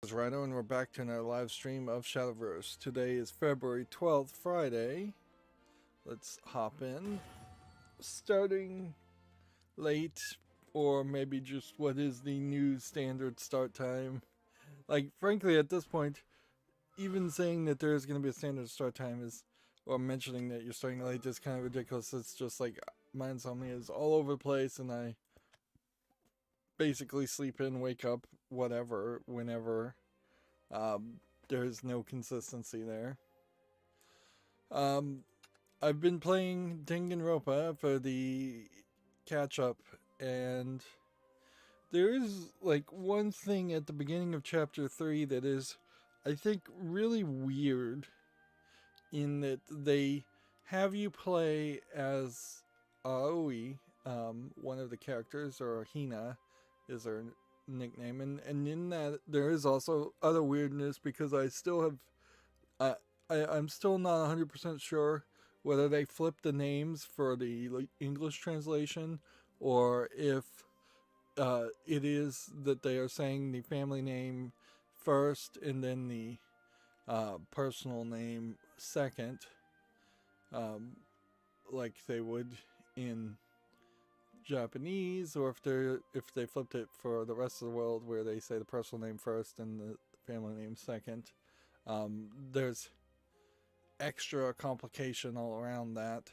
It's Rydo, and we're back to another live stream of Shadowverse. Today is February 12th, Friday. Let's hop in. Starting late, or maybe just what is the new standard start time. Like, frankly, at this point, even saying that there is going to be a standard start time is, or mentioning that you're starting late is kind of ridiculous. It's just like my insomnia is all over the place, and I basically sleep in, wake up, whatever, whenever. There's no consistency there. I've been playing Danganronpa for the catch up, and there is like one thing at the beginning of chapter 3 that is, I think, really weird, in that they have you play as Aoi, one of the characters, or Hina is her nickname, and in that there is also other weirdness because I still have I'm still not 100% sure whether they flipped the names for the English translation, or if it is that they are saying the family name first and then the personal name second, like they would in Japanese, or if they flipped it for the rest of the world where they say the personal name first and the family name second. There's extra complication all around that.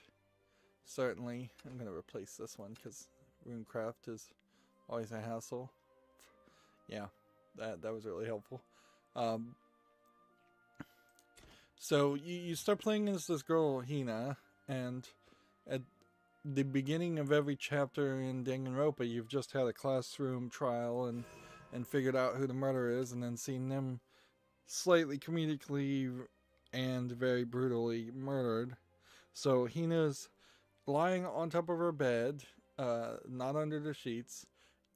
Certainly, I'm going to replace this one because RuneCraft is always a hassle. Yeah, that was really helpful. So you start playing as this girl Hina, and at the beginning of every chapter in Danganronpa, you've just had a classroom trial and figured out who the murderer is, and then seen them slightly comedically and very brutally murdered. So Hina's lying on top of her bed, not under the sheets,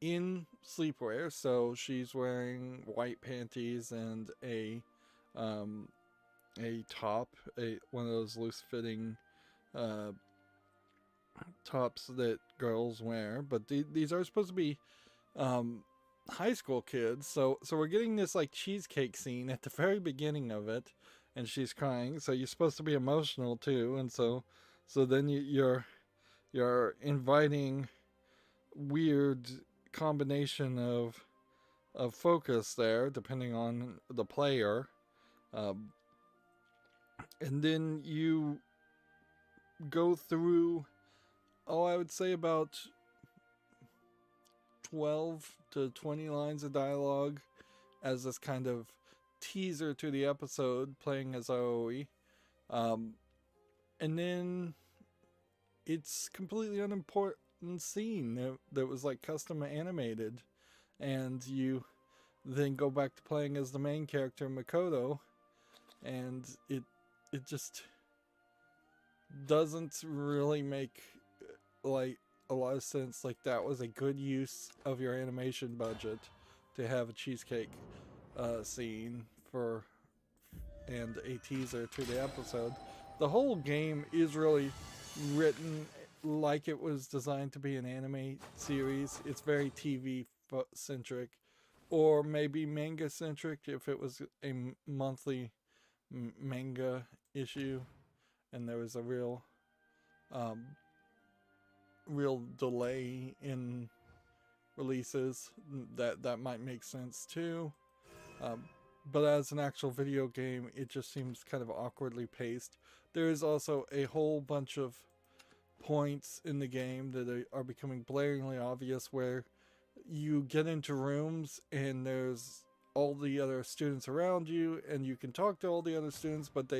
in sleepwear. So she's wearing white panties and a top, one of those loose-fitting tops that girls wear, but these are supposed to be high school kids. So we're getting this like cheesecake scene at the very beginning of it, and she's crying. So you're supposed to be emotional too, and so then you're inviting weird combination of focus there, depending on the player, and then you go through, I would say about 12 to 20 lines of dialogue as this kind of teaser to the episode, playing as Aoi. And then it's completely unimportant scene that was like custom animated, and you then go back to playing as the main character, Makoto, and it just doesn't really make like a lot of sense. Like, that was a good use of your animation budget to have a cheesecake scene for and a teaser to the episode. The whole game is really written like it was designed to be an anime series. It's very TV centric, or maybe manga centric if it was a monthly manga issue and there was a real delay in releases. That might make sense too. But as an actual video game, it just seems kind of awkwardly paced. There is also a whole bunch of points in the game that are becoming blaringly obvious, where you get into rooms and there's all the other students around you, and you can talk to all the other students, but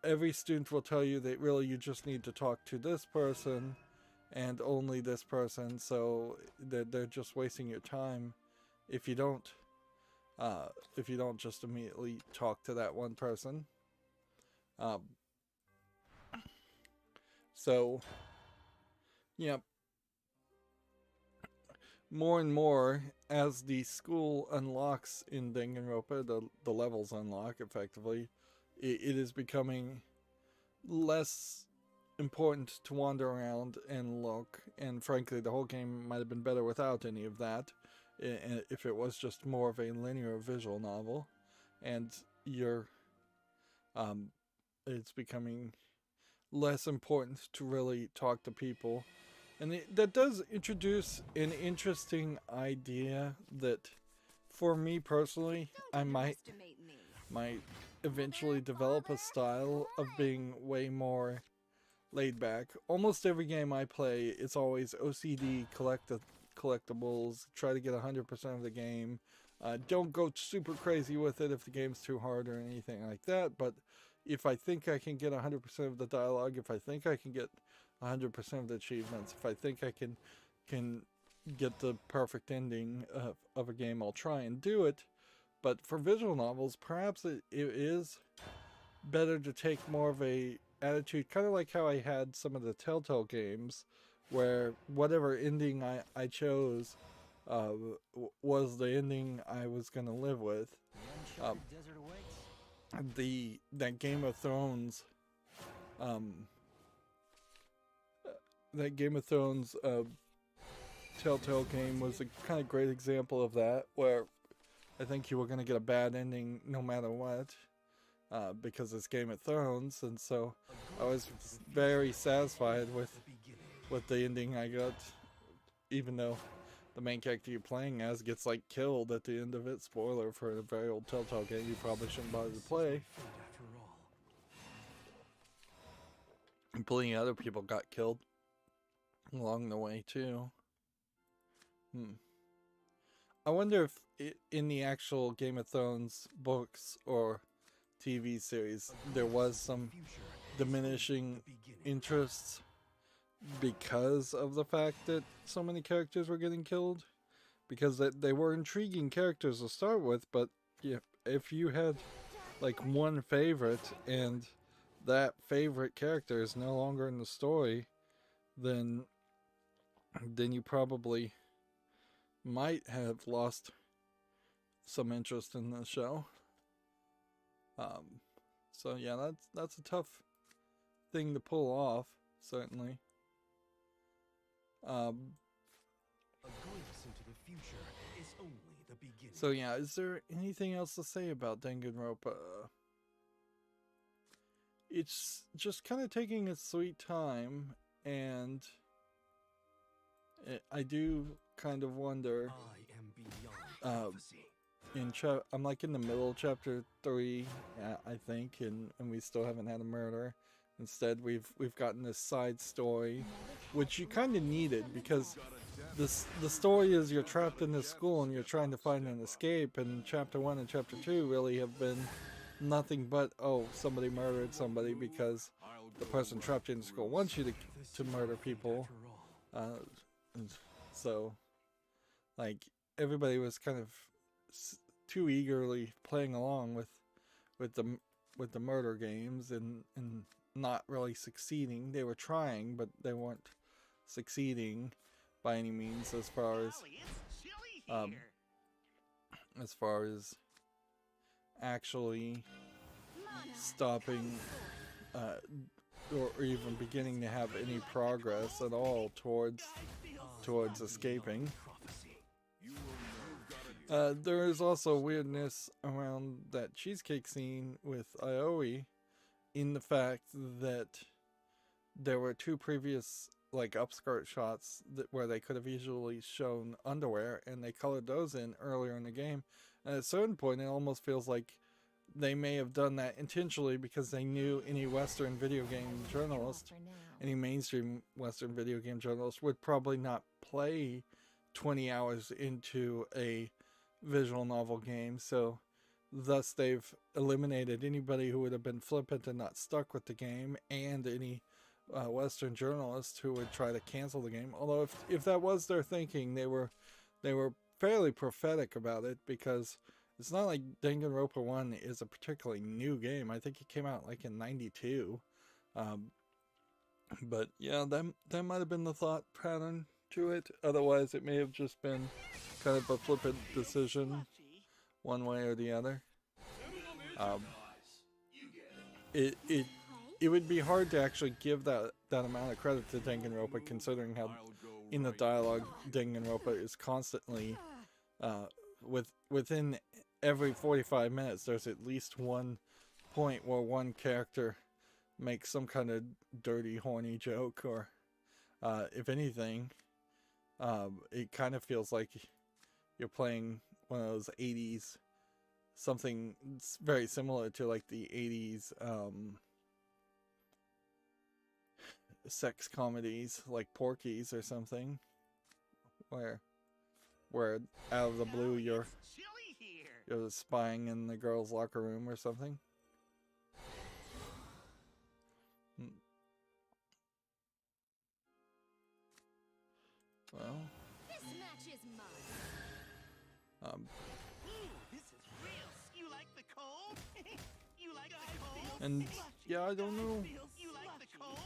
every student will tell you that really you just need to talk to this person and only this person, so they're just wasting your time if you don't just immediately talk to that one person. So yeah, more and more as the school unlocks in Danganronpa, the levels unlock effectively, it is becoming less important to wander around and look, and frankly the whole game might have been better without any of that. if it was just more of a linear visual novel, and you're it's becoming less important to really talk to people. And that does introduce an interesting idea that, for me personally, I might eventually develop a style of being way more laid back. Almost every game I play, it's always OCD collectibles, try to get 100% of the game. Don't go super crazy with it if the game's too hard or anything like that, but if I think I can get 100% of the dialogue, if I think I can get 100% of the achievements, if I think I can get the perfect ending of a game, I'll try and do it. But for visual novels, perhaps it is better to take more of a attitude, kind of like how I had some of the Telltale games, where whatever ending I chose was the ending I was going to live with. That Game of Thrones, Telltale game was a kind of great example of that, where I think you were going to get a bad ending no matter what, because it's Game of Thrones, and so I was very satisfied with the ending I got, even though the main character you're playing as gets like killed at the end of it. Spoiler for a very old Telltale game you probably shouldn't bother to play. And plenty of other people got killed along the way too. I wonder if in the actual Game of Thrones books or TV series there was some diminishing interests because of the fact that so many characters were getting killed, because they were intriguing characters to start with, but if you had like one favorite and that favorite character is no longer in the story, then you probably might have lost some interest in the show. So yeah, that's a tough thing to pull off, certainly. A glimpse into the future is only the beginning. So yeah, is there anything else to say about Danganronpa? It's just kind of taking its sweet time, and I do kind of wonder. I'm like in the middle of chapter 3, I think, and we still haven't had a murder. Instead, we've gotten this side story, which you kind of needed, because the story is you're trapped in this school and you're trying to find an escape, and chapter 1 and chapter 2 really have been nothing but, oh, somebody murdered somebody because the person trapped in the school wants you to murder people. So, like, everybody was kind of too eagerly playing along with the murder games and not really succeeding. They were trying, but they weren't succeeding by any means as far as actually stopping or even beginning to have any progress at all towards escaping. There is also weirdness around that cheesecake scene with Aoi, in the fact that there were 2 previous like upskirt shots where they could have easily shown underwear, and they colored those in earlier in the game. And at a certain point, it almost feels like they may have done that intentionally, because they knew any Western video game journalist, any mainstream Western video game journalist, would probably not play 20 hours into a visual novel game. So thus they've eliminated anybody who would have been flippant and not stuck with the game, and any Western journalists who would try to cancel the game. Although if that was their thinking, they were fairly prophetic about it, because it's not like Danganronpa 1 is a particularly new game. I think it came out like in 92. But yeah, that might have been the thought pattern to it. Otherwise, it may have just been kind of a flippant decision one way or the other. It would be hard to actually give that amount of credit to Danganronpa, considering how in the dialogue Danganronpa is constantly Within every 45 minutes, there's at least one point where one character makes some kind of dirty, horny joke, or if anything, it kind of feels like you're playing one of those 80s, something very similar to like the 80s sex comedies like Porky's or something, where out of the blue you're spying in the girls' locker room or something. Well, this match is mine. This is real. You like the cold? You like the cold? and yeah, I don't know. You like the cold?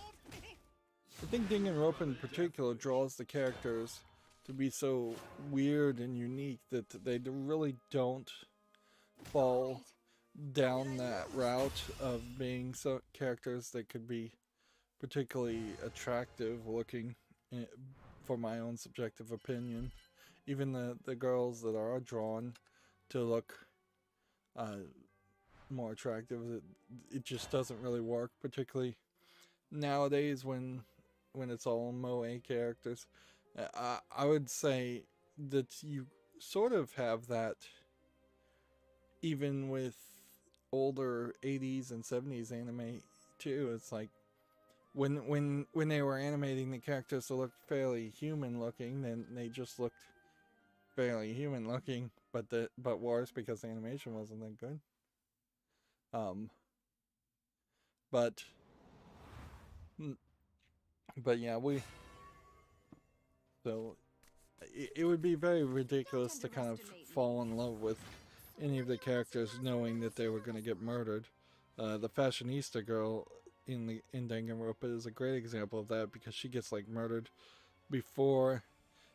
I think Danganronpa in particular draws the characters to be so weird and unique that they really don't fall down that route of being so characters that could be particularly attractive looking, for my own subjective opinion. Even the girls that are drawn to look more attractive, it just doesn't really work, particularly nowadays when it's all moe characters. I would say that you sort of have that even with older 80s and 70s anime too. It's like when they were animating the characters to look fairly human looking, then they just looked fairly human looking, but worse because the animation wasn't that good. But yeah, so it would be very ridiculous to kind of fall in love with any of the characters knowing that they were going to get murdered. The fashionista girl in Danganronpa is a great example of that, because she gets like murdered before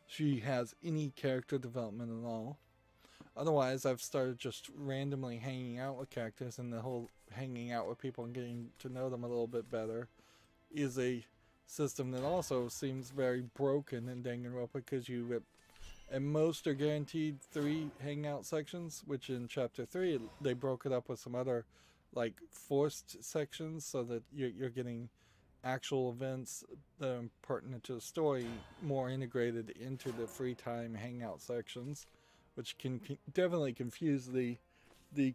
she has any character development at all. Otherwise, I've started just randomly hanging out with characters, and the whole hanging out with people and getting to know them a little bit better is a system that also seems very broken in Danganronpa, because you at most are guaranteed 3 hangout sections, which in chapter 3 they broke it up with some other like forced sections so that you're getting actual events that are pertinent to the story more integrated into the free time hangout sections, which can definitely confuse the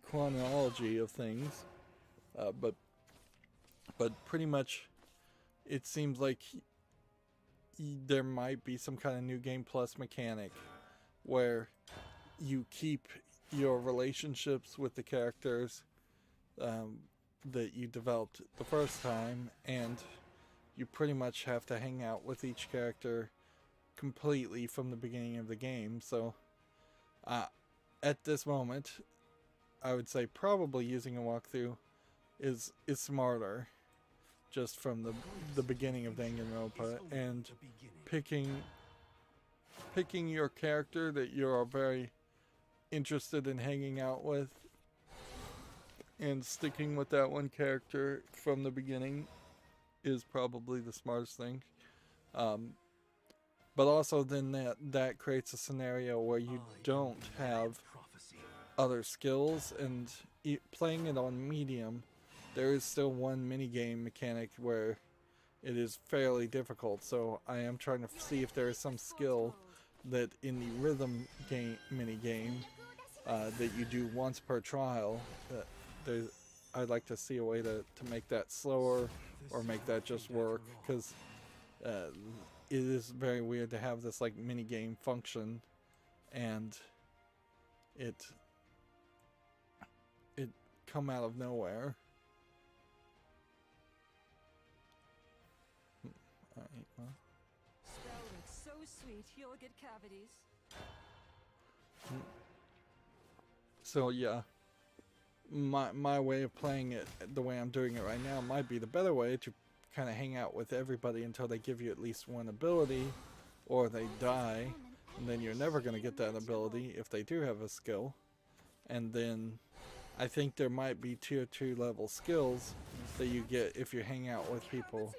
chronology of things, but pretty much it seems like there might be some kind of new game plus mechanic where you keep your relationships with the characters that you developed the first time, and you pretty much have to hang out with each character completely from the beginning of the game. So at this moment, I would say probably using a walkthrough is smarter, just from the beginning of Danganronpa, and picking your character that you're very interested in hanging out with and sticking with that one character from the beginning is probably the smartest thing. But also then that creates a scenario where you don't have other skills, and playing it on medium, there is still one minigame mechanic where it is fairly difficult. So I am trying to see if there is some skill that in the rhythm game minigame that you do once per trial. I'd like to see a way to make that slower or make that just work, because it is very weird to have this like minigame function and it come out of nowhere. Alright, well. Spell looks so sweet, you'll get cavities. So yeah, my way of playing it the way I'm doing it right now might be the better way, to kind of hang out with everybody until they give you at least one ability or they die, and then you're never going to get that ability if they do have a skill. And then I think there might be tier 2 level skills that you get if you hang out with people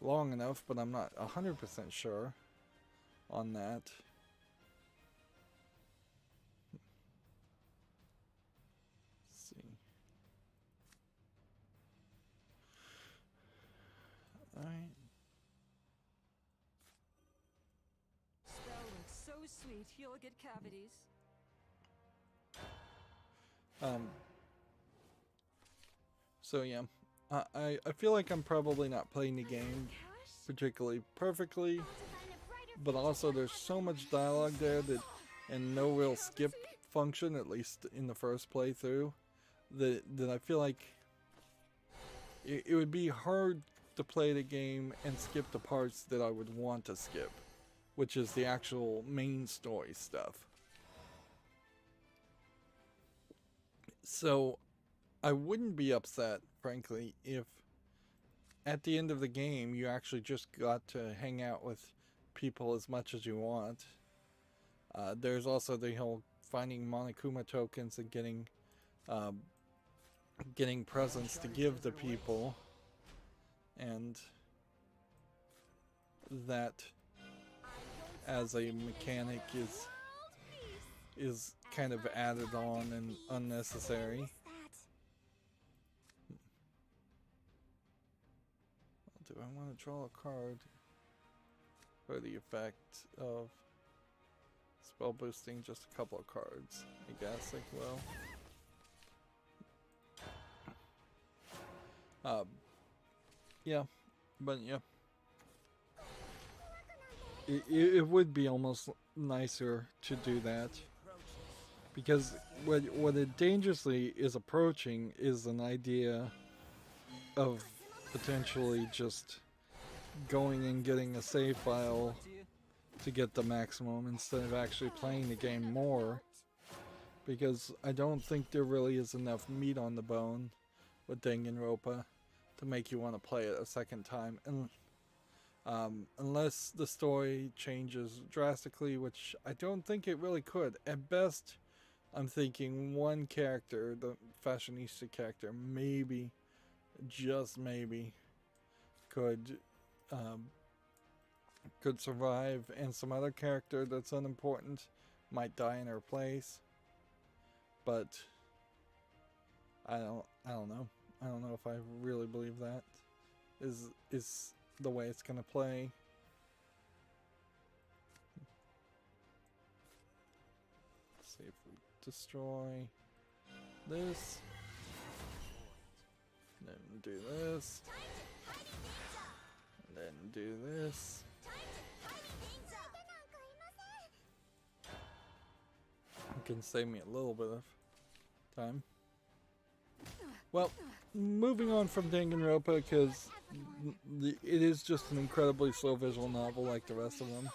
long enough, but I'm not 100% sure on that. sweet, you'll get cavities. So yeah, I feel like I'm probably not playing the game particularly perfectly, but also there's so much dialogue there that, and no real skip function, at least in the first playthrough, that I feel like it would be hard to play the game and skip the parts that I would want to skip, which is the actual main story stuff. So I wouldn't be upset, frankly, if at the end of the game you actually just got to hang out with people as much as you want. There's also the whole finding Monokuma tokens and getting presents to give to people, and that as a mechanic is kind of added on and unnecessary. Do I want to draw a card for the effect of spell boosting? Just a couple of cards, I guess I will. Yeah, but yeah. It would be almost nicer to do that, because what it dangerously is approaching is an idea of potentially just going and getting a save file to get the maximum instead of actually playing the game more, because I don't think there really is enough meat on the bone with Danganronpa to make you want to play it a second time, and unless the story changes drastically, which I don't think it really could. At best, I'm thinking one character, the fashionista character, maybe, just maybe, could survive, and some other character that's unimportant might die in her place. But I don't know. I don't know if I really believe that is the way it's gonna play. Let's see if we destroy this, then do this, and then do this. It can save me a little bit of time. Well, moving on from Danganronpa, because it is just an incredibly slow visual novel like the rest of them,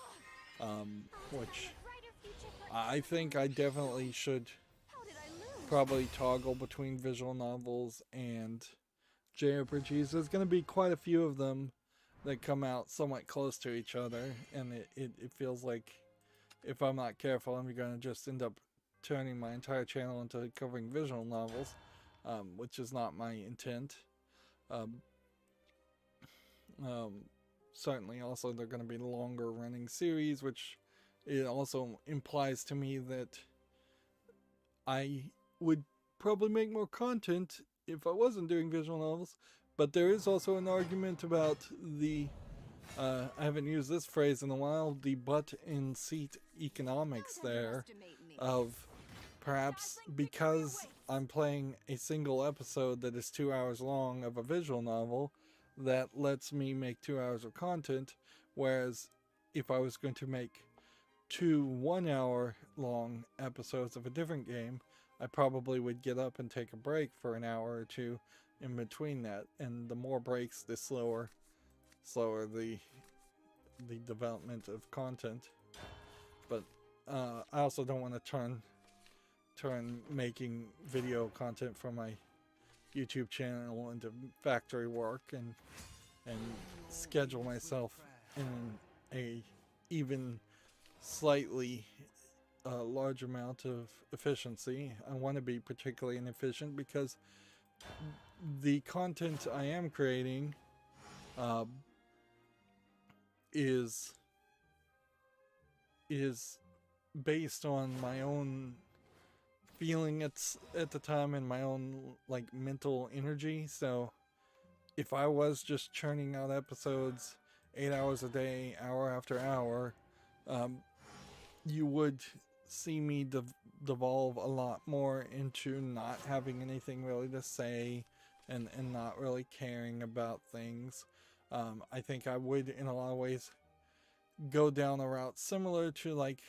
which I think I definitely should probably toggle between visual novels and JRPGs. There's going to be quite a few of them that come out somewhat close to each other, and it feels like if I'm not careful, I'm going to just end up turning my entire channel into covering visual novels, which is not my intent. Certainly also they're going to be longer running series, which it also implies to me that I would probably make more content if I wasn't doing visual novels. But there is also an argument about the I haven't used this phrase in a while, the butt in seat economics there, of perhaps because I'm playing a single episode that is 2 hours long of a visual novel, that lets me make 2 hours of content, whereas if I was going to make 2 1-hour long episodes of a different game, I probably would get up and take a break for an hour or two in between that, and the more breaks, the slower the development of content. But I also don't want to turn making video content for my YouTube channel into factory work and schedule myself in a even slightly large amount of efficiency. I want to be particularly inefficient because the content I am creating is based on my own feeling at the time and my own like mental energy. So if I was just churning out episodes 8 hours a day, hour after hour, you would see me devolve a lot more into not having anything really to say and not really caring about things. I think I would, in a lot of ways, go down a route similar to like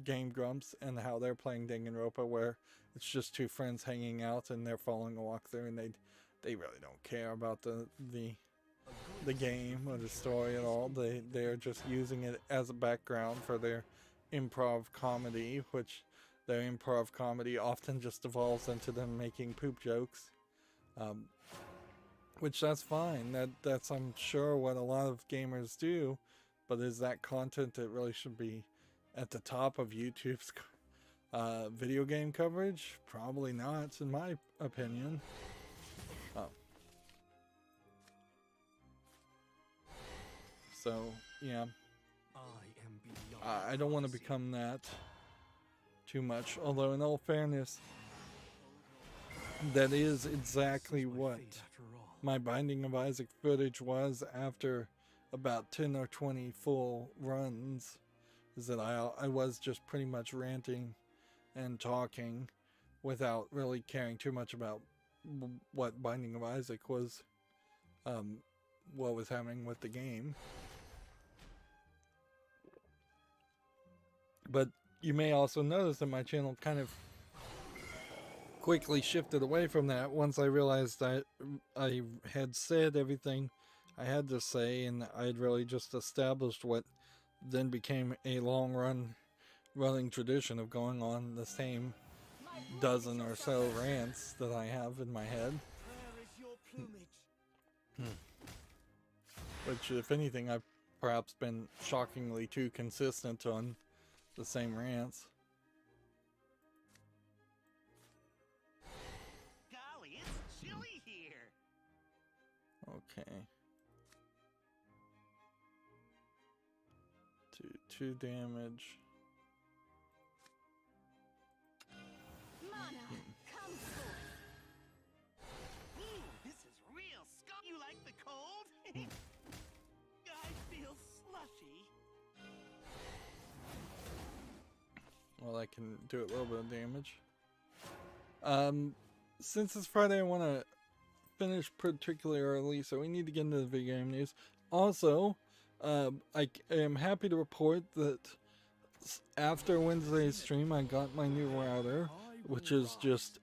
Game Grumps and how they're playing Danganronpa, where it's just two friends hanging out and they're following a walkthrough, and they really don't care about the game or the story at all. They're just using it as a background for their improv comedy, which their improv comedy often just evolves into them making poop jokes. Which that's fine. That's I'm sure what a lot of gamers do, but is that content that really should be at the top of YouTube's video game coverage? Probably not, in my opinion. So yeah, I don't want to become that too much. Although, in all fairness, that is exactly what my Binding of Isaac footage was after about 10 or 20 full runs, is that I was just pretty much ranting and talking without really caring too much about what Binding of Isaac was, what was happening with the game. But you may also notice that my channel kind of quickly shifted away from that once I realized that I had said everything I had to say, and I had really just established what then became a running tradition of going on the same dozen or so rants that I have in my head. Which, if anything, I've perhaps been shockingly too consistent on the same rants. Golly, it's chilly here. Okay. Two damage. Mana, come forth. Ooh, this is real scum. You like the cold? I feel slushy. Well, I can do a little bit of damage. Since it's Friday, I want to finish particularly early, so we need to get into the video game news. Also, I am happy to report that after Wednesday's stream, I got my new router, which is just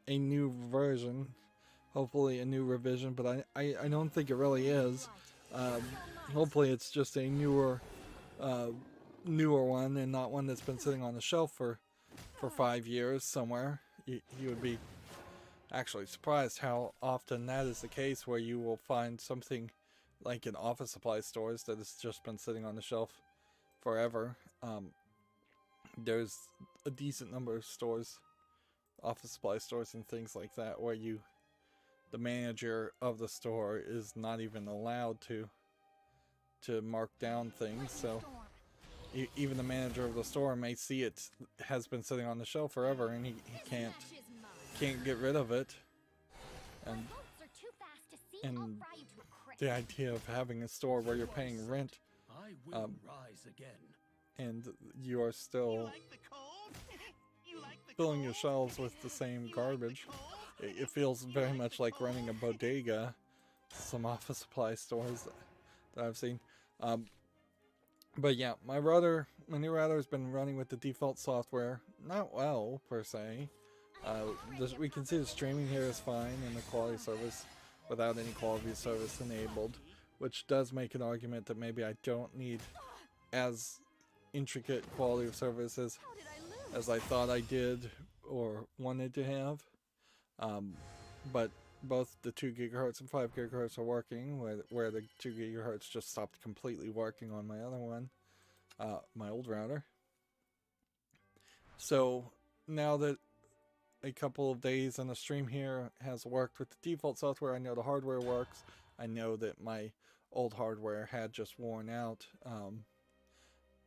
a new version. Hopefully a new revision, but I don't think it really is. Hopefully it's just a newer one and not one that's been sitting on the shelf for 5 years somewhere. You would be actually surprised how often that is the case, where you will find something like in office supply stores that has just been sitting on the shelf forever. There's a decent number of stores, office supply stores and things like that, where the manager of the store is not even allowed to mark down things, so even the manager of the store may see it has been sitting on the shelf forever, and he can't get rid of it. And the idea of having a store where you're paying rent, and you are still filling your shelves with the same garbage, it feels very much like running a bodega. Some office supply stores that I've seen. But yeah, my new router has been running with the default software. Not well, per se. We can see the streaming here is fine, and the quality of service without any quality of service enabled, which does make an argument that maybe I don't need as intricate quality of service as I thought I did or wanted to have. But both the 2 gigahertz and 5 gigahertz are working, where the 2 gigahertz just stopped completely working on my other one, my old router. So now that a couple of days on the stream here has worked with the default software, I know the hardware works. I know that my old hardware had just worn out,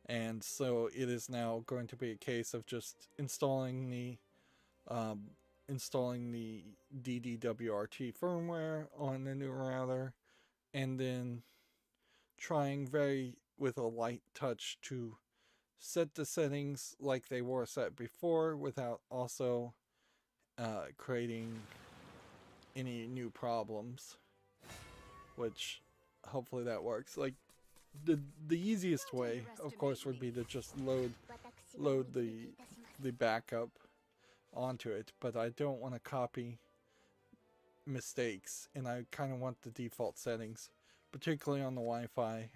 and so it is now going to be a case of just installing the DDWRT firmware on the new router, and then trying with a light touch to set the settings like they were set before without also creating any new problems, which hopefully that works. Like the easiest way, of course, would be to just load the backup onto it, but I don't want to copy mistakes, and I kind of want the default settings, particularly on the Wi-Fi,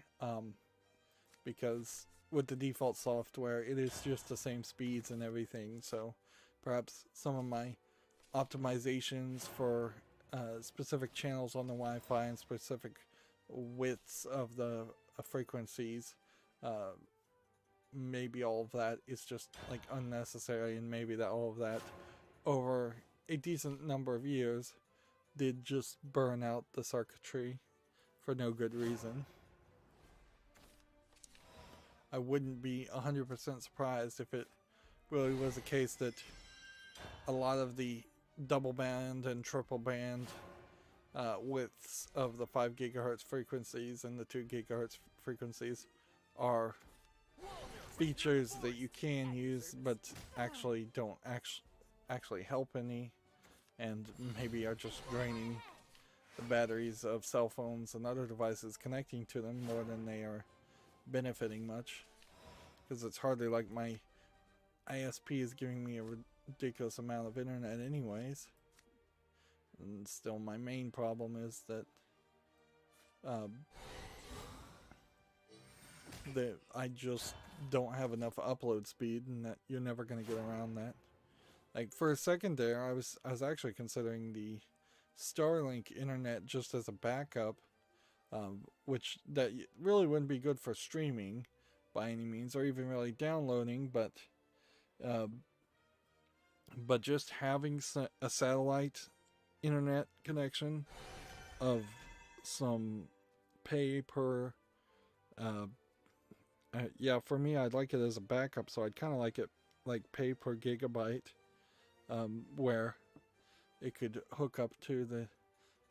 because with the default software it is just the same speeds and everything, so perhaps some of my optimizations for specific channels on the Wi-Fi and specific widths of the frequencies, maybe all of that is just like unnecessary, and maybe that all of that over a decent number of years did just burn out the circuitry for no good reason. I wouldn't be 100% surprised if it really was a case that a lot of the double band and triple band widths of the 5 gigahertz frequencies and the 2 gigahertz frequencies are features that you can use but actually don't actually help any, and maybe are just draining the batteries of cell phones and other devices connecting to them more than they are benefiting much, because it's hardly like my ISP is giving me a ridiculous amount of internet anyways. And still my main problem is that that I just don't have enough upload speed, and that you're never going to get around that. Like for a second there, I was actually considering the Starlink internet just as a backup, which that really wouldn't be good for streaming by any means, or even really downloading, but just having a satellite internet connection of some pay per yeah, for me I'd like it as a backup, so I'd kind of like it like pay per gigabyte, where it could hook up to the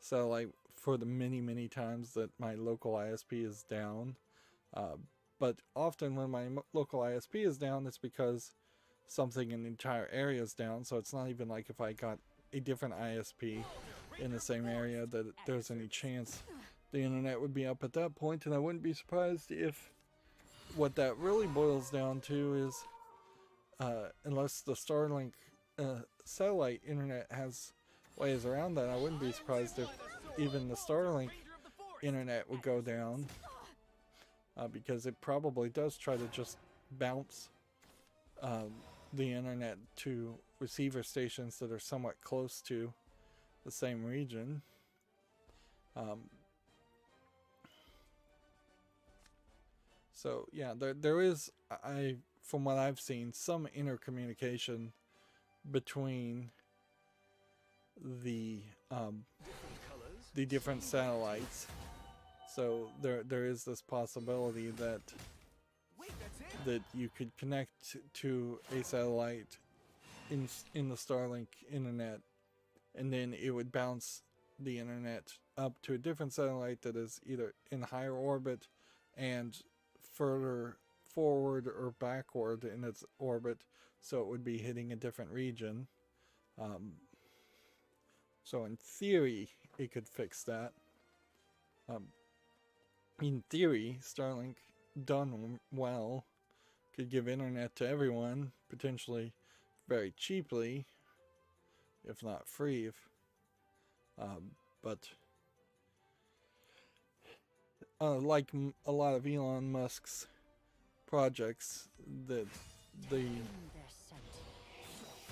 satellite for the many times that my local ISP is down. But often when my local ISP is down, it's because something in the entire area is down, so it's not even like if I got a different ISP in the same area that there's any chance the internet would be up at that point. And I wouldn't be surprised if what that really boils down to is unless the Starlink satellite internet has ways around that, I wouldn't be surprised if even the Starlink internet would go down, because it probably does try to just bounce the internet to receiver stations that are somewhat close to the same region. So yeah, there is, from what I've seen, some intercommunication between the different satellites. So there is this possibility that you could connect to a satellite in the Starlink internet, and then it would bounce the internet up to a different satellite that is either in higher orbit and further forward or backward in its orbit, so it would be hitting a different region. So in theory it could fix that. In theory, Starlink done well could give internet to everyone, potentially very cheaply, if not free. But like a lot of Elon Musk's projects, the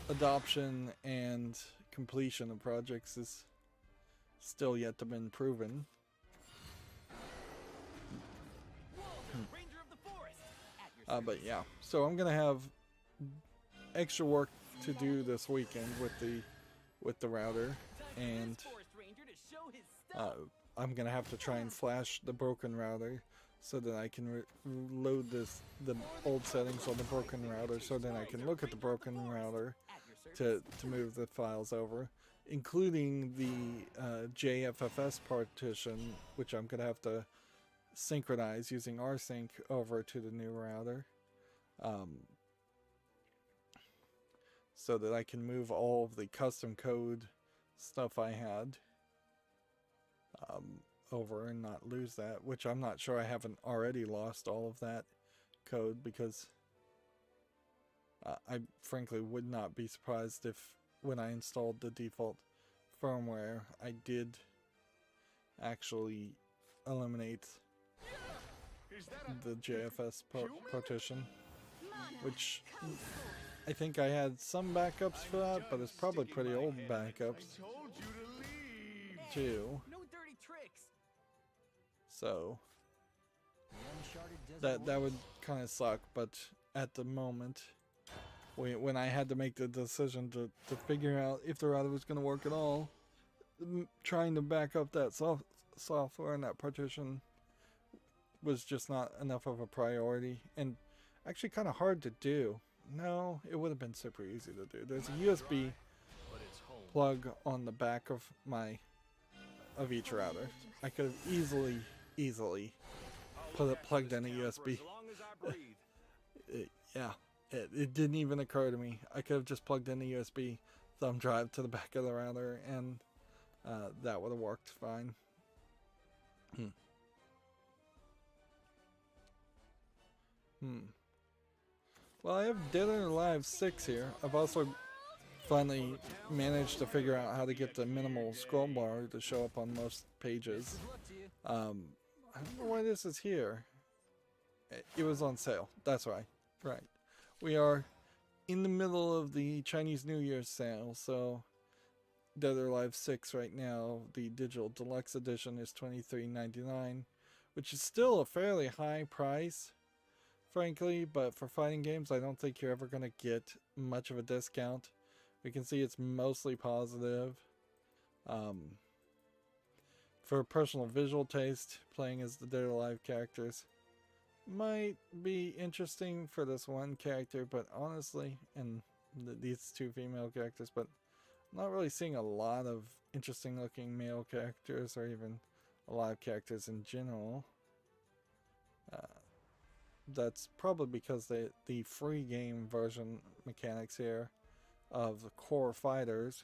adoption and completion of projects is still yet to be proven. But yeah, so I'm gonna have extra work to do this weekend with the router, and I'm gonna have to try and flash the broken router so that I can load the old settings on the broken router, so then I can look at the broken router to move the files over, including the JFFS partition, which I'm gonna have to synchronize using rsync over to the new router. so that I can move all of the custom code stuff I had over and not lose that, which I'm not sure I haven't already lost all of that code, because I frankly would not be surprised if when I installed the default firmware I did actually eliminate the JFS partition, which I think I had some backups for that, but it's probably pretty old backups too. No dirty tricks. So that would kind of suck, but at the moment, when I had to make the decision to figure out if the router was going to work at all, trying to back up that software and that partition was just not enough of a priority, and actually kind of hard to do. No, it would have been super easy to do. There's a USB plug on the back of each router. I could have easily plugged in a USB. Yeah, it didn't even occur to me. I could have just plugged in a USB thumb drive to the back of the router, and that would have worked fine. Well, I have Dead or Alive 6 here. I've also finally managed to figure out how to get the minimal scroll bar to show up on most pages. I don't know why this is here. It was on sale. That's right. Right. We are in the middle of the Chinese New Year sale, so Dead or Alive 6 right now, the digital deluxe edition is $23.99, which is still a fairly high price, frankly, but for fighting games, I don't think you're ever going to get much of a discount. We can see it's mostly positive. For personal visual taste, playing as the Dead or Alive characters might be interesting for this one character, but honestly, and these two female characters, but I'm not really seeing a lot of interesting looking male characters or even alive characters in general. That's probably because the free game version mechanics here of the core fighters,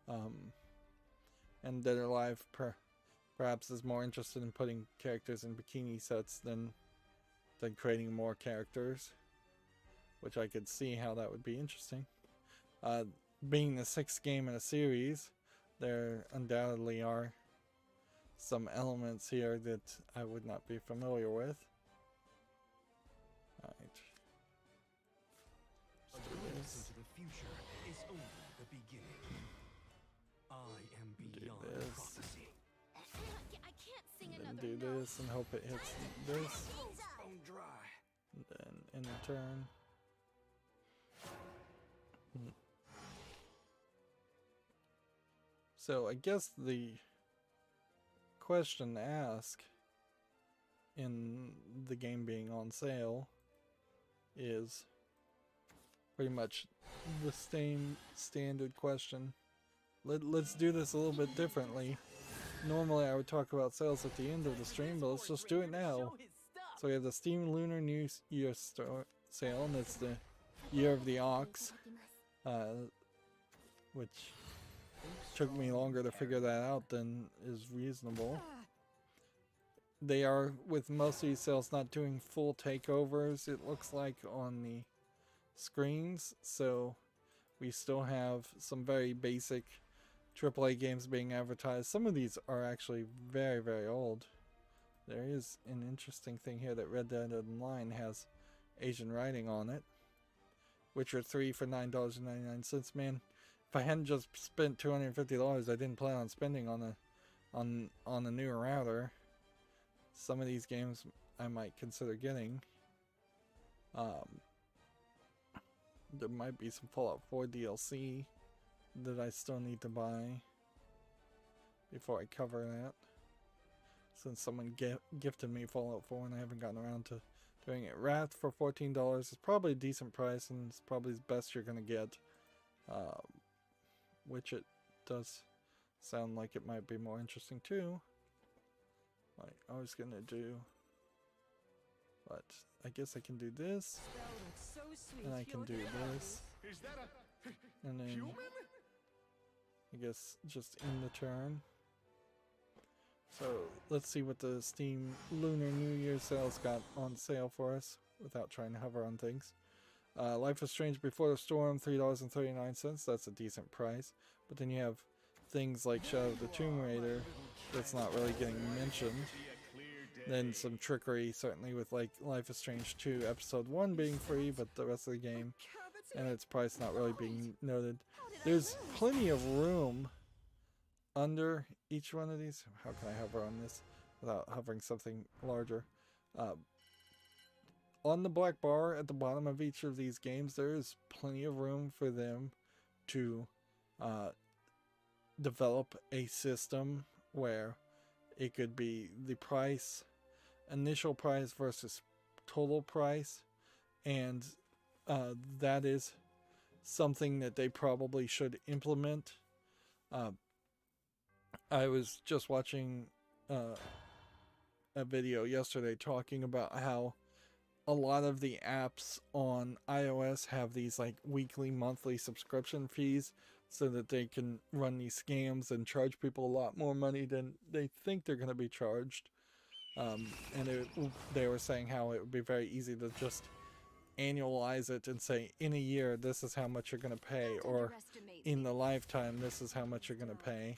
and Dead or Alive perhaps is more interested in putting characters in bikini sets than creating more characters, which I could see how that would be interesting. Being the 6th game in a series, there undoubtedly are some elements here that I would not be familiar with. Alright. A glimpse into the future is only the beginning. I am beyond this. prophecy. I can't sing Then another do note. this and hope it hits this. Bone dry. And then in turn. So I guess the question to ask in the game being on sale is pretty much the same standard question. Let's do this a little bit differently. Normally I would talk about sales at the end of the stream, but let's just do it now. So we have the Steam Lunar New Year sale, and it's the Year of the Ox, which took me longer to figure that out than is reasonable. They are, with most of these sales, not doing full takeovers, it looks like, on the screens, so we still have some very basic AAA games being advertised. Some of these are actually very, very old. There is an interesting thing here that Red Dead Online has Asian writing on it. Witcher 3 for $9.99. Man, if I hadn't just spent $250, I didn't plan on spending on a newer router. Some of these games I might consider getting. There might be some Fallout 4 DLC that I still need to buy before I cover that, since someone gifted me Fallout 4 and I haven't gotten around to doing it. Wrath for $14 is probably a decent price, and it's probably the best you're gonna get, which it does sound like it might be more interesting too. Like, I was gonna do But I guess I can do this, Spell looks so sweet. and I can you'll do get cavities. this, Is that a and then human? I guess just end the turn. So let's see what the Steam Lunar New Year sales got on sale for us without trying to hover on things. Life is Strange Before the Storm, $3.39. That's a decent price. But then you have things like Shadow of the Tomb Raider that's not really getting mentioned. Then some trickery, certainly with like Life is Strange 2 Episode 1 being free, but the rest of the game and its price not really being noted. There's plenty of room under each one of these. How can I hover on this without hovering something larger? On the black bar at the bottom of each of these games, there is plenty of room for them to develop a system where it could be the price, initial price versus total price, and that is something that they probably should implement. I was just watching a video yesterday talking about how a lot of the apps on iOS have these like weekly, monthly subscription fees so that they can run these scams and charge people a lot more money than they think they're going to be charged. And they were saying how it would be very easy to just annualize it and say, in a year, this is how much you're going to pay, or in the lifetime, this is how much you're going to pay.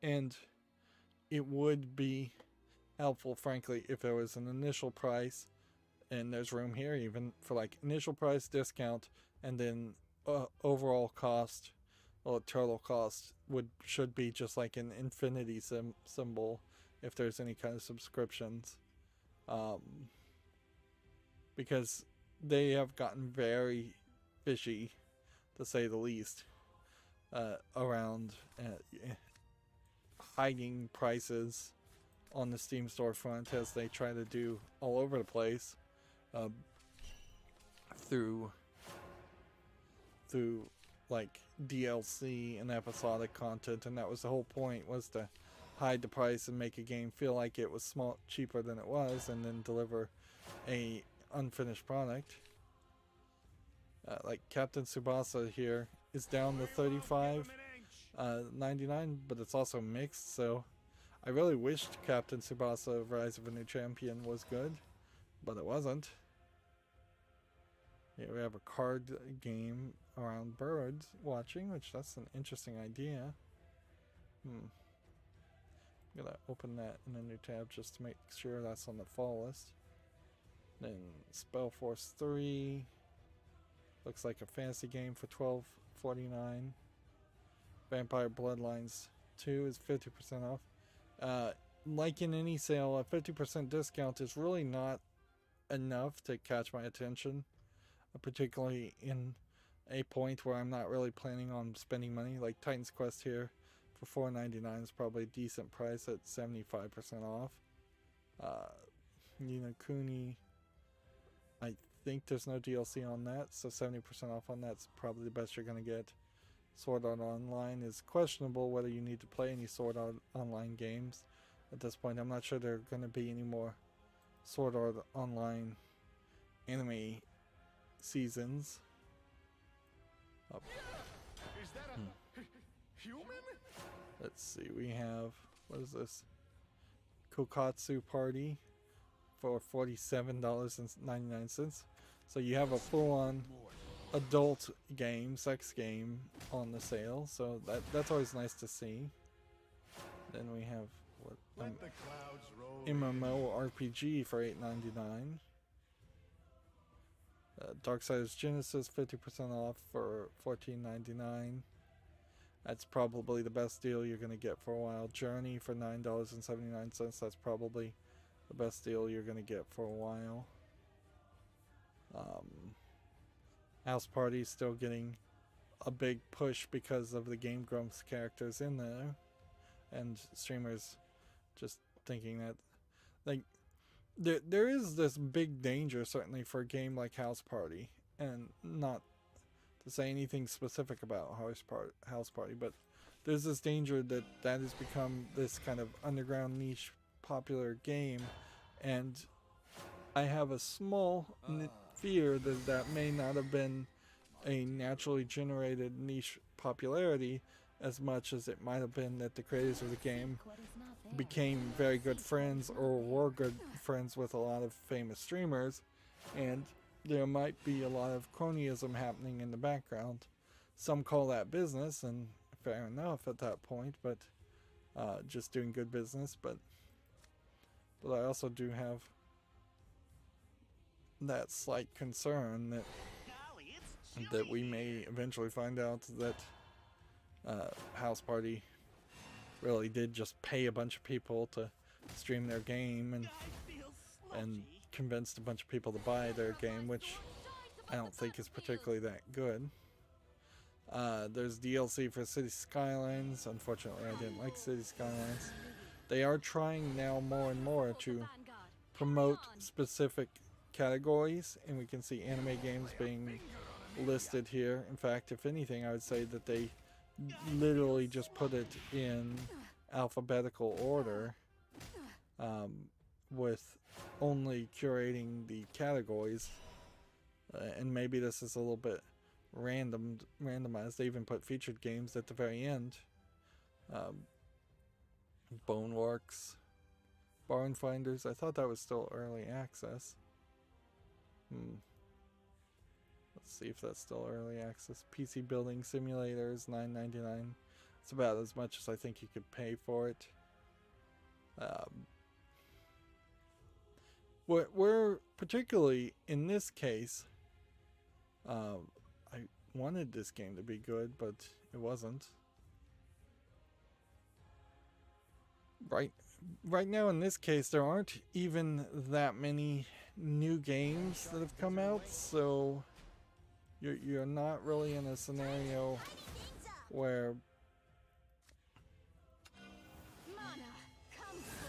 And it would be helpful, frankly, if there was an initial price, and there's room here even for like initial price, discount, and then overall cost, or total cost should be just like an infinity symbol if there's any kind of subscriptions, because they have gotten very fishy, to say the least, around hiding prices on the Steam storefront, as they try to do all over the place, through like DLC and episodic content. And that was the whole point, was to hide the price and make a game feel like it was cheaper than it was, and then deliver a unfinished product. Like Captain Tsubasa here is down to $35.99, but it's also mixed, so I really wished Captain Tsubasa Rise of a New Champion was good, but it wasn't. Here we have a card game around birds watching, which that's an interesting idea. I'm gonna open that in a new tab just to make sure that's on the fall list. Then Spellforce 3 looks like a fantasy game for $12.49. Vampire Bloodlines 2 is 50% off. Like in any sale, a 50% discount is really not enough to catch my attention, particularly in a point where I'm not really planning on spending money. Like Titan's Quest here for $4.99 is probably a decent price at 75% off. Ni no Kuni, I think there's no DLC on that, so 70% off on that's probably the best you're going to get. Sword Art Online is questionable whether you need to play any Sword Art Online games at this point. I'm not sure there are going to be any more Sword Art Online anime seasons. Is that a human? Let's see, we have, what is this? Kokatsu Party for $47.99. So you have a full-on adult game, sex game on the sale, so that's always nice to see. Then we have what, Let the clouds roll MMO RPG for $8.99. Darksiders Genesis 50% off for $14.99. That's probably the best deal you're going to get for a while. Journey for $9.79. That's probably the best deal you're going to get for a while. House Party is still getting a big push because of the Game Grumps characters in there, and streamers just thinking that, like, there is this big danger, certainly, for a game like House Party, and not to say anything specific about House Party, but there's this danger that has become this kind of underground niche popular game, and I have a small fear that that may not have been a naturally generated niche popularity as much as it might have been that the creators of the game became very good friends or were good friends with a lot of famous streamers, and there might be a lot of cronyism happening in the background. Some call that business, and fair enough at that point, but just doing good business. But I also do have that slight concern that Golly, it's that we chilly may here. eventually find out that House Party really did just pay a bunch of people to stream their game and I feel and sludgy. convinced a bunch of people to buy their game, which I don't think is particularly that good. There's DLC for City Skylines. Unfortunately, I didn't like City Skylines. They are trying now more and more to promote specific categories, and we can see anime games being listed here. In fact, if anything, I would say that they literally just put it in alphabetical order, with only curating the categories, and maybe this is a little bit randomized. They even put featured games at the very end. Boneworks, Barn Finders. I thought that was still early access. Let's see if that's still early access. PC Building Simulators, $9.99. It's about as much as I think you could pay for it. We're particularly in this case, I wanted this game to be good, but it wasn't. Right now in this case, there aren't even that many new games that have come out, so you're not really in a scenario where,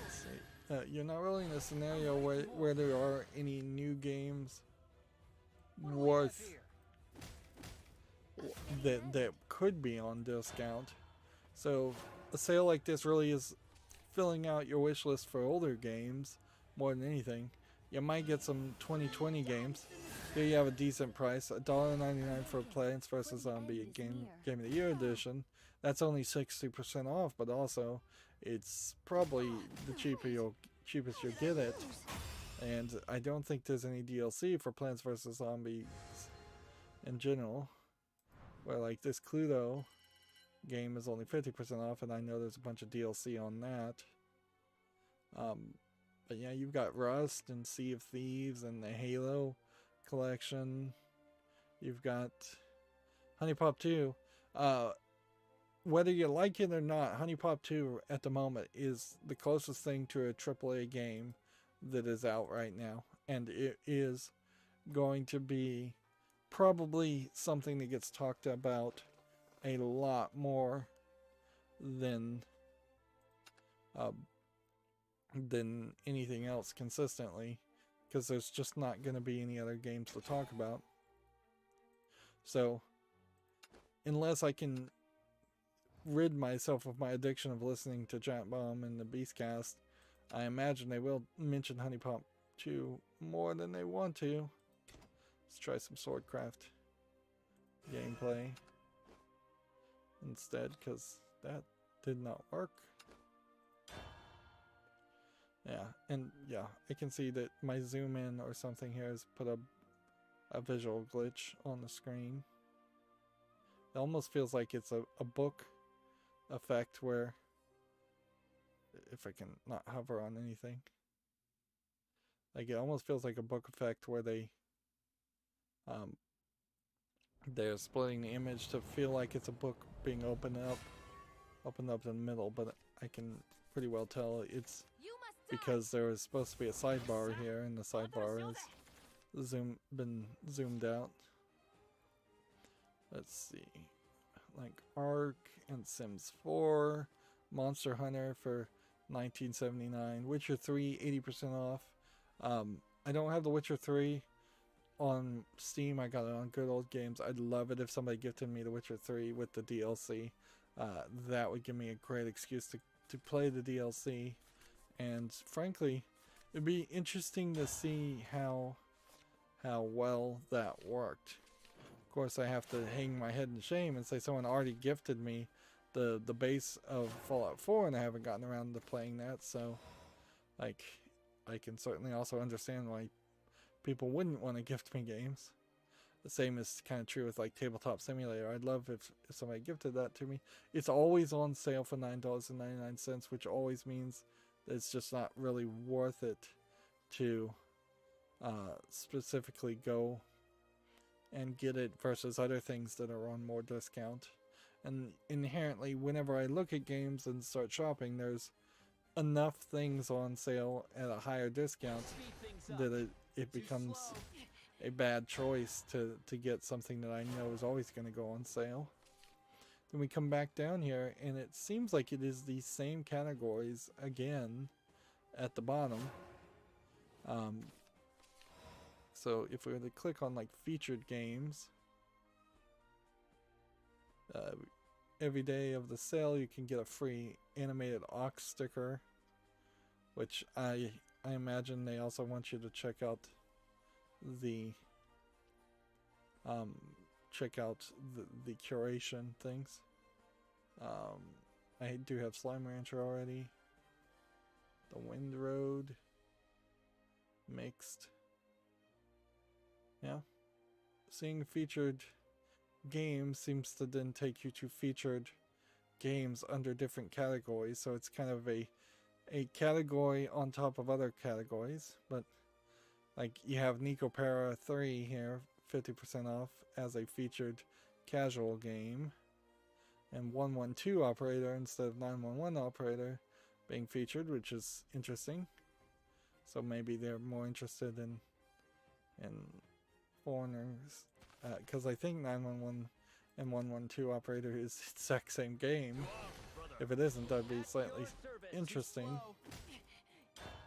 let's see, you're not really in a scenario where there are any new games worth that could be on discount. So a sale like this really is filling out your wish list for older games more than anything. You might get some 2020 games. Here you have a decent price, $1.99 for Plants vs. Zombie Game of the Year edition. That's only 60% off, but also it's probably the cheapest you'll get it. And I don't think there's any DLC for Plants vs. Zombies in general. Where like this Cluedo game is only 50% off, and I know there's a bunch of DLC on that. But yeah, you've got Rust and Sea of Thieves and the Halo collection. You've got Honey Pop 2. Whether you like it or not, Honey Pop 2 at the moment is the closest thing to a AAA game that is out right now, and it is going to be probably something that gets talked about a lot more than anything else consistently, because there's just not going to be any other games to talk about. So unless I can rid myself of my addiction of listening to Giant Bomb and the Beastcast, I imagine they will mention Honey Pop 2 more than they want to. Let's try some Swordcraft gameplay instead, because that did not work. Yeah, and yeah, I can see that my zoom in or something here has put a visual glitch on the screen. It almost feels like it's a book effect where, if I can not hover on anything, like it almost feels like a book effect where they're splitting the image to feel like it's a book being opened up in the middle, but I can pretty well tell it's because there was supposed to be a sidebar here, and the sidebar is been zoomed out. Let's see, like Ark and Sims 4, Monster Hunter for $19.79, Witcher 3 80% off. I don't have The Witcher 3 on Steam. I got it on Good Old Games. I'd love it if somebody gifted me The Witcher 3 with the DLC. That would give me a great excuse to play the DLC And frankly, it'd be interesting to see how well that worked. Of course, I have to hang my head in shame and say someone already gifted me the base of Fallout 4, and I haven't gotten around to playing that. So, like, I can certainly also understand why people wouldn't want to gift me games. The same is kind of true with like Tabletop Simulator. I'd love if somebody gifted that to me. It's always on sale for $9.99, which always means that it's just not really worth it to specifically go and get it versus other things that are on more discount. And inherently, whenever I look at games and start shopping, there's enough things on sale at a higher discount that it becomes a bad choice to get something that I know is always going to go on sale. Then we come back down here, and it seems like it is the same categories again at the bottom. So if we were to click on like featured games, every day of the sale you can get a free animated ox sticker, which I imagine they also want you to check out the the curation things. I do have Slime Rancher already. The Wind Road mixed. Yeah. Seeing featured games seems to then take you to featured games under different categories, so it's kind of a category on top of other categories. But like you have Nicopera 3 here, 50% off as a featured casual game, and 112 Operator instead of 911 Operator being featured, which is interesting. So maybe they're more interested in foreigners, because I think 911 and 112 Operator is the exact same game. If it isn't, that'd be slightly interesting.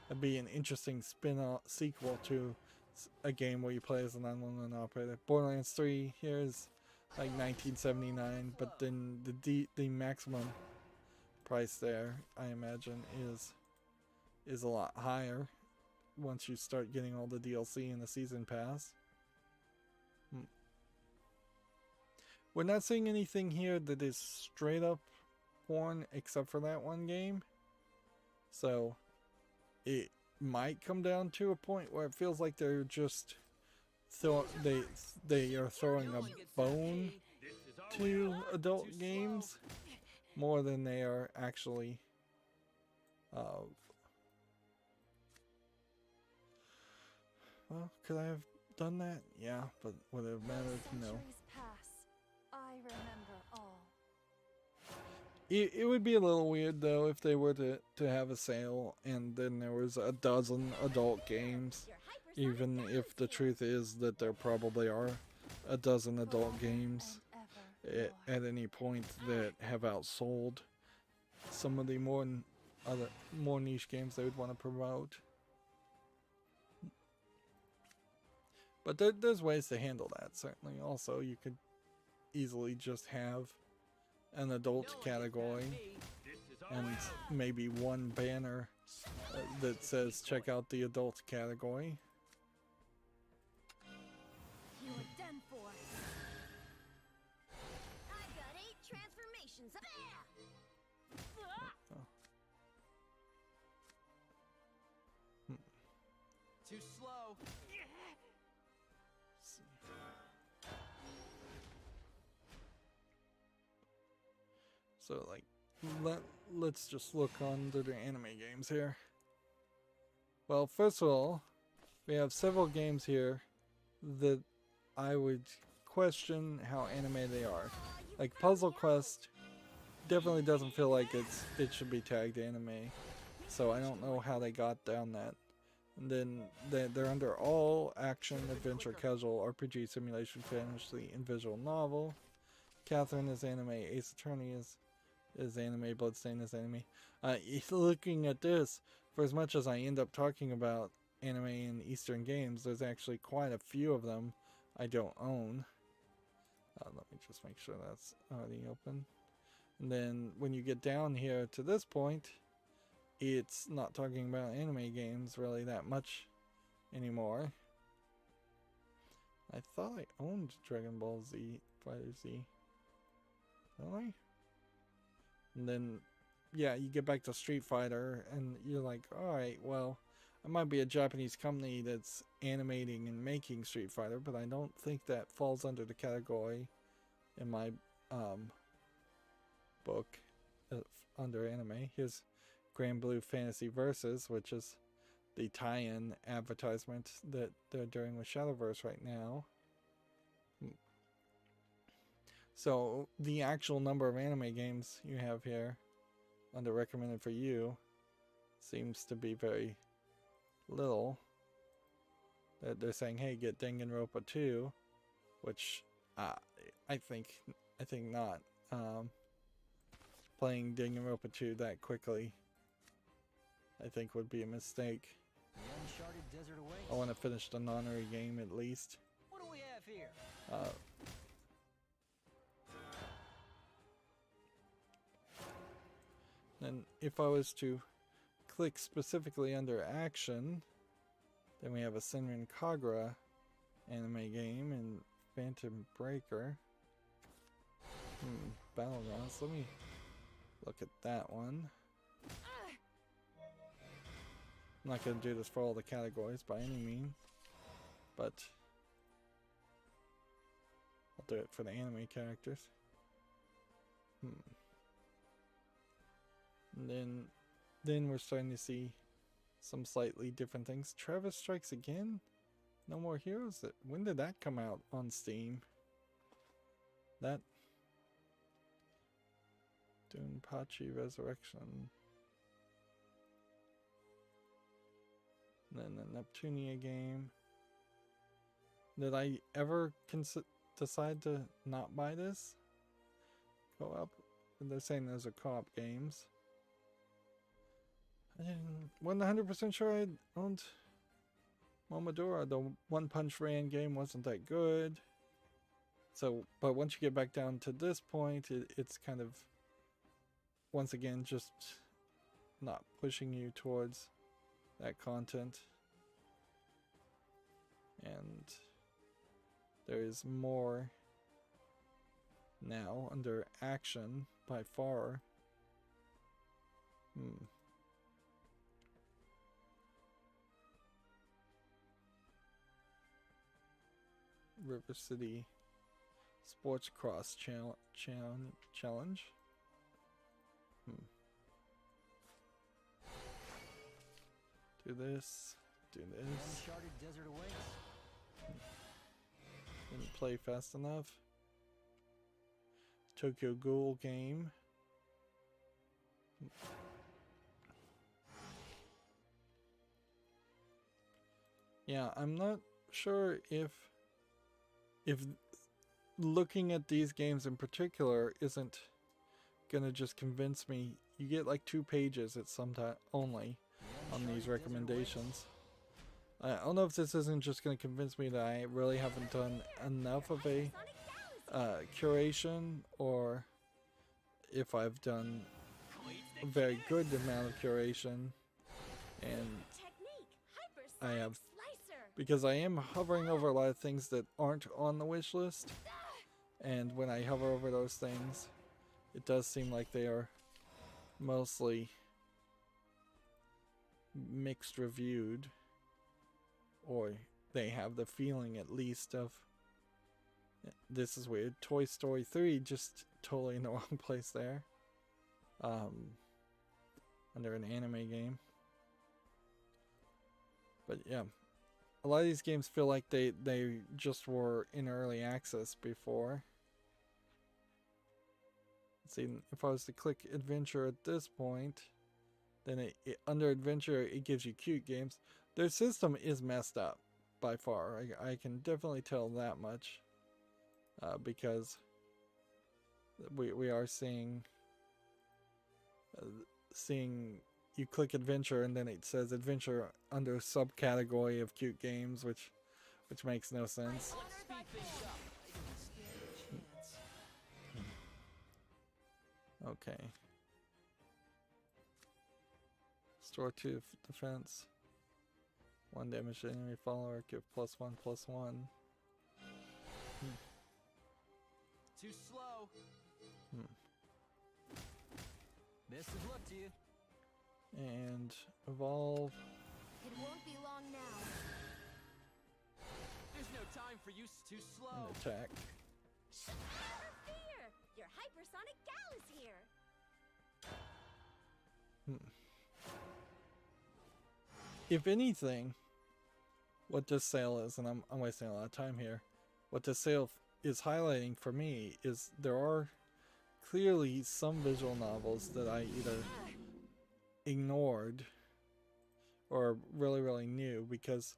That'd be an interesting spin-off sequel to a game where you play as a 911 operator. Borderlands 3 here is like 1979, but then the maximum price there, I imagine, is a lot higher once you start getting all the DLC and the season pass. We're not seeing anything here that is straight up porn except for that one game. So it might come down to a point where it feels like they're just they are throwing a bone to adult games more than they are actually well, could I have done that? Yeah, but would it have mattered? No. Centuries pass. I remember all. It would be a little weird though if they were to have a sale and then there was a dozen adult games, even if the truth is that there probably are a dozen adult games at any point that have outsold some of the more niche games they would want to promote. But there's ways to handle that, certainly. Also, you could easily just have an adult category and maybe one banner that says check out the adult category. You were done for. I got 8 transformations. Too slow. So like let's just look on the anime games here. Well, first of all, we have several games here that I would question how anime they are. Like Puzzle Quest definitely doesn't feel like it should be tagged anime, so I don't know how they got down that. And then they're under all action, adventure, casual, RPG, simulation, fantasy, and visual novel. Catherine is anime. Ace Attorney is anime. Bloodstain is anime. Looking at this, for as much as I end up talking about anime and Eastern games, there's actually quite a few of them I don't own. Let me just make sure that's already open. And then when you get down here to this point, it's not talking about anime games really that much anymore. I thought I owned Dragon Ball Z, Fighter Z. Don't I? And then, yeah, you get back to Street Fighter, and you're like, alright, well, I might be a Japanese company that's animating and making Street Fighter, but I don't think that falls under the category in my book under anime. Here's Grand Blue Fantasy Versus, which is the tie-in advertisement that they're doing with Shadowverse right now. So the actual number of anime games you have here under recommended for you seems to be very little. They're saying, hey, get Danganronpa 2, which I think not. Playing Danganronpa 2 that quickly, I think, would be a mistake. The uncharted desert awaits. I want to finish the Nonary game at least. What do we have here? Then if I was to click specifically under action, then we have a Senran Kagura anime game and Phantom Breaker. Battlegrounds. Let me look at that one. I'm not going to do this for all the categories by any means, but I'll do it for the anime characters. And then we're starting to see some slightly different things. Travis Strikes Again? No More Heroes? When did that come out on Steam? That Dunpachi Resurrection. And then the Neptunia game. Did I ever decide to not buy this? Co-op? They're saying those are co-op games. I wasn't 100% sure I owned Momodora. The One Punch Man game wasn't that good. So, but once you get back down to this point, it's kind of, once again, just not pushing you towards that content. And there is more now under action by far. River City Sports Cross Challenge. Do this. Uncharted desert awaits. Didn't play fast enough. Tokyo Ghoul game. Yeah, I'm not sure if looking at these games in particular isn't gonna just convince me. You get like 2 pages at some time only on these recommendations. I don't know if this isn't just gonna convince me that I really haven't done enough of a curation, or if I've done a very good amount of curation, and I have, because I am hovering over a lot of things that aren't on the wish list, and when I hover over those things, it does seem like they are mostly mixed reviewed, or they have the feeling at least of, this is weird, Toy Story 3, just totally in the wrong place there, under an anime game. But yeah, a lot of these games feel like they just were in early access before. Let's see, if I was to click adventure at this point, then under adventure it gives you cute games. Their system is messed up by far. I can definitely tell that much, because we are seeing you click adventure and then it says adventure under subcategory of cute games, which makes no sense. Okay. Restore 2 defense. 1 damage to enemy follower. Give +1/+1. Too slow. Hmm. Best of luck to you. And evolve It won't be long now. There's no time for you. Too slow. and attack. Never fear! Your hypersonic gal is here! If anything, what this sale is, and I'm wasting a lot of time here, what this sale is highlighting for me is there are clearly some visual novels that I either ignored or really knew because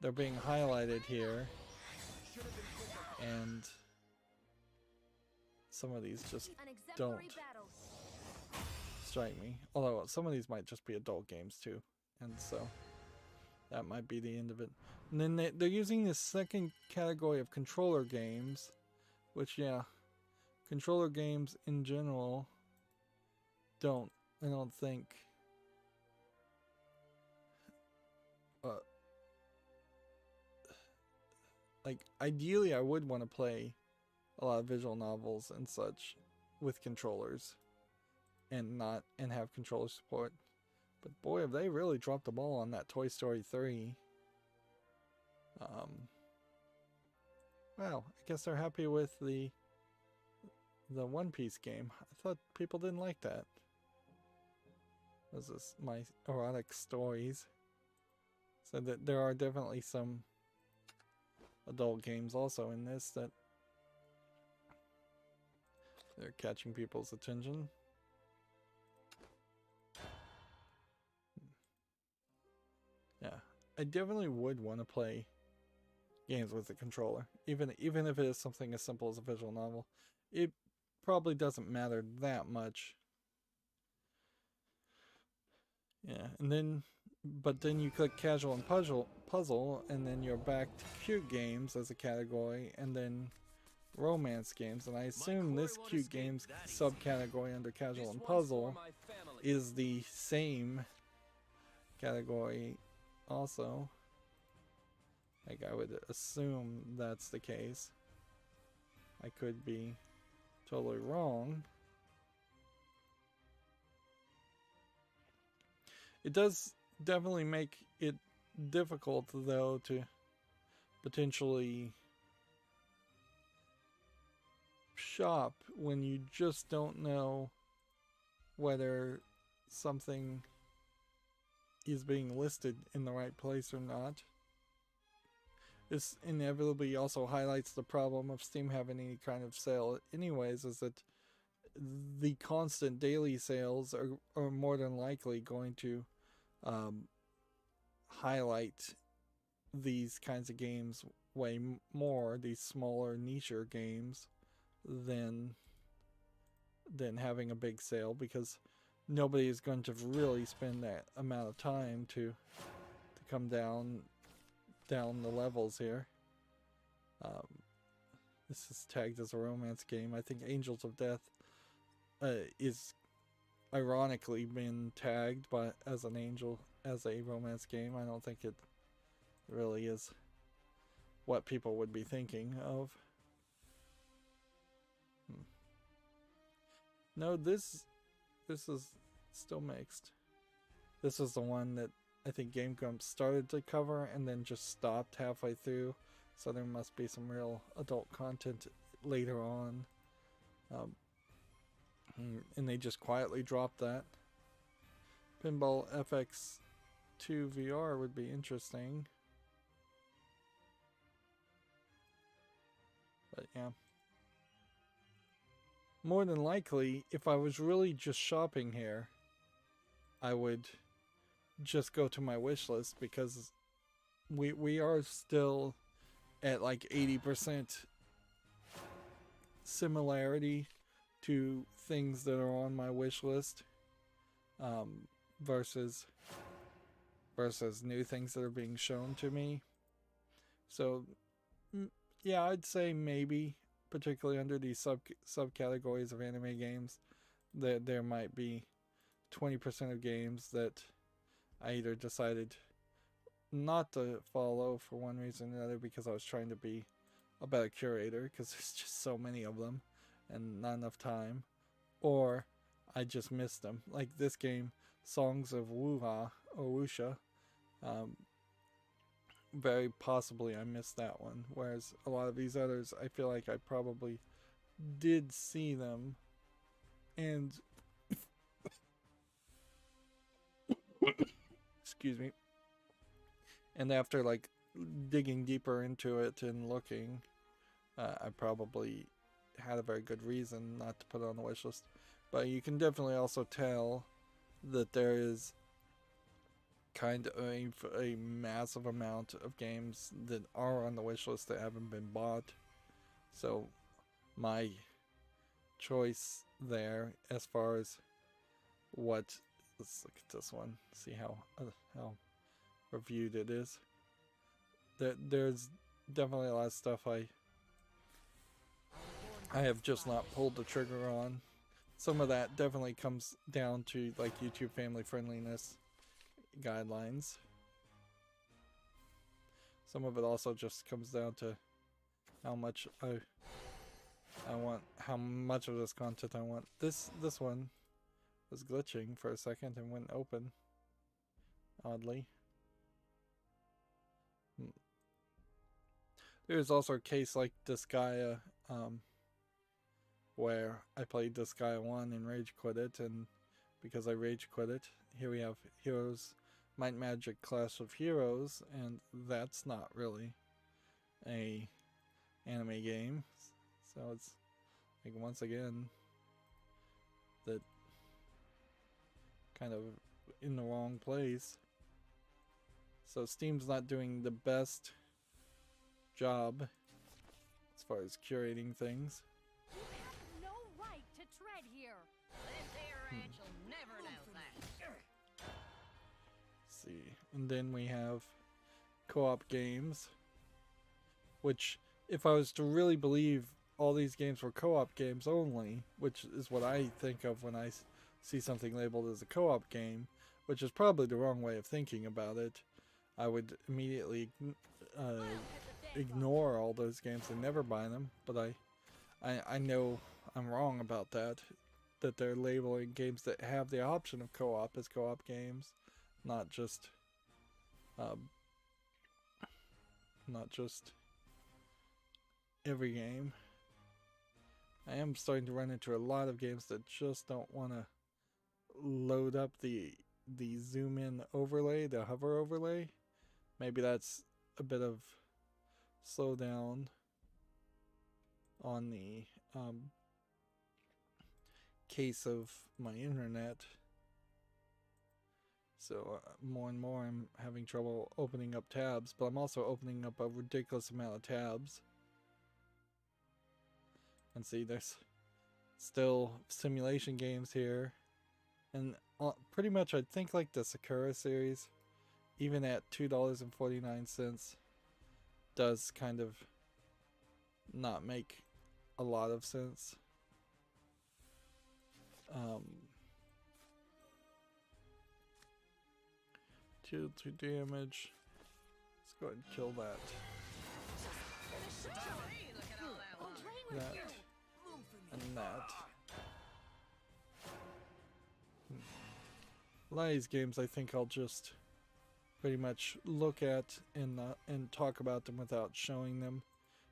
they're being highlighted here, and some of these just An don't exemplary battle. strike me. Although some of these might just be adult games too, and so that might be the end of it. And then they're using this second category of controller games, which, yeah, controller games in general I don't think like, ideally I would want to play a lot of visual novels and such with controllers and have controller support. But boy, have they really dropped the ball on that Toy Story 3. Well, I guess they're happy with the One Piece game. I thought people didn't like that. Was this my erotic stories? So that there are definitely some adult games also in this that they're catching people's attention. Yeah, I definitely would want to play games with a controller, even if it is something as simple as a visual novel. It probably doesn't matter that much. Yeah, but then you click casual and puzzle, and then you're back to cute games as a category, and then romance games. And I assume this cute games subcategory under casual and puzzle is the same category also. Like, I would assume that's the case. I could be totally wrong. It does definitely make it difficult, though, to potentially shop when you just don't know whether something is being listed in the right place or not. This inevitably also highlights the problem of Steam having any kind of sale anyways, is that the constant daily sales are more than likely going to highlight these kinds of games way more, these smaller nicher games, than having a big sale, because nobody is going to really spend that amount of time to come down the levels here. This is tagged as a romance game. I think Angels of Death is ironically been tagged as a romance game. I don't think it really is what people would be thinking of. No, this is still mixed. This is the one that I think Game Grumps started to cover and then just stopped halfway through, so there must be some real adult content later on. And they just quietly dropped that. Pinball FX2 VR would be interesting. But yeah. More than likely, if I was really just shopping here, I would just go to my wish list, because we are still at like 80% similarity to things that are on my wish list, versus new things that are being shown to me. So yeah, I'd say maybe, particularly under these subcategories of anime games, that there might be 20% of games that I either decided not to follow for one reason or another because I was trying to be a better curator because there's just so many of them and not enough time, or I just missed them. Like this game, Songs of Wuha or Wusha, very possibly I missed that one, whereas a lot of these others I feel like I probably did see them, and excuse me, and after like digging deeper into it and looking, I probably had a very good reason not to put it on the wish list. But you can definitely also tell that there is kind of a massive amount of games that are on the wish list that haven't been bought. So my choice there, as far as what, let's look at this one, see how reviewed it is. There's definitely a lot of stuff I have just not pulled the trigger on. Some of that definitely comes down to like YouTube family friendliness guidelines. Some of it also just comes down to how much I want, how much of this content I want. This one was glitching for a second and wouldn't open, oddly. There's also a case like Disgaea, where I played Disgaea 1 and rage quit it, and because I rage quit it, here we have Heroes, Might and Magic Clash of Heroes, and that's not really a anime game. So it's like, once again, that kind of in the wrong place. So Steam's not doing the best job as far as curating things. You have no right to tread here. This here ranch will never know that. See, and then we have co-op games, which, if I was to really believe all these games were co-op games only, which is what I think of when I see something labeled as a co-op game, which is probably the wrong way of thinking about it, I would immediately ignore all those games and never buy them. But I know I'm wrong about that they're labeling games that have the option of co-op as co-op games, not just every game. I am starting to run into a lot of games that just don't want to load up the zoom in overlay, the hover overlay. Maybe that's a bit of slowdown on the case of my internet. So more and more I'm having trouble opening up tabs, but I'm also opening up a ridiculous amount of tabs. And see, there's still simulation games here. And pretty much I'd think like the Sakura series, even at $2.49, does kind of not make a lot of sense. Deal 2 damage. Let's go ahead and kill that. That. And that. A lot of these games I think I'll just pretty much look at and talk about them without showing them,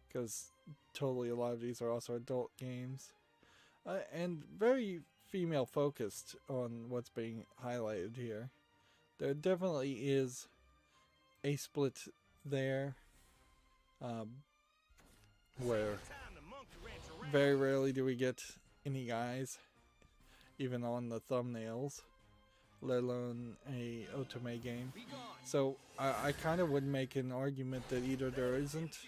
because totally a lot of these are also adult games, and very female focused on what's being highlighted here. There definitely is a split there, where very rarely do we get any guys even on the thumbnails, let alone a otome game. So I kind of would make an argument that either there isn't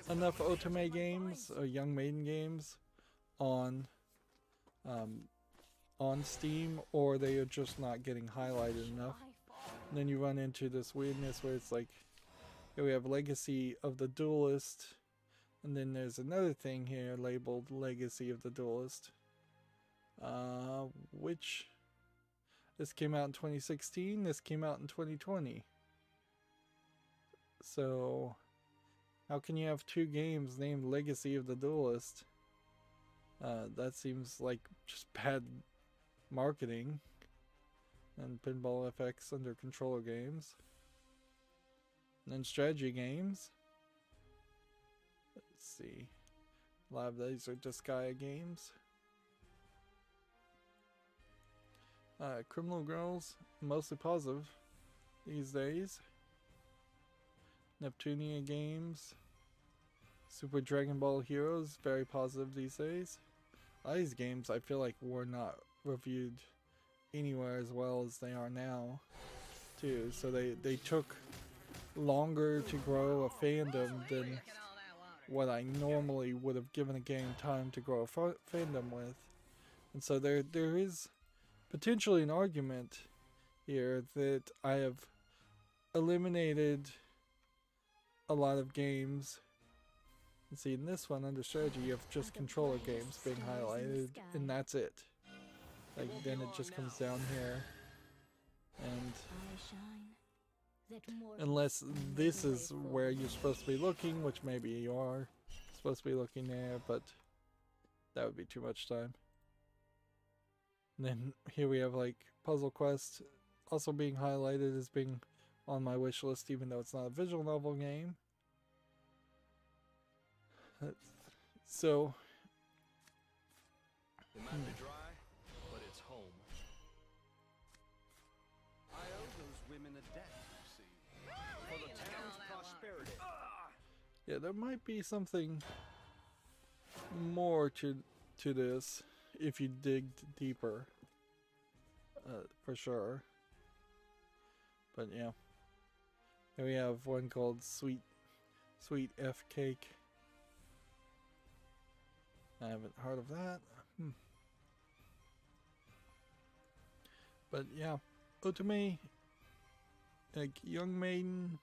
enough otome games or young maiden games on Steam, or they are just not getting highlighted enough. And then you run into this weirdness where it's like, here we have Legacy of the Duelist, and then there's another thing here labeled Legacy of the Duelist, which This came out in 2016. This came out in 2020. So, how can you have two games named Legacy of the Duelist? That seems like just bad marketing. And Pinball FX under controller games. And then strategy games. Let's see. A lot of these are just Gaia games. Criminal Girls, mostly positive these days. Neptunia games. Super Dragon Ball Heroes, very positive these days. A lot of these games I feel like were not reviewed anywhere as well as they are now, too. So they took longer to grow a fandom than what I normally would have given a game time to grow a fandom with. And so there is potentially an argument here that I have eliminated a lot of games. And see, in this one under strategy you have just controller games being highlighted, and that's it. Like, then it just comes down here, and unless this is where you're supposed to be looking, which maybe you are supposed to be looking there, but that would be too much time. And then here we have like Puzzle Quest also being highlighted as being on my wish list, even though it's not a visual novel game. So It might be dry, but it's home. I owe those women a debt, you see. For the town's prosperity. yeah, there might be something more to this if you digged deeper, for sure. But yeah, here we have one called Sweet F Cake. I haven't heard of that. But yeah, Otome, like young maiden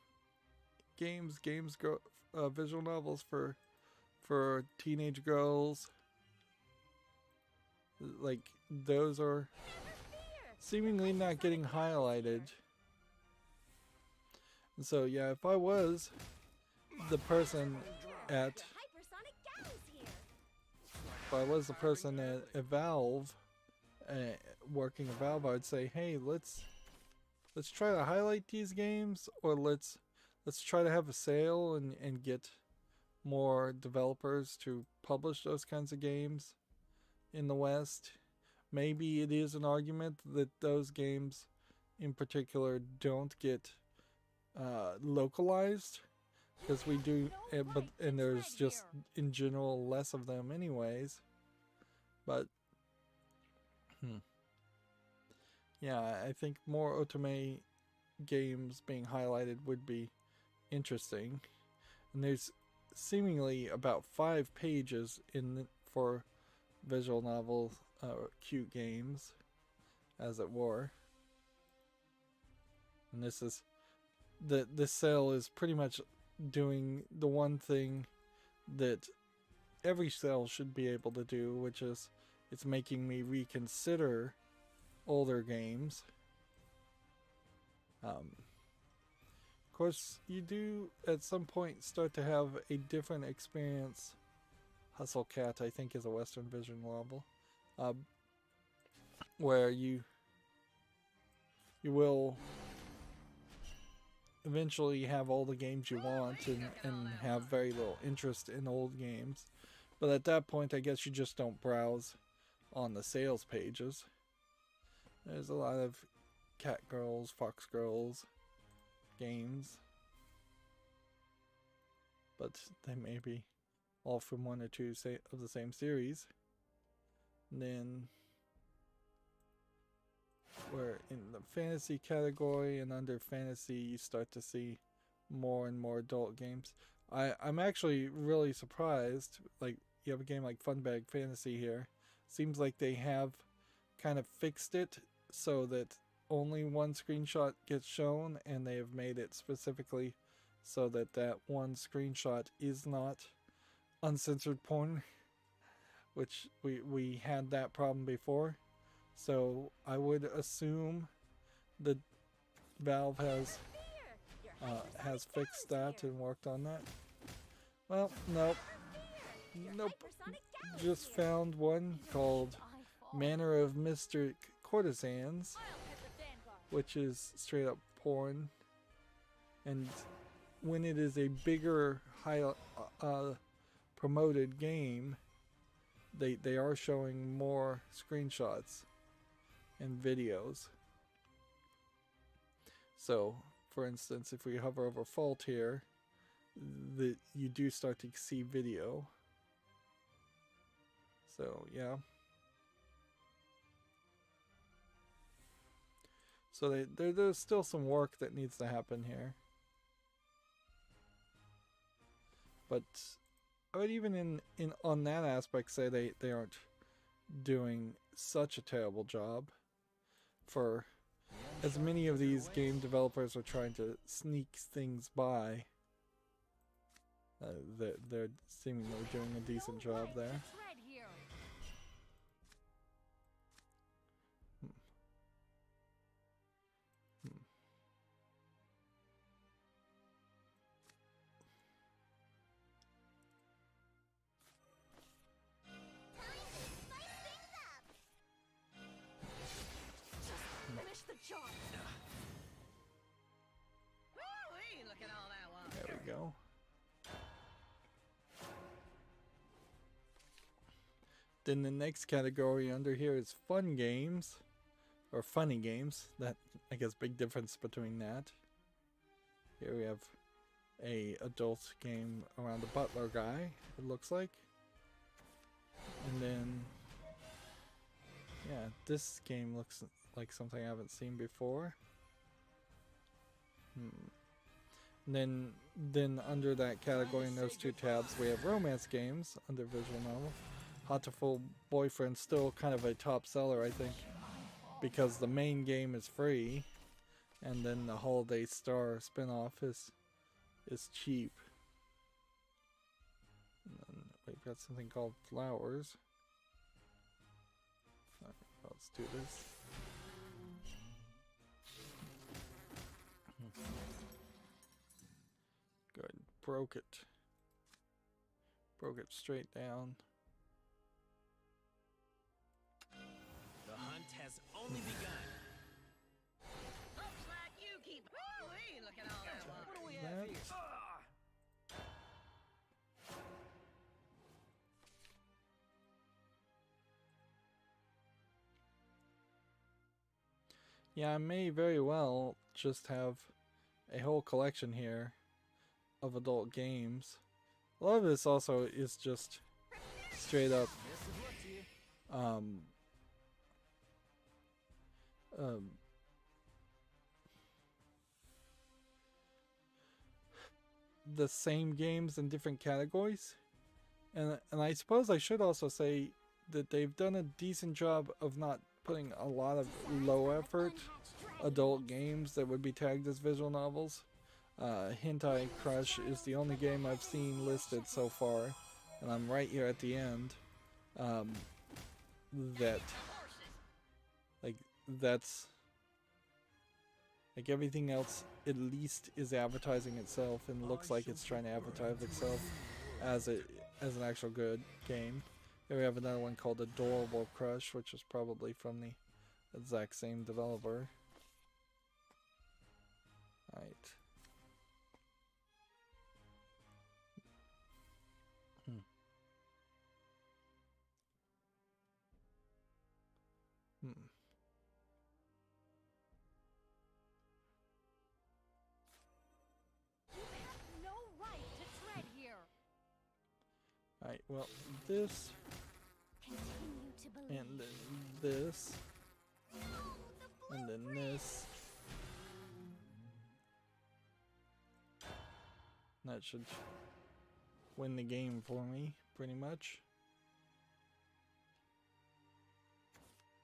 games, visual novels for teenage girls. Like, those are seemingly not getting highlighted. And so yeah, if I was the person at Valve, working at Valve, I'd say, hey, let's try to highlight these games, or let's try to have a sale and get more developers to publish those kinds of games in the West. Maybe it is an argument that those games in particular don't get localized, because we do, and there's just in general less of them anyways. But yeah, I think more Otome games being highlighted would be interesting. And there's seemingly about 5 pages for visual novel cute games, as it were. And this sale is pretty much doing the one thing that every sale should be able to do, which is it's making me reconsider older games. Of course, you do at some point start to have a different experience. Hustle Cat, I think, is a Western visual novel, where you will eventually have all the games you want and have very little interest in old games. But at that point, I guess you just don't browse on the sales pages. There's a lot of Cat Girls, Fox Girls games, but they may be all from one or two of the same series. And then we're in the fantasy category, and under fantasy you start to see more and more adult games. I'm actually really surprised. Like, you have a game like Funbag Fantasy here. Seems like they have kind of fixed it so that only one screenshot gets shown, and they have made it specifically so that that one screenshot is not uncensored porn, which we had that problem before. So I would assume that Valve has fixed that and worked on that. Well, nope. Nope. Just found one called Manor of Mystic Courtesans, which is straight up porn. And when it is a bigger, high promoted game, they are showing more screenshots and videos. So, for instance, if we hover over Fault here, you do start to see video. So, yeah. So there's still some work that needs to happen here. But I would even on that aspect say they aren't doing such a terrible job. For as many of these game developers are trying to sneak things by, they're seemingly doing a decent job there. There we go. Then the next category under here is fun games, or funny games. That, I guess, big difference between that. Here we have a adult game around the butler guy, it looks like. And then, yeah, this game looks like something I haven't seen before. And then under that category in those two tabs, we have romance games under visual novel. Hatoful Boyfriend, still kind of a top seller, I think, because the main game is free, and then the Holiday Star spin-off is cheap. And then we've got something called Flowers. Alright, let's do this. Good. Broke it. Broke it straight down. The hunt has only begun. Looks like you keep. Woo-wee, look at all that water. What do we have here? Yeah, I may very well just have a whole collection here of adult games. A lot of this also is just straight up the same games in different categories. And I suppose I should also say that they've done a decent job of not putting a lot of low effort adult games that would be tagged as visual novels. Hentai Crush is the only game I've seen listed so far, and I'm right here at the end. That's like everything else at least is advertising itself and looks like it's trying to advertise itself as an actual good game. Here we have another one called Adorable Crush, which is probably from the exact same developer. Alright. You have no right to tread here. Alright, well, this Continue to believe. and then this and then this. That should win the game for me, pretty much.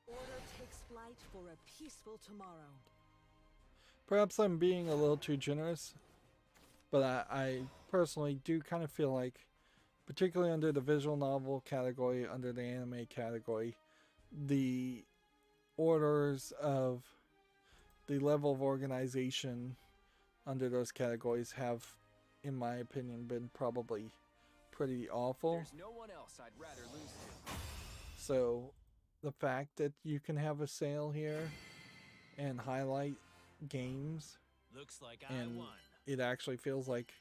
Order takes flight for a peaceful tomorrow. Perhaps I'm being a little too generous, but I personally do kind of feel like, particularly under the visual novel category, under the anime category, the orders of the level of organization under those categories have, in my opinion, been probably pretty awful. There's no one else I'd rather lose to. So the fact that you can have a sale here and highlight games, Looks like and I won. it actually feels like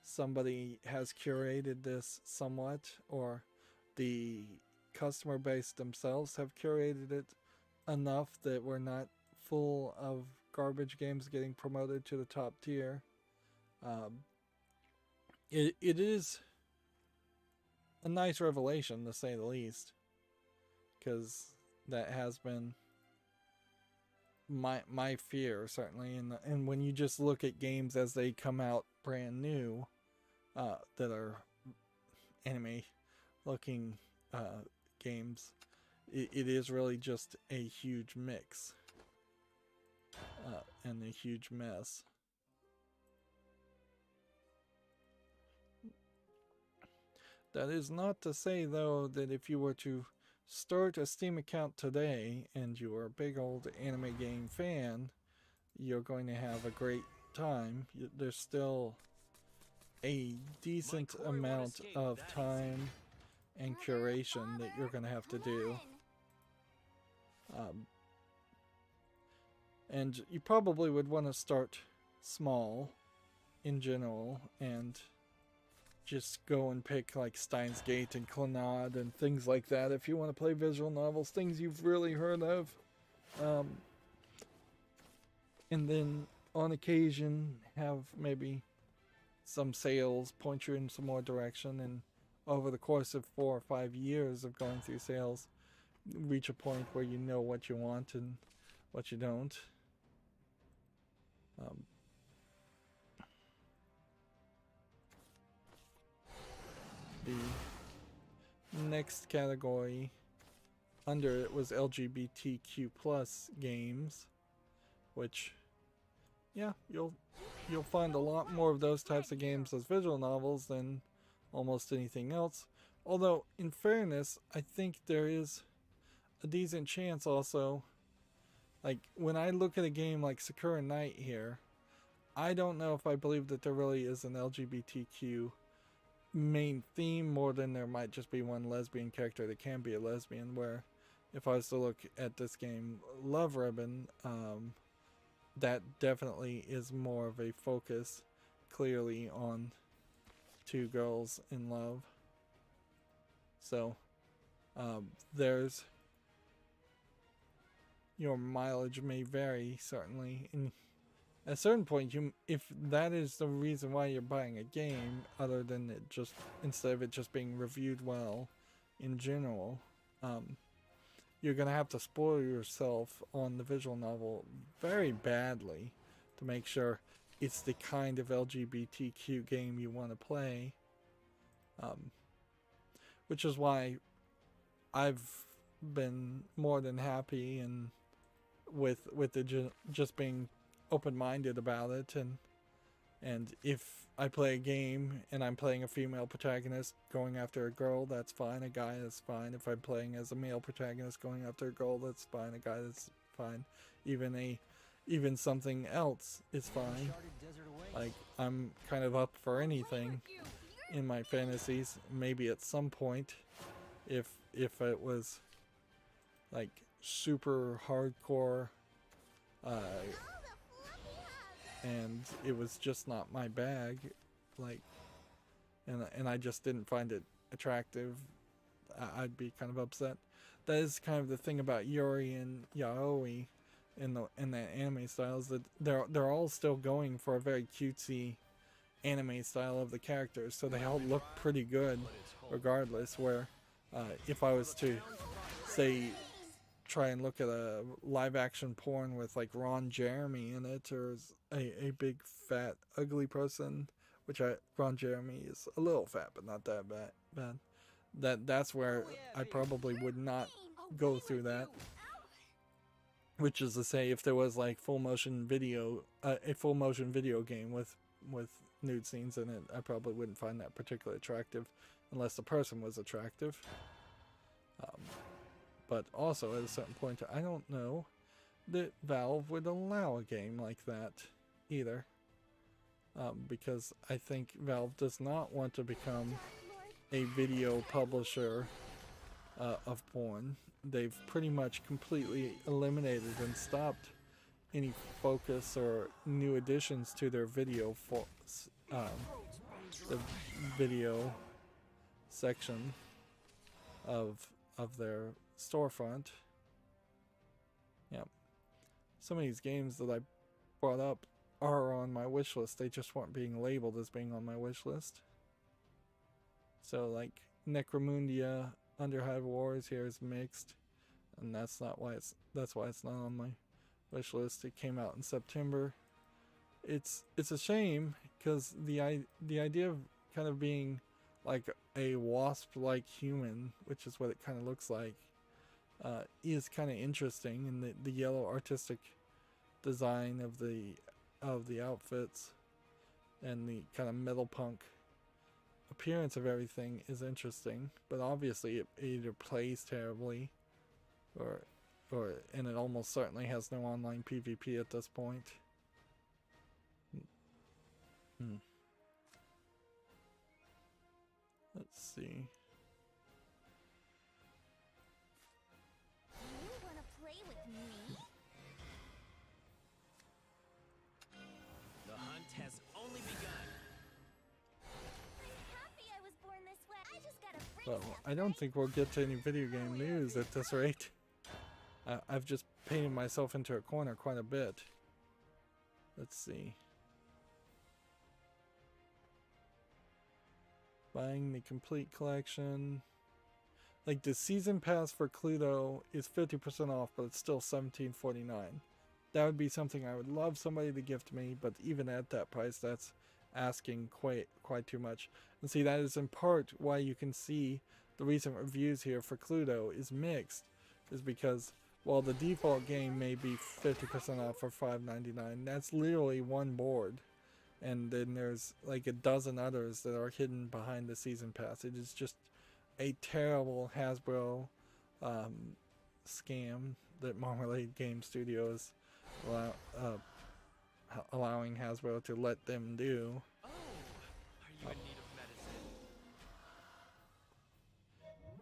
somebody has curated this somewhat, or the customer base themselves have curated it enough that we're not full of garbage games getting promoted to the top tier. It is a nice revelation, to say the least, because that has been my fear, certainly. And when you just look at games as they come out brand new, that are anime looking games, it is really just a huge mix and a huge mess. That is not to say, though, that if you were to start a Steam account today and you are a big old anime game fan, you're going to have a great time. There's still a decent amount of time and curation that you're going to have to do. And you probably would want to start small in general and just go and pick like Steins Gate and Clannad and things like that if you want to play visual novels, things you've really heard of. And then on occasion have maybe some sales point you in some more direction, and over the course of 4 or 5 years of going through sales, reach a point where you know what you want and what you don't. The next category under it was LGBTQ plus games, which, yeah, you'll find a lot more of those types of games as visual novels than almost anything else. Although, in fairness, I think there is a decent chance also. Like, when I look at a game like Sakura Knight here, I don't know if I believe that there really is an LGBTQ main theme more than there might just be one lesbian character that can be a lesbian, where if I was to look at this game, Love Ribbon, that definitely is more of a focus clearly on two girls in love. So there's, your mileage may vary, certainly. And at a certain point, if that is the reason why you're buying a game, other than it just, instead of it just being reviewed well in general, you're gonna have to spoil yourself on the visual novel very badly to make sure it's the kind of LGBTQ game you want to play. Which is why I've been more than happy and with the just being open-minded about it, and if I play a game and I'm playing a female protagonist going after a girl, that's fine. A guy, that's fine. If I'm playing as a male protagonist going after a girl, that's fine. A guy, that's fine. Even something else is fine. Like, I'm kind of up for anything in my fantasies. Maybe at some point, if it was like super hardcore, and it was just not my bag, like, and I just didn't find it attractive, I'd be kind of upset. That is kind of the thing about Yuri and Yaoi in that anime style, is that they're all still going for a very cutesy anime style of the characters, so they all look pretty good regardless. Where if I was to say try and look at a live action porn with like Ron Jeremy in it, or a big fat ugly person, which Ron Jeremy is a little fat but not that bad, that's where I probably would not go through that. Which is to say, if there was like a full motion video game with nude scenes in it, I probably wouldn't find that particularly attractive unless the person was attractive. but also at a certain point, I don't know that Valve would allow a game like that either. Because I think Valve does not want to become a video publisher of porn. They've pretty much completely eliminated and stopped any focus or new additions to their video the video section of their storefront. Yeah, some of these games that I brought up are on my wish list. They just weren't being labeled as being on my wish list. So like Necromundia, Underhive Wars here is mixed, and that's why it's not on my wish list. It came out in September. It's a shame because the idea of kind of being like a wasp-like human, which is what it kind of looks like, is kind of interesting, and the yellow artistic design of the outfits and the kind of metal punk appearance of everything is interesting, but obviously it either plays terribly and it almost certainly has no online PvP at this point. Let's see. You wanna play with me? The hunt has only begun. I'm happy I was born this way. I just gotta bring Well, I don't think we'll get to any video game news at this rate. I've just painted myself into a corner quite a bit. Let's see. Buying the complete collection. Like the season pass for Cluedo is 50% off, but it's still $17.49. That would be something I would love somebody to gift me, but even at that price, that's asking quite too much. And see, that is in part why you can see the recent reviews here for Cluedo is mixed, is because while the default game may be 50% off for $5.99, that's literally one board. And then there's like a dozen others that are hidden behind the season pass. It is just a terrible Hasbro scam that Marmalade Game Studios allowing Hasbro to let them do. Oh, are you in need of medicine?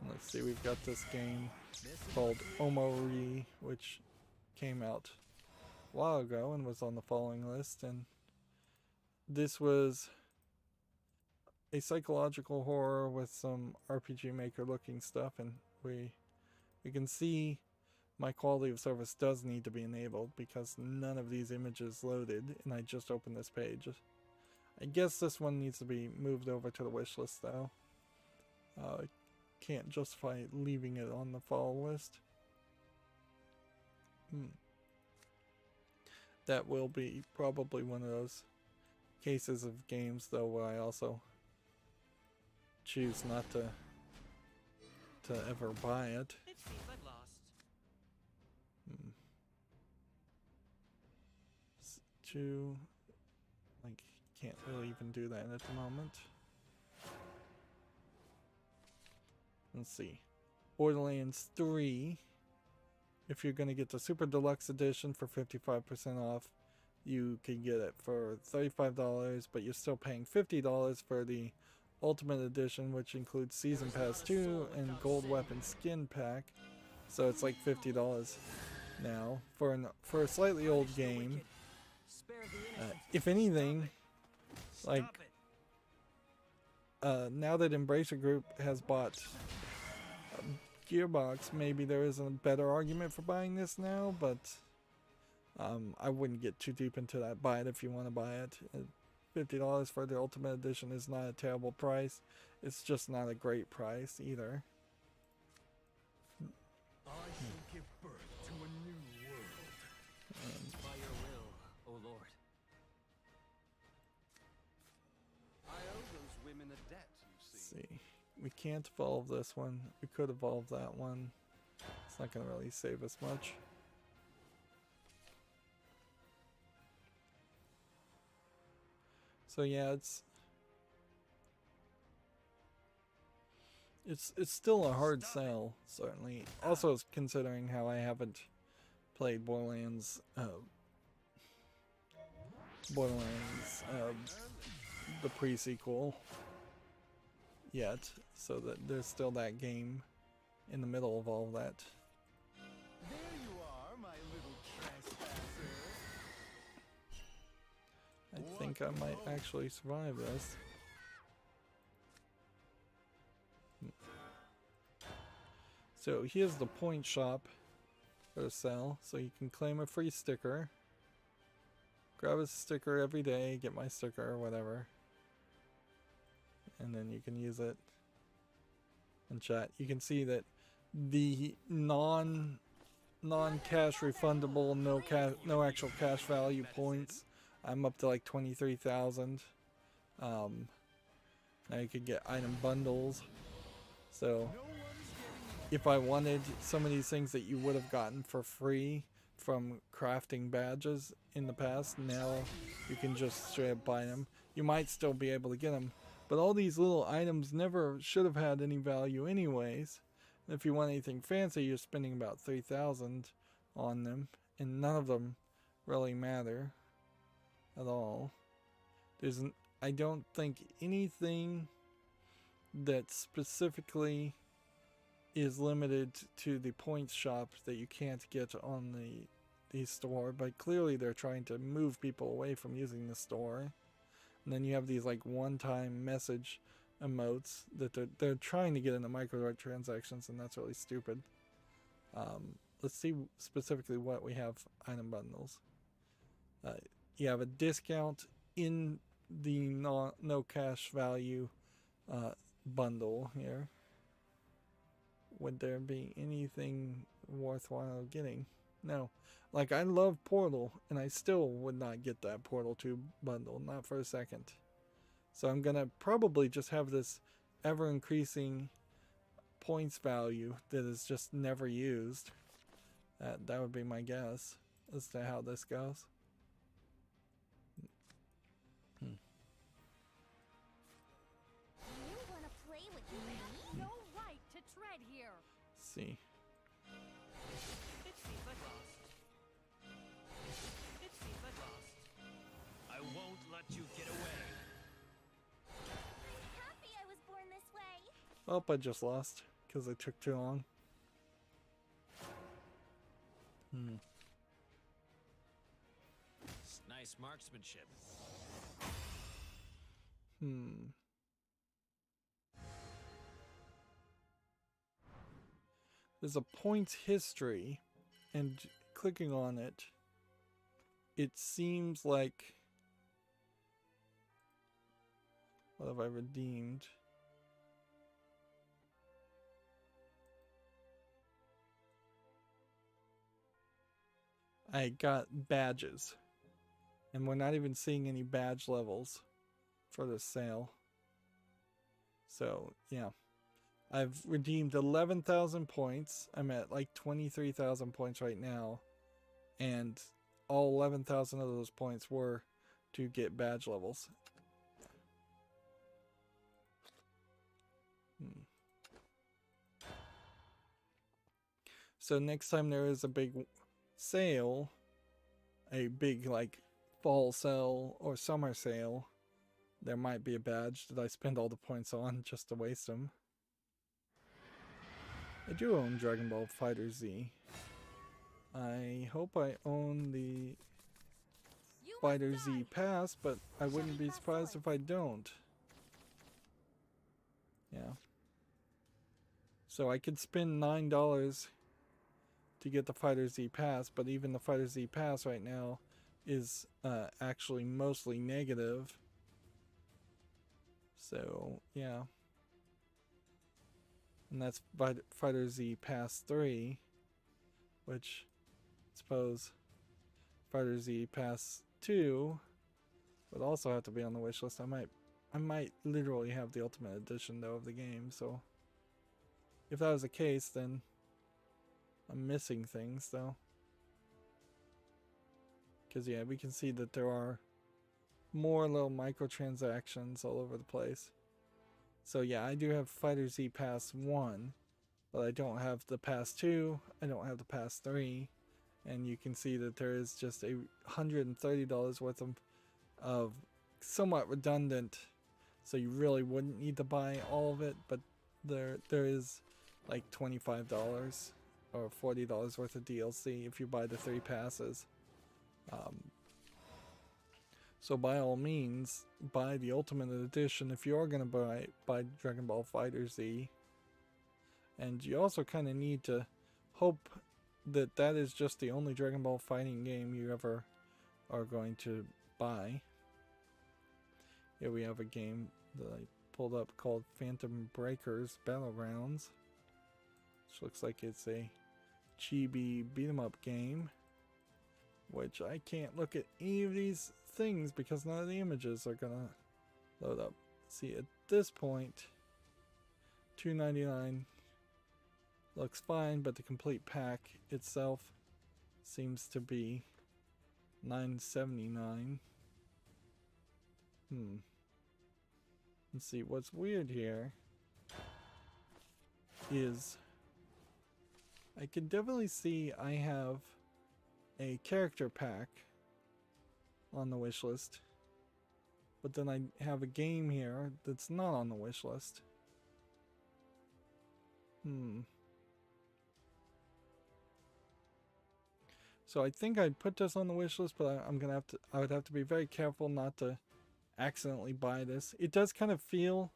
Let's see, we've got this game called Omori, which came out a while ago and was on the following list, and this was a psychological horror with some RPG Maker looking stuff, and we can see my quality of service does need to be enabled because none of these images loaded, and I just opened this page. I guess this one needs to be moved over to the wish list though. I can't justify leaving it on the follow list. That will be probably one of those cases of games though where I also choose not to ever buy it. It seems I'm lost. Like, can't really even do that at the moment. Let's see. Borderlands 3. If you're gonna get the Super Deluxe Edition for 55% off, you can get it for $35, but you're still paying $50 for the Ultimate Edition, which includes Season Pass 2 and Gold Weapon Skin Pack. So it's like $50 now for a slightly old game. If anything, like now that Embracer Group has bought Gearbox, maybe there is a better argument for buying this now, but I wouldn't get too deep into that. Buy it if you want to buy it. $50 for the Ultimate Edition is not a terrible price. It's just not a great price either. I shall give birth to a new world. By your will, O Lord. I owe those women a debt, you see. See, we can't evolve this one. We could evolve that one. It's not going to really save us much. So yeah, It's still a hard sell, certainly. Also considering how I haven't played Borderlands, the pre-sequel yet, so that there's still that game in the middle of all that. There you are, my little trespasser. I think I might actually survive this. So here's the point shop for sale, so you can claim a free sticker. Grab a sticker every day, get my sticker or whatever. And then you can use it in chat. You can see that the non-cash refundable, no actual cash value points, I'm up to like 23,000. Now you could get item bundles. So if I wanted some of these things that you would have gotten for free from crafting badges in the past, now you can just straight up buy them. You might still be able to get them, but all these little items never should have had any value anyways. And if you want anything fancy, you're spending about 3,000 on them, and none of them really matter at all. I don't think anything that specifically is limited to the points shop that you can't get on the store, but clearly they're trying to move people away from using the store. And then you have these like one-time message emotes that they're trying to get into microtransactions, and that's really stupid. Let's see specifically what we have. Item bundles. You have a discount in the no cash value bundle here. Would there be anything worthwhile getting? No. Like, I love Portal, and I still would not get that Portal 2 bundle, not for a second. So I'm gonna probably just have this ever-increasing points value that is just never used. That would be my guess as to how this goes. You wanna play with me? No right to tread here. See. It seems like lost. It seems like lost. I won't let you get away. Happy I was born this way. Oh, I just lost because it took too long. Nice marksmanship. There's a points history, and clicking on it, it seems like... What have I redeemed? I got badges, and we're not even seeing any badge levels for the sale. So, yeah. I've redeemed 11,000 points. I'm at like 23,000 points right now. And all 11,000 of those points were to get badge levels. So next time there is a big sale, a big like fall sale or summer sale, there might be a badge that I spend all the points on just to waste them. I do own Dragon Ball FighterZ. I hope I own the FighterZ Pass, but I wouldn't be surprised if I don't. Yeah. So I could spend $9 to get the FighterZ Pass, but even the FighterZ Pass right now is actually mostly negative. So, yeah. And that's FighterZ Pass 3, which I suppose FighterZ Pass 2 would also have to be on the wish list. I might literally have the Ultimate Edition though of the game, so if that was the case, then I'm missing things though. Because yeah, we can see that there are more little microtransactions all over the place. So yeah, I do have Fighter Z Pass 1, but I don't have the Pass 2, I don't have the Pass 3, and you can see that there is just $130 worth of somewhat redundant, so you really wouldn't need to buy all of it, but there is like $25 or $40 worth of DLC if you buy the 3 passes. So by all means, buy the Ultimate Edition if you are going to buy Dragon Ball FighterZ. And you also kind of need to hope that that is just the only Dragon Ball fighting game you ever are going to buy. Here we have a game that I pulled up called Phantom Breakers Battlegrounds, which looks like it's a chibi beat 'em up game, which I can't look at any of these things because none of the images are gonna load up. See, at this point, $2.99 looks fine, but the complete pack itself seems to be $9.79. Let's see, what's weird here is I can definitely see I have a character pack on the wish list, but then I have a game here that's not on the wish list. So I think I'd put this on the wish list, but I would have to be very careful not to accidentally buy this. It does kind of feel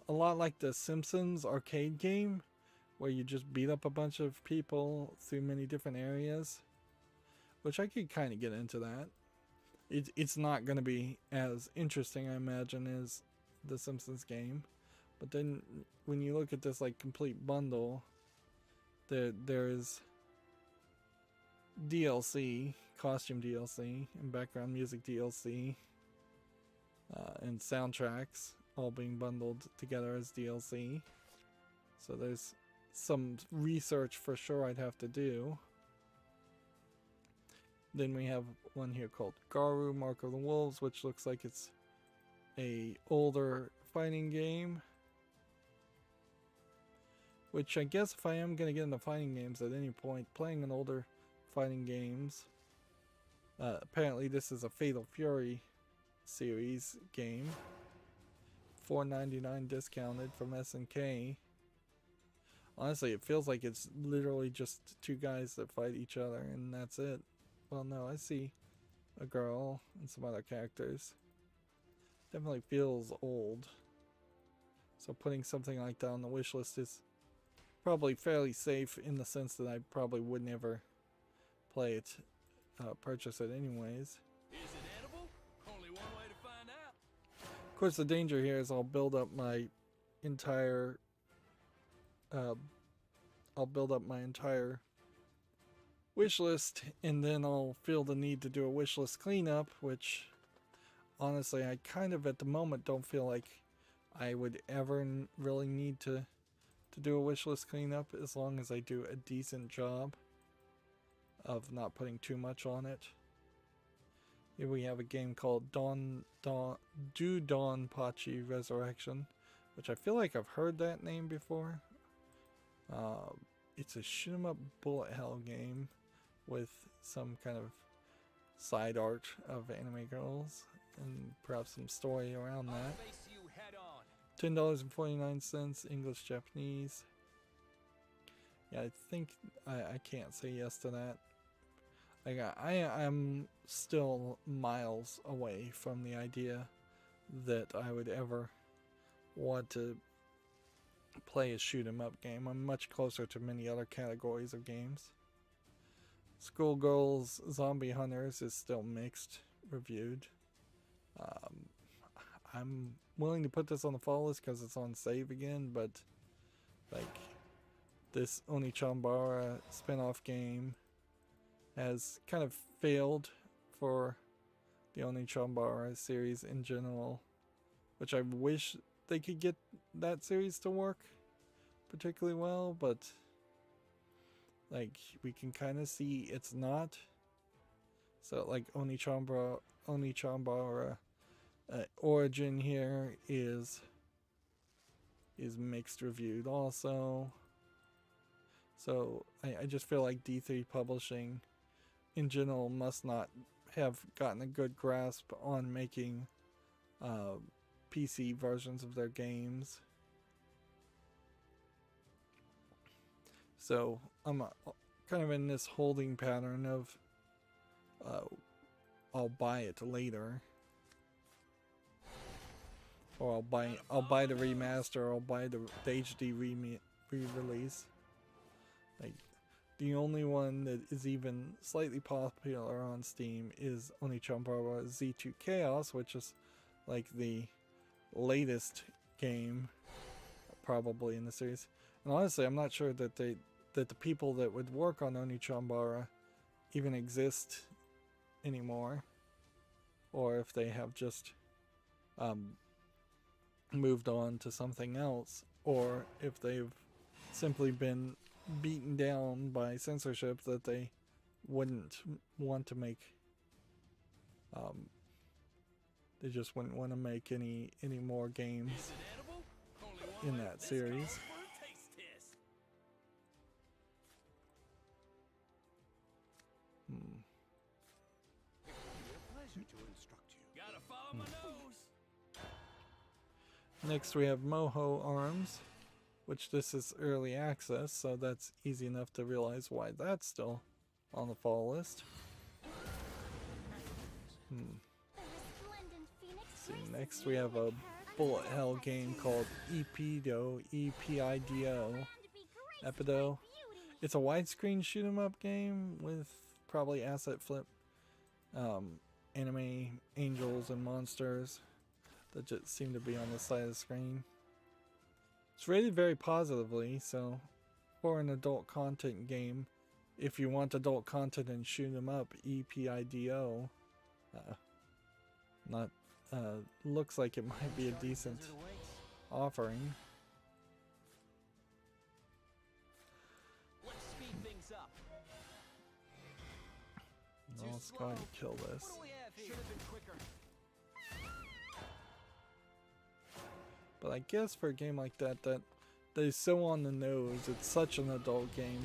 a lot like the Simpsons arcade game, where you just beat up a bunch of people through many different areas, which I could kind of get into that. It's not going to be as interesting, I imagine, as the Simpsons game, but then when you look at this like complete bundle, there's DLC, costume DLC, and background music DLC, and soundtracks all being bundled together as DLC. So there's some research for sure I'd have to do. Then we have one here called Garu, Mark of the Wolves, which looks like it's a older fighting game. Which I guess if I am going to get into fighting games at any point, playing an older fighting games. Apparently this is a Fatal Fury series game. $4.99 discounted from SNK. Honestly, it feels like it's literally just two guys that fight each other and that's it. Well, no, I see a girl and some other characters. Definitely feels old. So putting something like that on the wish list is probably fairly safe in the sense that I probably would never play it, purchase it anyways. Is it edible? Only one way to find out. Of course, the danger here is I'll build up my entire wish list, and then I'll feel the need to do a wish list cleanup, which honestly I kind of at the moment don't feel like I would ever really need to do a wish list cleanup, as long as I do a decent job of not putting too much on it. Here we have a game called Donpachi Resurrection, which I feel like I've heard that name before. It's a shoot 'em up bullet hell game with some kind of side art of anime girls and perhaps some story around that. Face you head on. $10.49, English, Japanese. Yeah, I think I can't say yes to that. Like I am still miles away from the idea that I would ever want to play a shoot 'em up game. I'm much closer to many other categories of games. Schoolgirls Zombie Hunters is still mixed reviewed. I'm willing to put this on the fall list because it's on save again, but like this Oni-chanbara spin-off game has kind of failed for the Oni-chanbara series in general, which I wish they could get that series to work particularly well, but like we can kind of see it's not. So like Oni-chanbara origin here is is mixed reviewed also. So I just feel like D3 Publishing in general must not have gotten a good grasp on making PC versions of their games. So I'm kind of in this holding pattern of I'll buy it later, or I'll buy the remaster, or I'll buy the HD re-release. Like, the only one that is even slightly popular on Steam is Onechambara Z2 Chaos, which is like the latest game probably in the series. And honestly, I'm not sure that the people that would work on Onechambara even exist anymore, or if they have just moved on to something else, or if they've simply been beaten down by censorship that they wouldn't want to make. They just wouldn't want to make any more games in that series. Next we have Moho Arms, which this is early access, so that's easy enough to realize why that's still on the fall list. See, next we have a bullet hell game called Epido, E-P-I-D-O, Epido. It's a widescreen shoot 'em up game with probably asset flip, anime angels and monsters that just seem to be on the side of the screen. It's rated very positively, so for an adult content game, if you want adult content and shoot 'em up, EPIDO, looks like it might be a decent offering. Let's speed things up. No, let's go ahead and kill this. What do we have here? Should have been quicker. But I guess for a game like that is so on the nose, it's such an adult game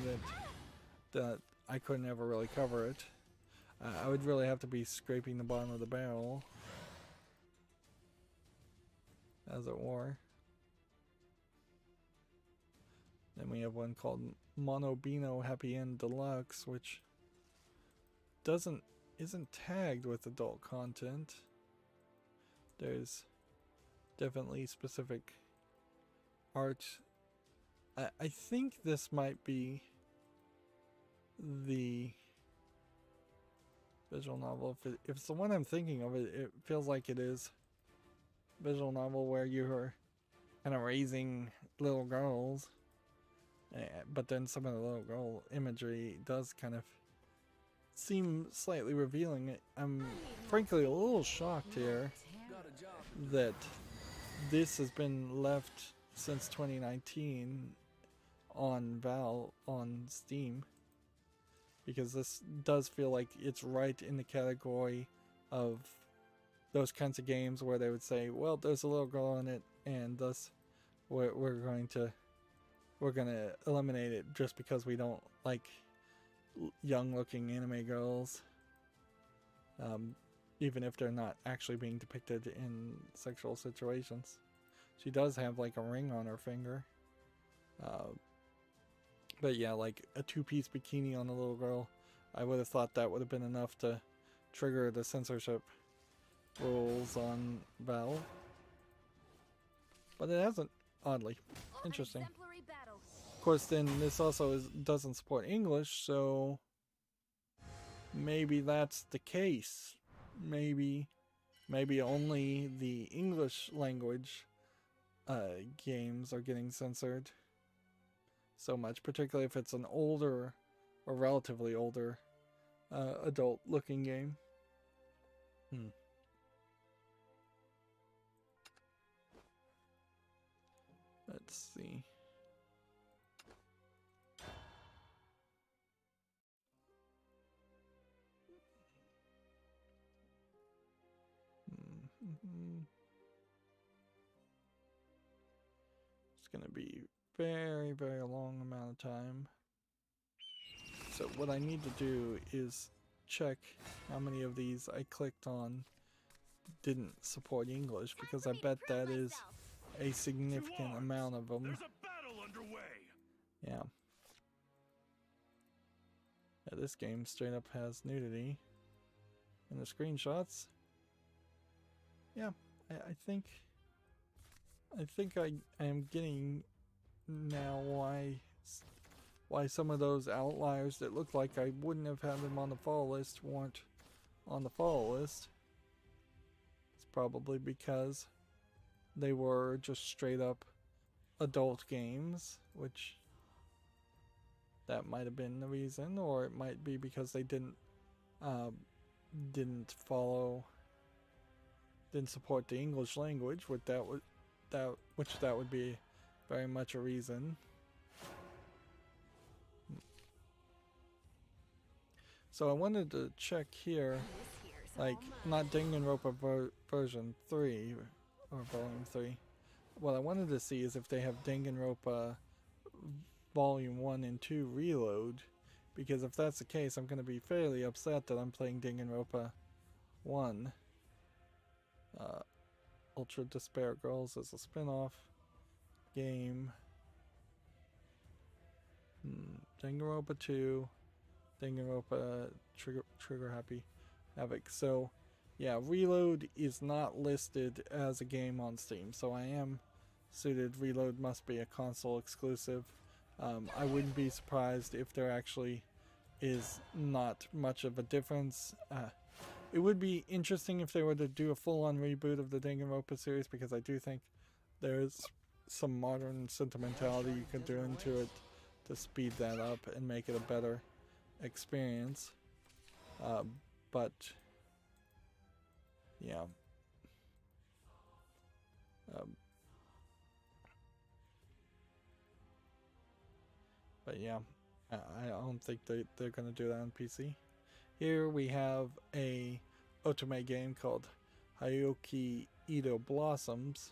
that I couldn't ever really cover it. I would really have to be scraping the bottom of the barrel, as it were. Then we have one called Monobino Happy End Deluxe, which isn't tagged with adult content. There's definitely specific art. I think this might be the visual novel. If it's the one I'm thinking of, it feels like it is visual novel where you're kind of raising little girls, but then some of the little girl imagery does kind of seem slightly revealing. I'm frankly a little shocked here that this has been left since 2019 on Steam, because this does feel like it's right in the category of those kinds of games where they would say, well, there's a little girl in it, and thus we're gonna eliminate it just because we don't like young looking anime girls, even if they're not actually being depicted in sexual situations. She does have like a ring on her finger, but yeah, like a two-piece bikini on a little girl, I would have thought that would have been enough to trigger the censorship rules on Valve, but it hasn't, oddly. Interesting. Of course, then this also doesn't support English, so maybe that's the case. Maybe only the English language games are getting censored so much, particularly if it's an older or relatively older adult looking game. Let's see. It's going to be very, very long amount of time. So what I need to do is check how many of these I clicked on didn't support English, because I bet that is a significant amount of them. There's a battle underway. Yeah. Yeah, this game straight up has nudity in the screenshots. Yeah, I think I am getting now why some of those outliers that look like I wouldn't have had them on the follow list weren't on the follow list. It's probably because they were just straight up adult games, which that might have been the reason, or it might be because they didn't support the English language, which that would be very much a reason. So I wanted to check here, like, not Danganronpa version 3 or volume 3. What I wanted to see is if they have Danganronpa volume 1 and 2 reload, because if that's the case, I'm going to be fairly upset that I'm playing Danganronpa 1. Ultra Despair Girls is a spin-off game. Danganronpa 2, Danganronpa Trigger Happy Havoc. So yeah, Reload is not listed as a game on Steam, so I am suited. Reload must be a console exclusive. I wouldn't be surprised if there actually is not much of a difference. It would be interesting if they were to do a full-on reboot of the Danganronpa series, because I do think there's some modern sentimentality you can do into it to speed that up and make it a better experience. But yeah. But yeah, I don't think they're going to do that on PC. Here we have a otome game called Hayoki Ito Blossoms.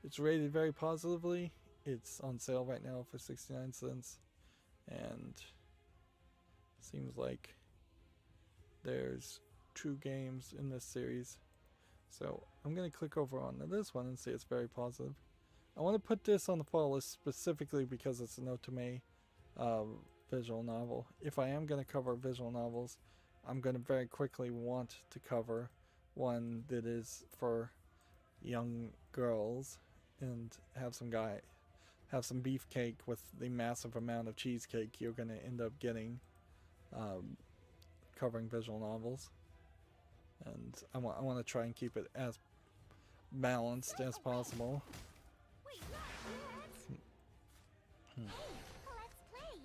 It's rated very positively. It's on sale right now for 69 cents. And seems like there's 2 games in this series. So I'm going to click over on this one and see it's very positive. I want to put this on the follow list specifically because it's an otome visual novel. If I am going to cover visual novels, I'm going to very quickly want to cover one that is for young girls and have some beefcake with the massive amount of cheesecake you're going to end up getting covering visual novels. And I want to try and keep it as balanced as possible. Wait, not yet. Hey, let's play.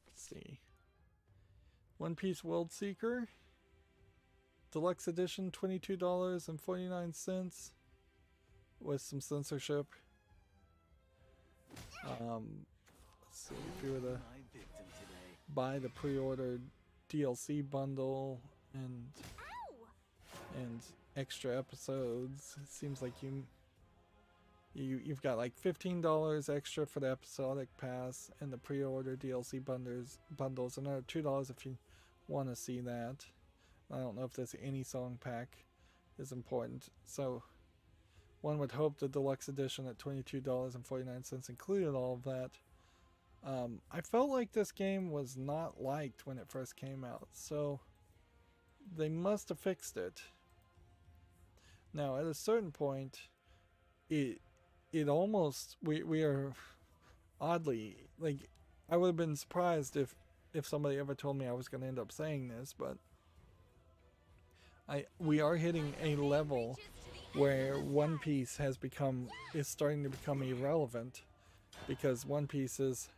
Let's see. One Piece World Seeker Deluxe Edition, $22.49 with some censorship. Let's see, if you were to buy the pre-ordered DLC bundle and extra episodes, it seems like you've got like $15 extra for the episodic pass, and the pre-order DLC bundles another $2 if you want to see that. I don't know if this any song pack is important, so one would hope the deluxe edition at $22.49 included all of that. I felt like this game was not liked when it first came out, so they must have fixed it. Now, at a certain point, it almost, we are oddly, like, I would have been surprised if somebody ever told me I was going to end up saying this, but we are hitting a level where One Piece is starting to become irrelevant, because One Piece is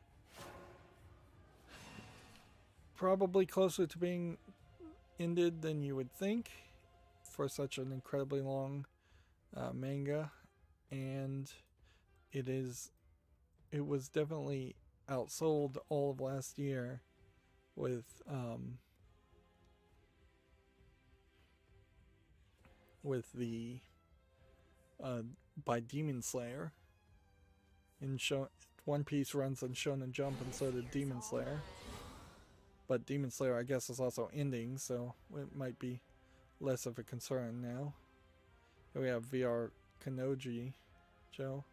probably closer to being ended than you would think for such an incredibly long manga, and it was definitely outsold all of last year with with the by Demon Slayer. In One Piece runs on Shonen Jump, and so did Demon Slayer. But Demon Slayer, I guess, is also ending, so it might be less of a concern now. Here we have VR Kanoji, Joe.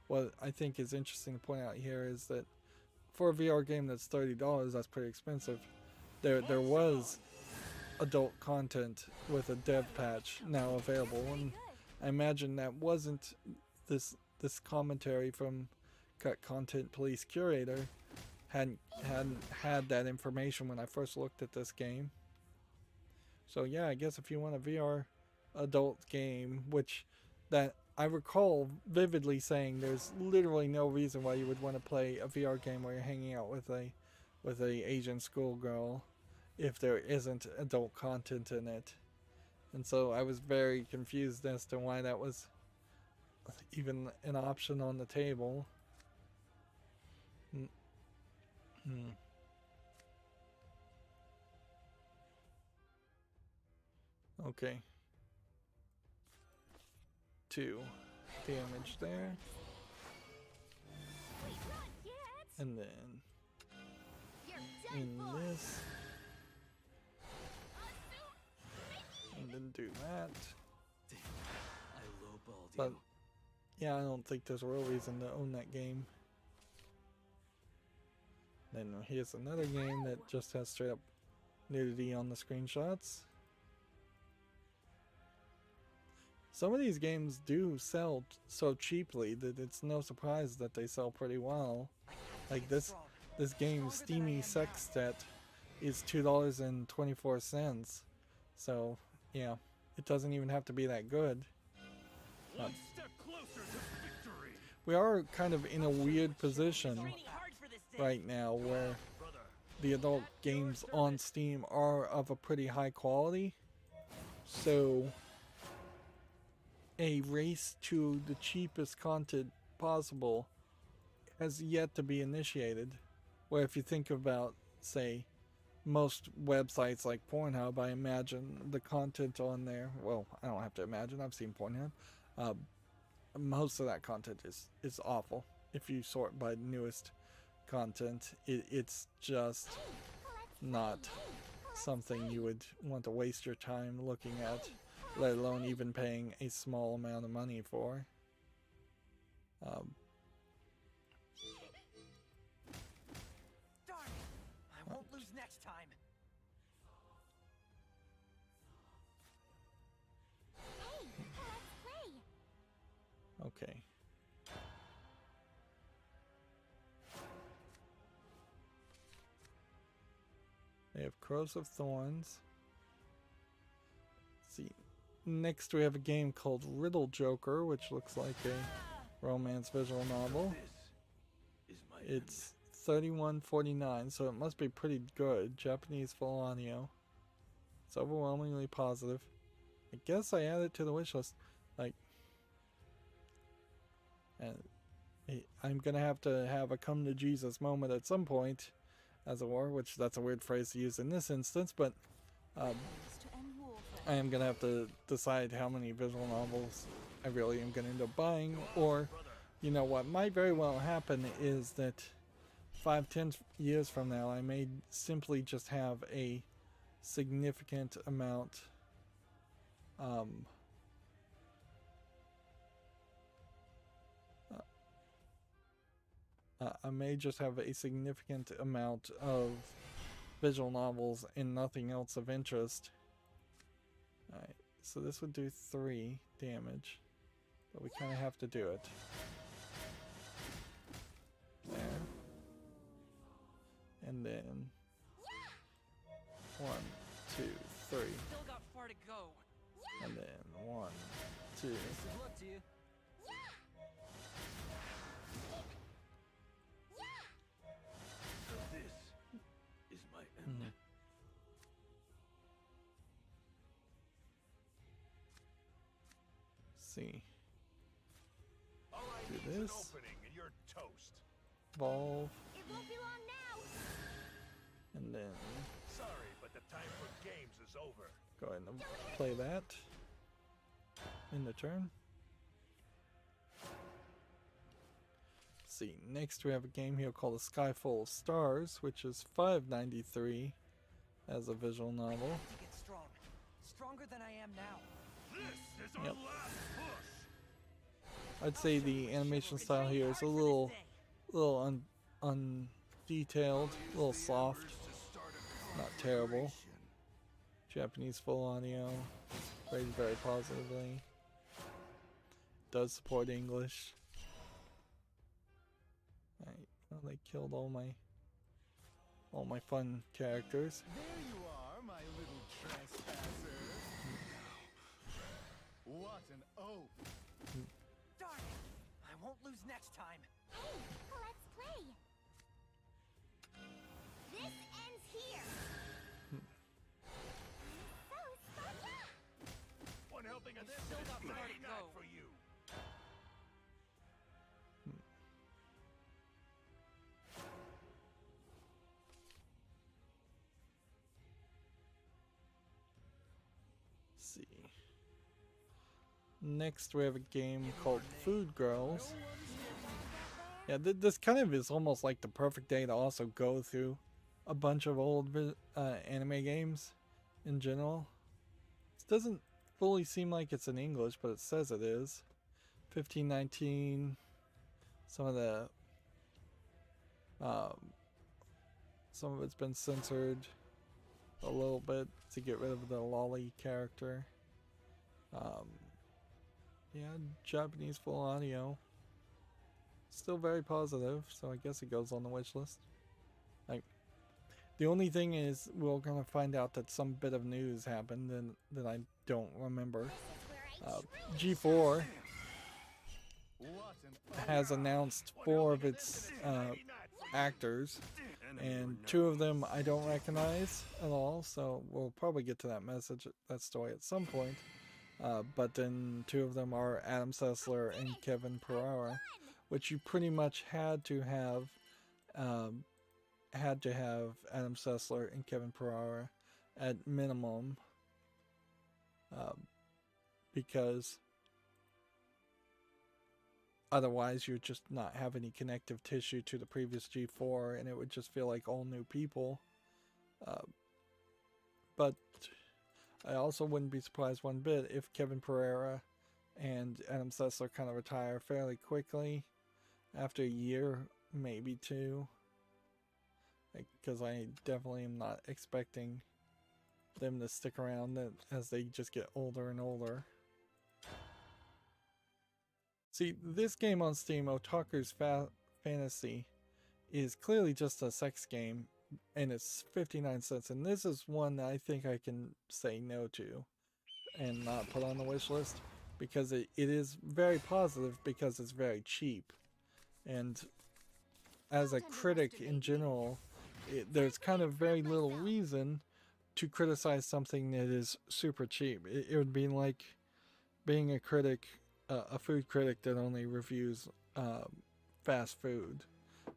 What I think is interesting to point out here is that for a VR game that's $30, that's pretty expensive. There was adult content with a dev patch now available, and I imagine that wasn't this commentary from Cut Content Police Curator hadn't had that information when I first looked at this game. So yeah, I guess if you want a VR adult game, which that I recall vividly saying there's literally no reason why you would want to play a VR game where you're hanging out with a Asian schoolgirl if there isn't adult content in it. And so I was very confused as to why that was even an option on the table. Okay. 2 damage there. And then in this. And then do that. I lowballed But you. yeah, I don't think there's a real reason to own that game. Then here's another game that just has straight up nudity on the screenshots. Some of these games do sell so cheaply that it's no surprise that they sell pretty well. Like this game, Steamy Sextet, is $2.24. So yeah, it doesn't even have to be that good. One step closer to victory. We are kind of in a weird position right now where the adult games on Steam are of a pretty high quality. So a race to the cheapest content possible has yet to be initiated. Where if you think about, say, most websites like Pornhub, I imagine the content on there, well, I don't have to imagine, I've seen Pornhub. Most of that content is awful. If you sort by newest content, it's just not something you would want to waste your time looking at, let alone even paying a small amount of money for. Darn it! I won't lose next time. Okay. They have Crows of Thorns. Let's see. Next we have a game called Riddle Joker, which looks like a romance visual novel. This is my It's $31.49, so it must be pretty good. Japanese full audio. It's overwhelmingly positive. I guess I add it to the wishlist. Like, and I'm gonna have to have a come to Jesus moment at some point, as it were, which that's a weird phrase to use in this instance, but I am gonna have to decide how many visual novels I really am gonna end up buying, or you know what might very well happen is that 5-10 years from now I may simply just have a significant amount I may just have a significant amount of visual novels and nothing else of interest. Alright, so this would do 3 damage, but we kind of have to do it. There. And then 1, 2, 3. Still got far to go. And then 1, 2. Good luck to you. So this is my end. See. All I Do need is an this. opening and you're toast. Evolve. It won't be long now. And then Sorry, but the time for games is over. go ahead and play that. in the turn. Let's see, next we have a game here called A Sky Full of Stars, which is $5.93 as a visual novel. To get strong. Stronger than I am now. This is our Yep. last push. I'd say the animation style here is a little undetailed, a little soft, not terrible. Japanese full audio, rated very positively. Does support English. Alright, well, they killed all my fun characters. There you are, my little trespasser. What an oaf. Darn it! I won't lose next time. Hey, let's play. This ends here. So, Sparta! One helping of this Still is got more to bloody not go. for you. Let's see. Next we have a game called Food Girls. Yeah, this kind of is almost like the perfect day to also go through a bunch of old anime games in general. This doesn't fully seem like it's in English, but it says it is. 1519. Some of it's been censored a little bit to get rid of the lolly character. Yeah, Japanese full audio. Still very positive, so I guess it goes on the wish list. Like, the only thing is we're gonna find out that some bit of news happened and that I don't remember. G4 What an has announced 4 of its actors, and 2 of them I don't recognize at all, so we'll probably get to that story at some point. But then 2 of them are Adam Sessler and Kevin Pereira, which you pretty much had to have Adam Sessler and Kevin Pereira at minimum, because otherwise you would just not have any connective tissue to the previous G4 and it would just feel like all new people. But I also wouldn't be surprised one bit if Kevin Pereira and Adam Sessler kind of retire fairly quickly after a year, maybe 2. Because I definitely am not expecting them to stick around as they just get older and older. See, this game on Steam, Otaku's Fantasy, is clearly just a sex game, and it's 59 cents, and this is one that I think I can say no to and not put on the wish list, because it is very positive because it's very cheap. And as a critic in general, there's kind of very little reason to criticize something that is super cheap. It would be like being a critic, a food critic that only reviews fast food,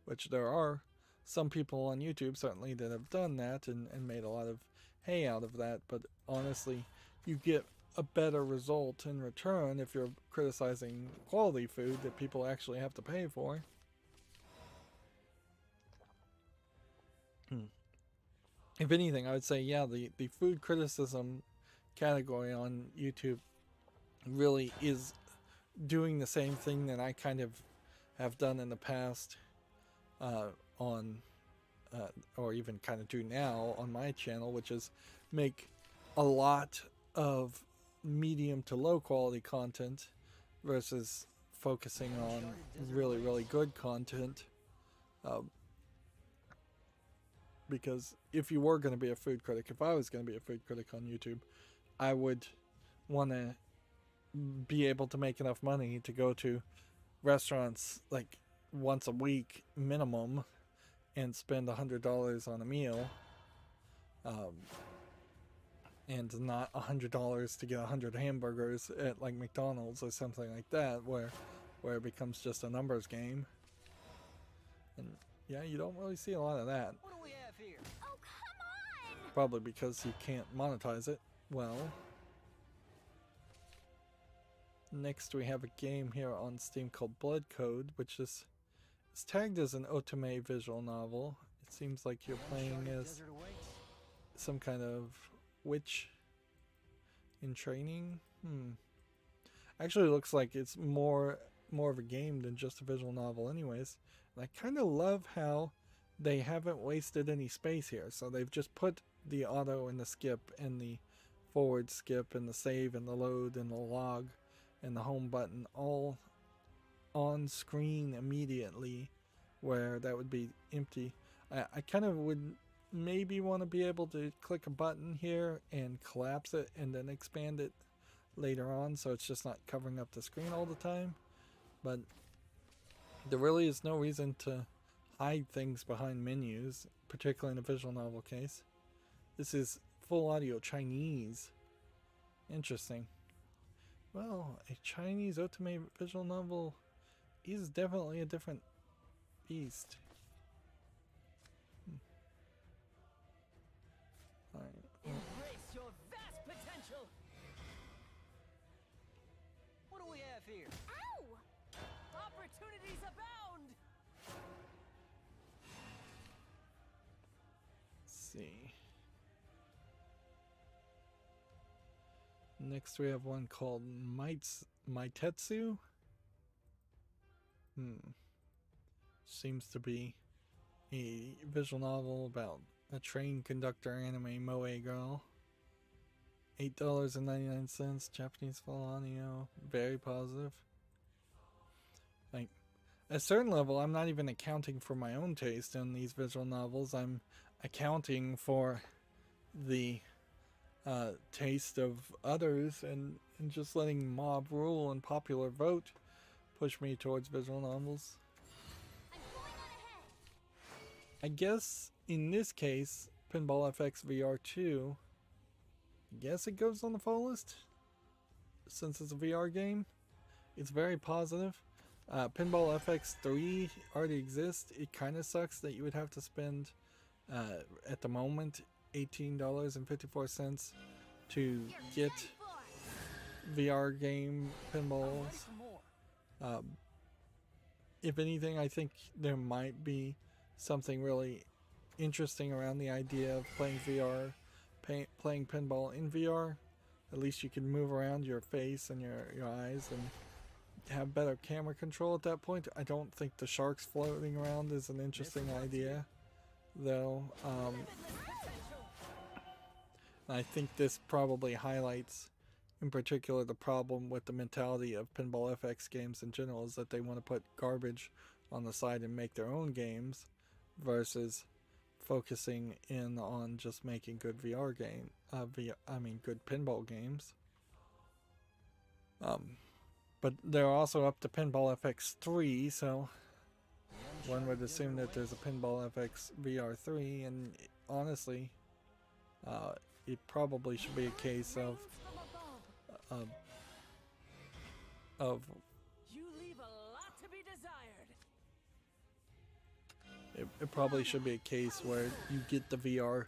which there are some people on YouTube certainly that have done that and made a lot of hay out of that, but honestly, you get a better result in return if you're criticizing quality food that people actually have to pay for. If anything, I would say, yeah, the food criticism category on YouTube really is doing the same thing that I kind of have done in the past or even kind of do now on my channel, which is make a lot of medium to low quality content versus focusing on really, really good content. Because if you were going to be a food critic, if I was going to be a food critic on YouTube, I would want to be able to make enough money to go to restaurants like once a week minimum and spend $100 on a meal, and not $100 to get 100 hamburgers at like McDonald's or something like that, where it becomes just a numbers game. And yeah, you don't really see a lot of that. What do we have here? Oh, come on! Probably because you can't monetize it well. Next, we have a game here on Steam called Blood Code, which is tagged as an otome visual novel. It seems like you're playing as some kind of witch in training. Actually, looks like it's more of a game than just a visual novel, anyways. And I kind of love how they haven't wasted any space here. So they've just put the auto and the skip and the forward skip and the save and the load and the log and the home button all on screen immediately, where that would be empty. I kind of would maybe want to be able to click a button here and collapse it and then expand it later on, so it's just not covering up the screen all the time. But there really is no reason to hide things behind menus, particularly in a visual novel case. This is full audio Chinese. Interesting. Well, a Chinese otome visual novel is definitely a different beast. Alright. Embrace your vast potential. What do we have here? Ow! Opportunities abound. Let's see. Next we have one called Maitetsu. Seems to be a visual novel about a train conductor anime moe girl. $8.99, Japanese full audio, very positive. Like, at a certain level, I'm not even accounting for my own taste in these visual novels. I'm accounting for the taste of others and just letting mob rule and popular vote push me towards visual novels. I'm going on ahead. I guess in this case, Pinball FX VR 2, I guess it goes on the fall list since it's a VR game. It's very positive. Pinball FX 3 already exists. It kind of sucks that you would have to spend, at the moment, $18.54 to get VR game pinballs. If anything, I think there might be something really interesting around the idea of playing VR, playing pinball in VR. At least you can move around your face and your eyes and have better camera control at that point. I don't think the sharks floating around is an interesting idea, though. I think this probably highlights in particular the problem with the mentality of Pinball FX games in general, is that they want to put garbage on the side and make their own games versus focusing in on just making good good pinball games. But they're also up to Pinball FX 3, so one would assume that there's a Pinball FX VR 3, and honestly, it probably should be a case of You leave a lot to be desired. it probably should be a case where you get the VR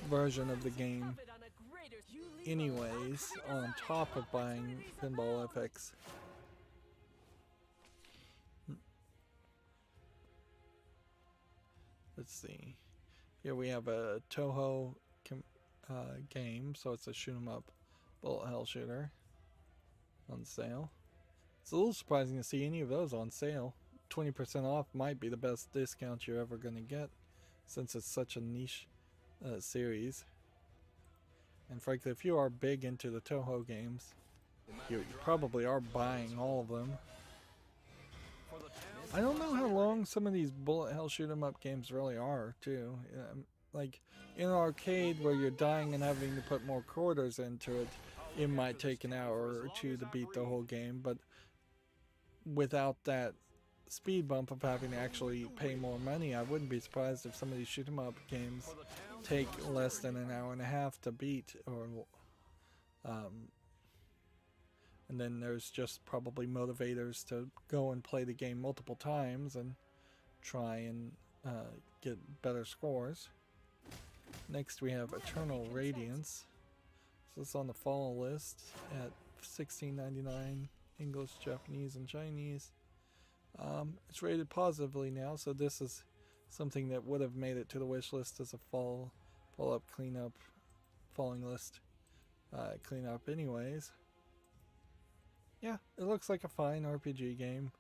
version of the game anyways on top of buying Pinball FX. Let's see. Here we have a Toho game, so it's a shoot 'em up bullet hell shooter on sale. It's a little surprising to see any of those on sale. 20% off might be the best discount you're ever going to get, since it's such a niche series. And frankly, if you are big into the Toho games, you probably are buying all of them. I don't know how long some of these bullet hell shoot 'em up games really are, too. Like, in an arcade where you're dying and having to put more quarters into it, it might take an hour or two to beat the whole game, but without that speed bump of having to actually pay more money, I wouldn't be surprised if some of these shoot 'em up games take less than an hour and a half to beat, or and then there's just probably motivators to go and play the game multiple times and try and get better scores. Next we have Eternal Radiance. So it's on the fall list at $16.99 English, Japanese, and Chinese. It's rated positively now, so this is something that would have made it to the wish list as a fall-up cleanup, falling list cleanup anyways. Yeah, it looks like a fine RPG game.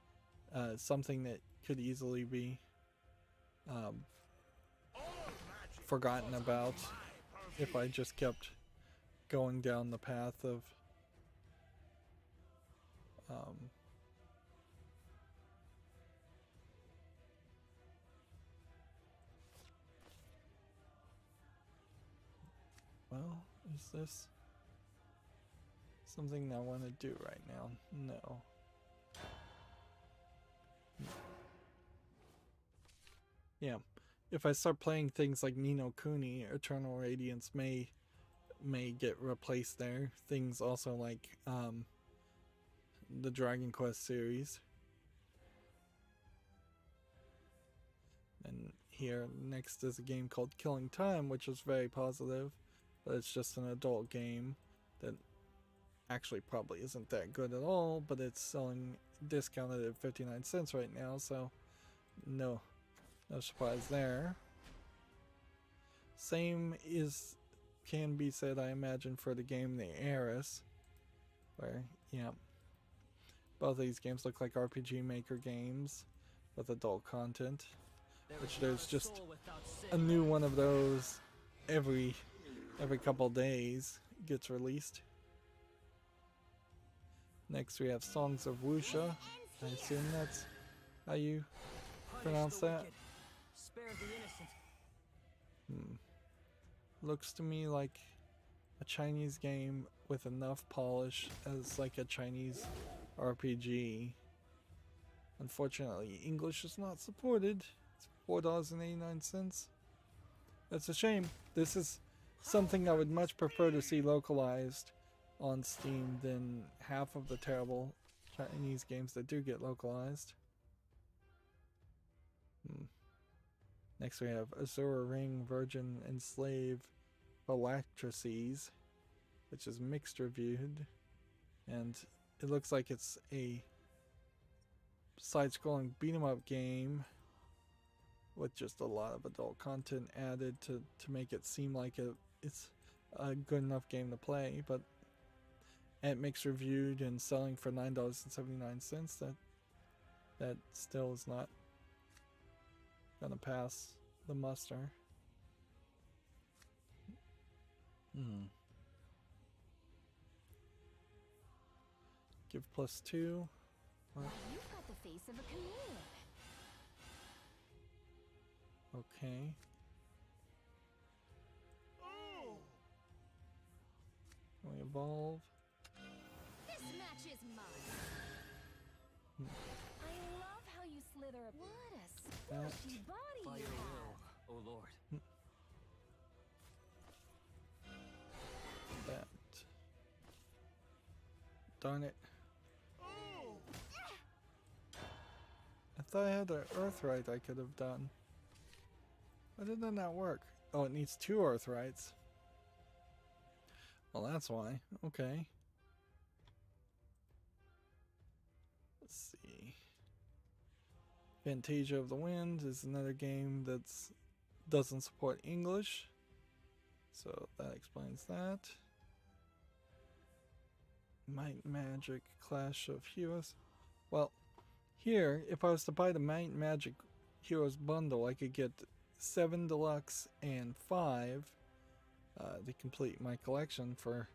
Something that could easily be forgotten about if I just kept going down the path of well, is this something I want to do right now? No. Yeah, if I start playing things like Ni no Kuni, Eternal Radiance may get replaced there. Things also like the Dragon Quest series. And here next is a game called Killing Time, which is very positive, but it's just an adult game that actually probably isn't that good at all, but it's selling discounted at 59 cents right now, so no surprise there. Same can be said, I imagine, for the game The Heiress, where, yeah, both of these games look like RPG Maker games with adult content, which there's just a new one of those every couple days gets released. Next we have Songs of Wuxia. I assume that's how you pronounce that. Spare the innocent. Looks to me like a Chinese game with enough polish as like a Chinese RPG. Unfortunately, English is not supported. It's $4.89. That's a shame. This is something I would much prefer to see localized on Steam than half of the terrible Chinese games that do get localized. Next we have Azura Ring, Virgin, and Slave Phylacteries, which is mixed reviewed, and it looks like it's a side-scrolling beat-em-up game with just a lot of adult content added to make it seem like it's a good enough game to play, but at mixed reviewed and selling for $9.79, that still is not gonna pass the muster. Give +2. What? You've got the face of a chameleon. Okay. Can we evolve? This match is mine. I love how you slither. What a squishy body By you your have. will, O Lord. That. Darn it. I thought I had an Earthright I could have done. Why did that not work? Oh, it needs 2 Earthrights. Well, that's why. Okay. Let's see. Fantasia of the Wind is another game that doesn't support English, so that explains that. Might and Magic Clash of Heroes. Well, here, if I was to buy the Might and Magic Heroes bundle, I could get 7 Deluxe and 5 to complete my collection for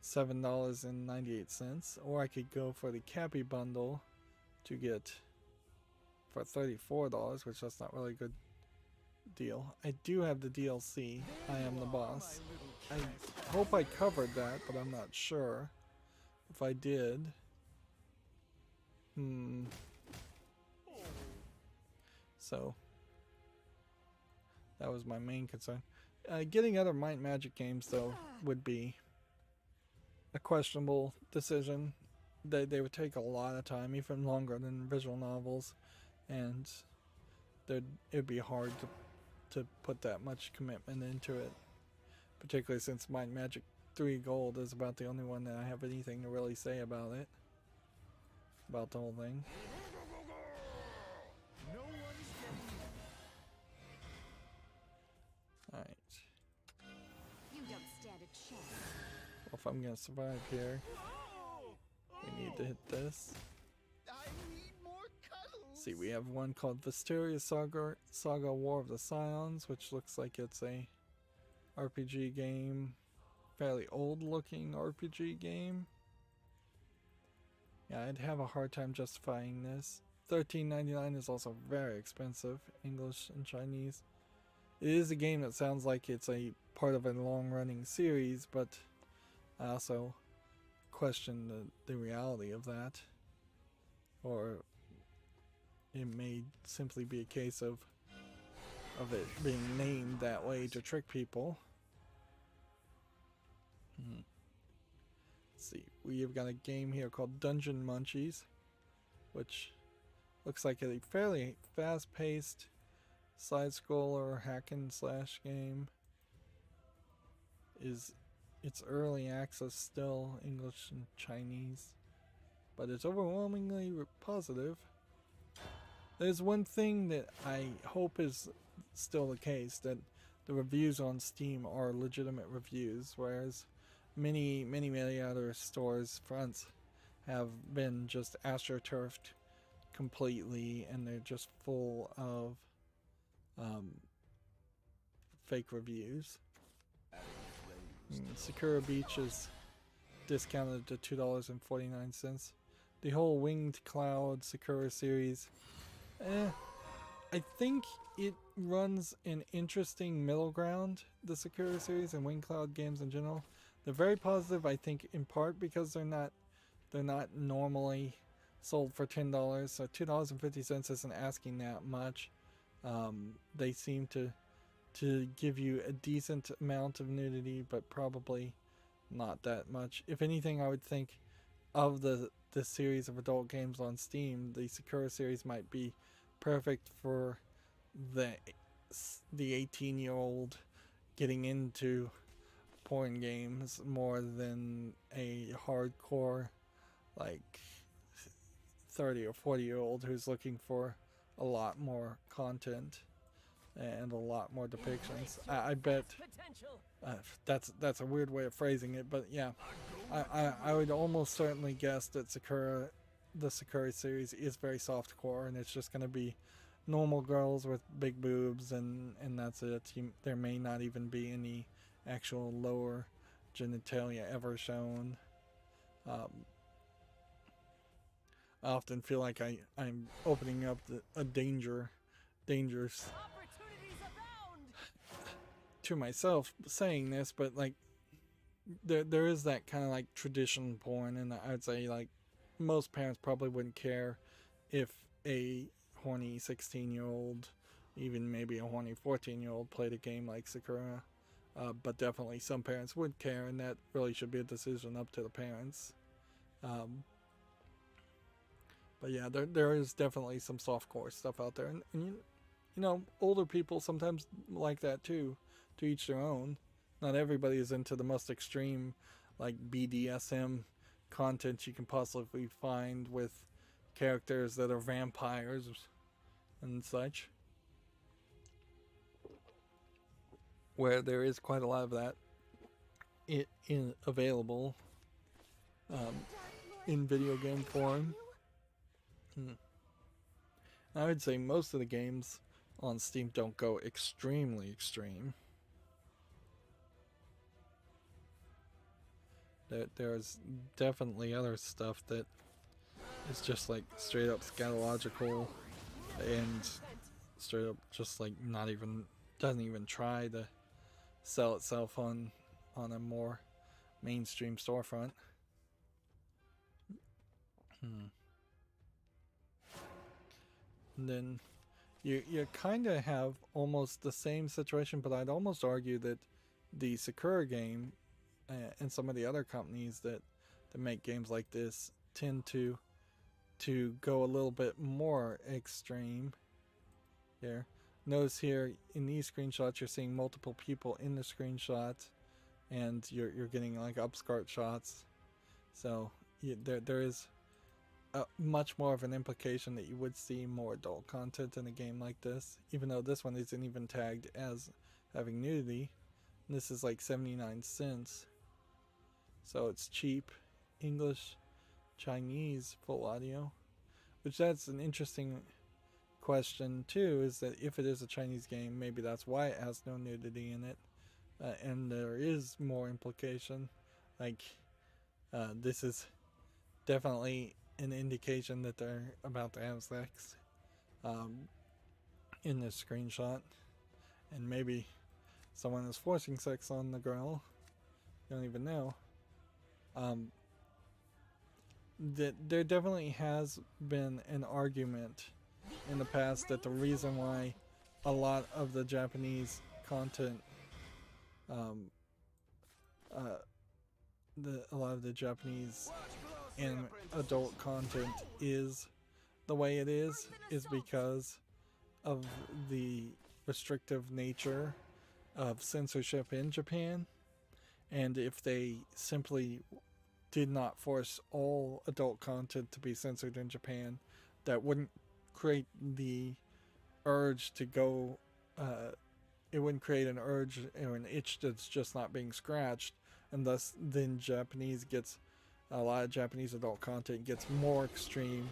$7.98, or I could go for the Cappy bundle to get for $34, which that's not really a good deal. I do have the DLC, I Am the Boss. I hope I covered that, but I'm not sure if I did. So that was my main concern. Getting other Might and Magic games, though, would be a questionable decision. They would take a lot of time, even longer than visual novels, and it'd be hard to put that much commitment into it, particularly since Might and Magic 3 Gold is about the only one that I have anything to really say about it. about the whole thing. No one's getting Alright. You don't stand a chance. Well, if I'm gonna survive here, we need to hit this. I need more cuddles. See, we have one called Visteria's Saga War of the Scions, which looks like it's a RPG game. Fairly old looking RPG game. Yeah, I'd have a hard time justifying this. $13.99 is also very expensive, English and Chinese. It is a game that sounds like it's a part of a long-running series, but I also question the reality of that. Or it may simply be a case of it being named that way to trick people. Let's see, we have got a game here called Dungeon Munchies, which looks like a fairly fast-paced side-scroller hack and slash game. It's early access still, English and Chinese, but it's overwhelmingly positive. There's one thing that I hope is still the case, that the reviews on Steam are legitimate reviews, whereas many other stores fronts have been just astroturfed completely, and they're just full of fake reviews. Sakura Beach is discounted to $2.49. The whole Winged Cloud Sakura series, I think it runs an interesting middle ground, the Sakura series and Winged Cloud games in general. They're very positive, I think, in part because they're not normally sold for $10, so $2.50 isn't asking that much. They seem to give you a decent amount of nudity, but probably not that much. If anything, I would think of the series of adult games on Steam, the Sakura series might be perfect for the 18-year-old getting into porn games more than a hardcore like 30 or 40-year-old who's looking for a lot more content and a lot more depictions. I bet that's a weird way of phrasing it, but yeah, I would almost certainly guess that the Sakura series is very softcore, and it's just going to be normal girls with big boobs, and that's it. There may not even be any actual lower genitalia ever shown. I often feel like I'm opening up a dangerous to myself saying this, but like there is that kind of like tradition porn, and I'd say like most parents probably wouldn't care if a horny 16-year-old, even maybe a horny 14-year-old played a game like Sakura, but definitely some parents would care, and that really should be a decision up to the parents. But yeah, there is definitely some softcore stuff out there, and you know, older people sometimes like that too. To each their own. Not everybody is into the most extreme, like BDSM content you can possibly find with characters that are vampires and such. Where there is quite a lot of that available in video game form. I would say most of the games on Steam don't go extremely extreme. There's definitely other stuff that is just like straight up scatological and straight up just like doesn't even try to sell itself on a more mainstream storefront. And then you kind of have almost the same situation, but I'd almost argue that the Sakura game and some of the other companies that make games like this tend to go a little bit more extreme. Here, notice here in these screenshots you're seeing multiple people in the screenshot, and you're getting like upskirt shots. So there is much more of an implication that you would see more adult content in a game like this, even though this one isn't even tagged as having nudity. And this is like 79 cents, so it's cheap. English, Chinese, full audio, which that's an interesting question too, is that if it is a Chinese game, maybe that's why it has no nudity in it, and there is more implication. Like, this is definitely an indication that they're about to have sex in this screenshot, and maybe someone is forcing sex on the girl. You don't even know. That there definitely has been an argument in the past that the reason why a lot of the Japanese content, a lot of the Japanese and adult content is the way it is because of the restrictive nature of censorship in Japan. And if they simply did not force all adult content to be censored in Japan, that wouldn't create the urge to go, it wouldn't create an urge or an itch that's just not being scratched, and thus then a lot of Japanese adult content gets more extreme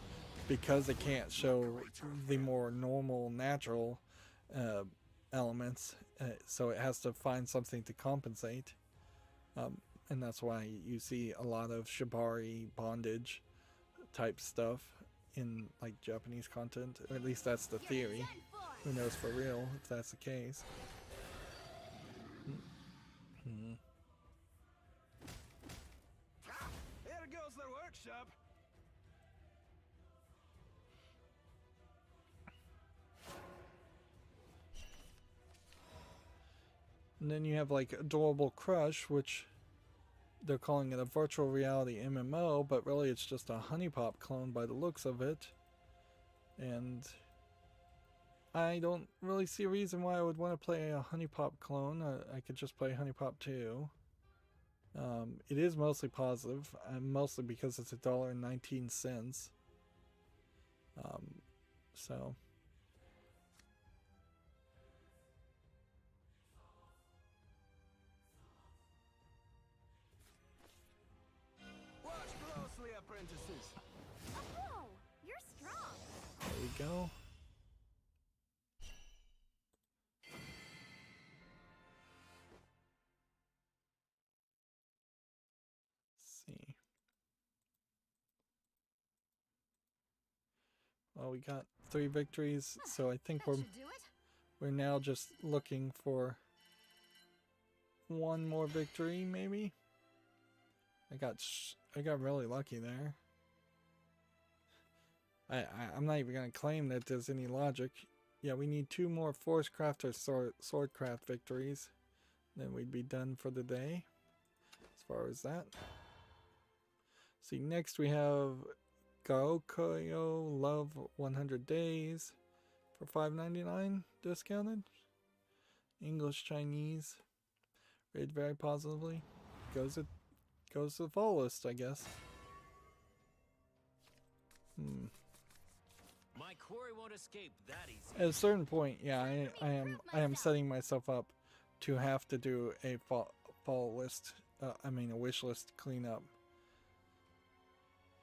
because they can't show the more normal, natural elements, so it has to find something to compensate. And that's why you see a lot of shibari, bondage type stuff in like Japanese content, or at least that's the theory. Who knows for real if that's the case. Here goes the workshop. And then you have like Adorable Crush, which they're calling it a virtual reality MMO, but really it's just a honeypop clone by the looks of it. And I don't really see a reason why I would want to play a honeypop clone. I could just play honeypop 2. It is mostly positive, mostly because it's $1.19. So Watch closely, apprentices. Oh, you're strong. there we go. See. Well, we got 3 victories, so I think That should do it. we're now just looking for one more victory, maybe. I got really lucky there. I'm not even gonna claim that there's any logic. Yeah, we need 2 more Forcecraft or Swordcraft victories, then we'd be done for the day. As far as that. See, next we have Gaokoyo Love 100 Days for $5.99 discounted. English, Chinese, rated very positively. Goes to the fall list, I guess. My quarry won't escape that easy. At a certain point, yeah, I am setting myself up to have to do a fall list. A wish list cleanup,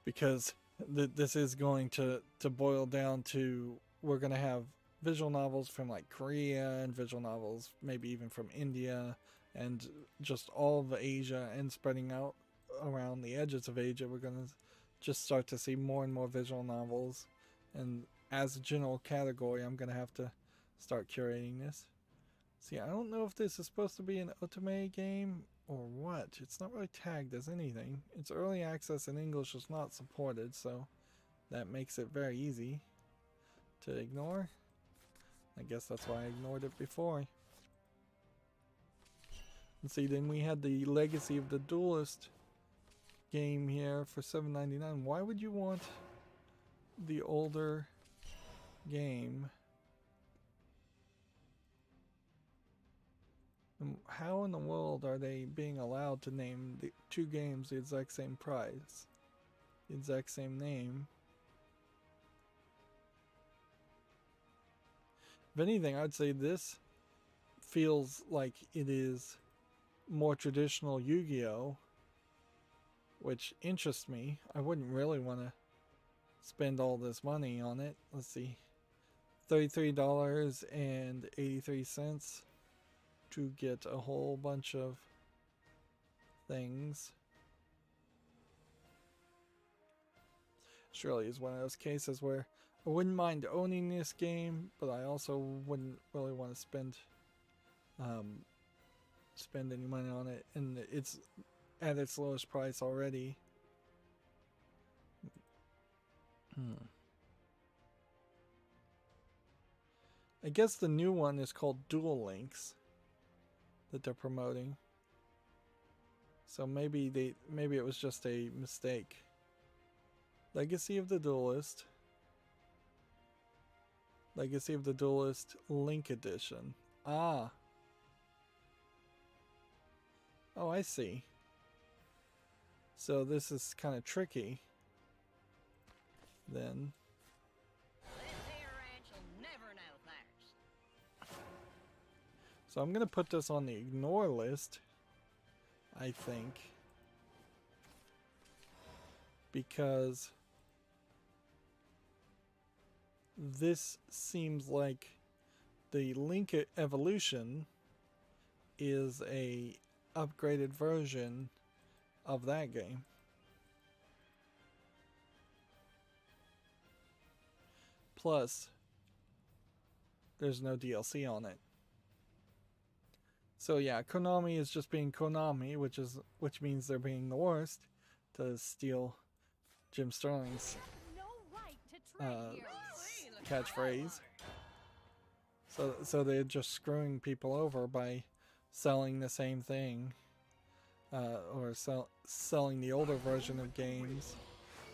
because this is going to boil down to, we're going to have visual novels from like Korea, and visual novels maybe even from India, and just all of Asia, and spreading out around the edges of Asia. We're going to just start to see more and more visual novels, and as a general category, I'm going to have to start curating this. See, I don't know if this is supposed to be an otome game or what. It's not really tagged as anything. It's early access and English is not supported, so that makes it very easy to ignore. I guess that's why I ignored it before. And see, then we had the Legacy of the Duelist game here for $7.99. Why would you want the older game? How in the world are they being allowed to name the 2 games the exact same price, the exact same name, If anything, I'd say this feels like it is more traditional Yu-Gi-Oh, which interests me. I wouldn't really want to spend all this money on it. Let's see. $33.83 to get a whole bunch of things. Surely is one of those cases where I wouldn't mind owning this game, but I also wouldn't really want to spend any money on it, and it's at its lowest price already. I guess the new one is called Duel Links that they're promoting. So maybe it was just a mistake. Legacy of the Duelist. Legacy of the Duelist Link Edition. Ah. Oh, I see. So this is kind of tricky. Then. So I'm going to put this on the ignore list, I think, because this seems like the Link Evolution is a upgraded version of that game. Plus, there's no DLC on it. So yeah, Konami is just being Konami, which means they're being the worst, to steal Jim Sterling's catchphrase. So they're just screwing people over by selling the same thing, or selling the older version of games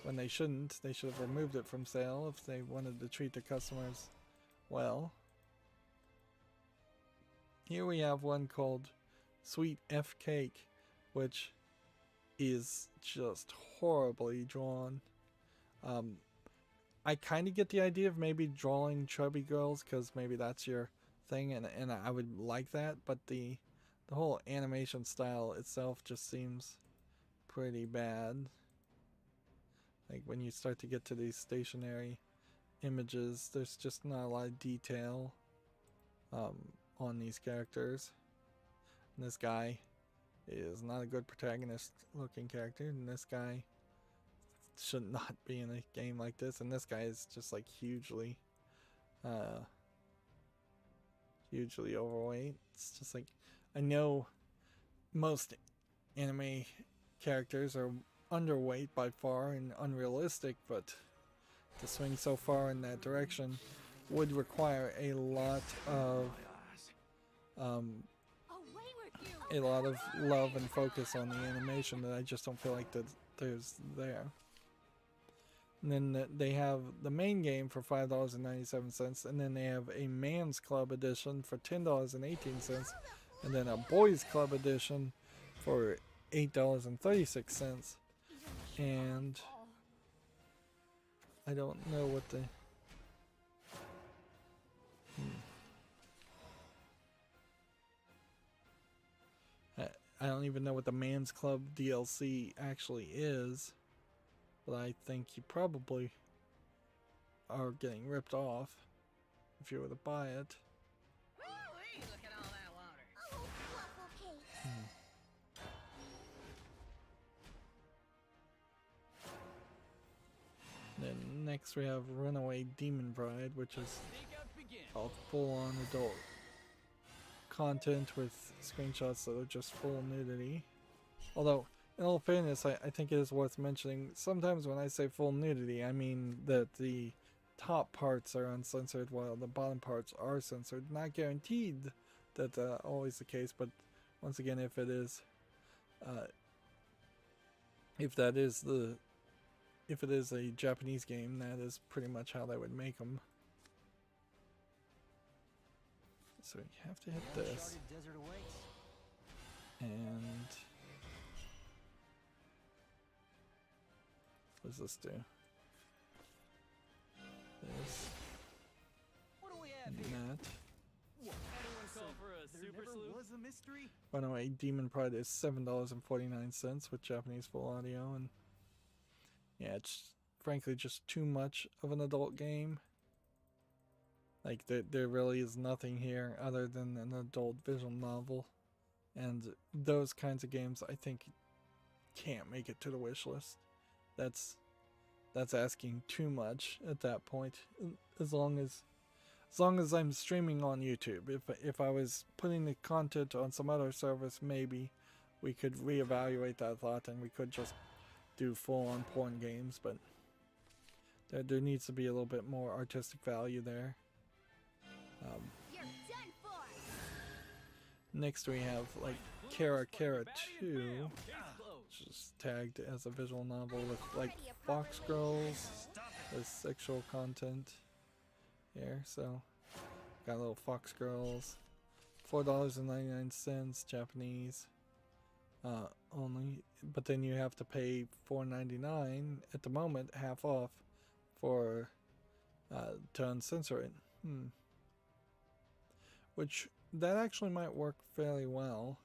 when they shouldn't. They should have removed it from sale if they wanted to treat the customers well. Here we have one called Sweet F Cake, which is just horribly drawn. I kind of get the idea of maybe drawing chubby girls, because maybe that's your thing, and I would like that, but the whole animation style itself just seems pretty bad. Like when you start to get to these stationary images, there's just not a lot of detail on these characters. And this guy is not a good protagonist looking character, and this guy should not be in a game like this, and this guy is just like hugely overweight. It's just like, I know most anime characters are underweight by far and unrealistic, but to swing so far in that direction would require a lot of love and focus on the animation that I just don't feel like that there's there. And then they have the main game for $5.97, and then they have a Man's Club edition for $10.18, and then a Boys Club edition for $8.36. And I don't know what the I don't even know what the Man's Club DLC actually is, but I think you probably are getting ripped off if you were to buy it. Woo-wee, look at all that water. Oh, waffle cake. Then next we have Runaway Demon Bride, which is all full-on adult content with screenshots that are just full nudity. Although, in all fairness, I think it is worth mentioning, sometimes when I say full nudity, I mean that the top parts are uncensored while the bottom parts are censored. Not guaranteed that that's always the case, but once again, if it is, if it is a Japanese game, that is pretty much how they would make them. So you have to hit this, and what does this do? This. What do we Anyone That. call for a There super never sleuth? was a mystery. Runaway Demon Pride is $7.49 with Japanese full audio, and yeah, it's frankly just too much of an adult game. Like there really is nothing here other than an adult visual novel, and those kinds of games I think can't make it to the wish list. That's asking too much at that point. As long as I'm streaming on YouTube. If I was putting the content on some other service, maybe we could reevaluate that thought and we could just do full-on porn games, but there needs to be a little bit more artistic value there. You're done for. Next we have like Kara 2, Case closed. which is tagged as a visual novel with like fox girls, with sexual content here. So got little fox girls, $4.99 Japanese only, but then you have to pay $4.99 at the moment, half off, for to uncensor it. Which that actually might work fairly well,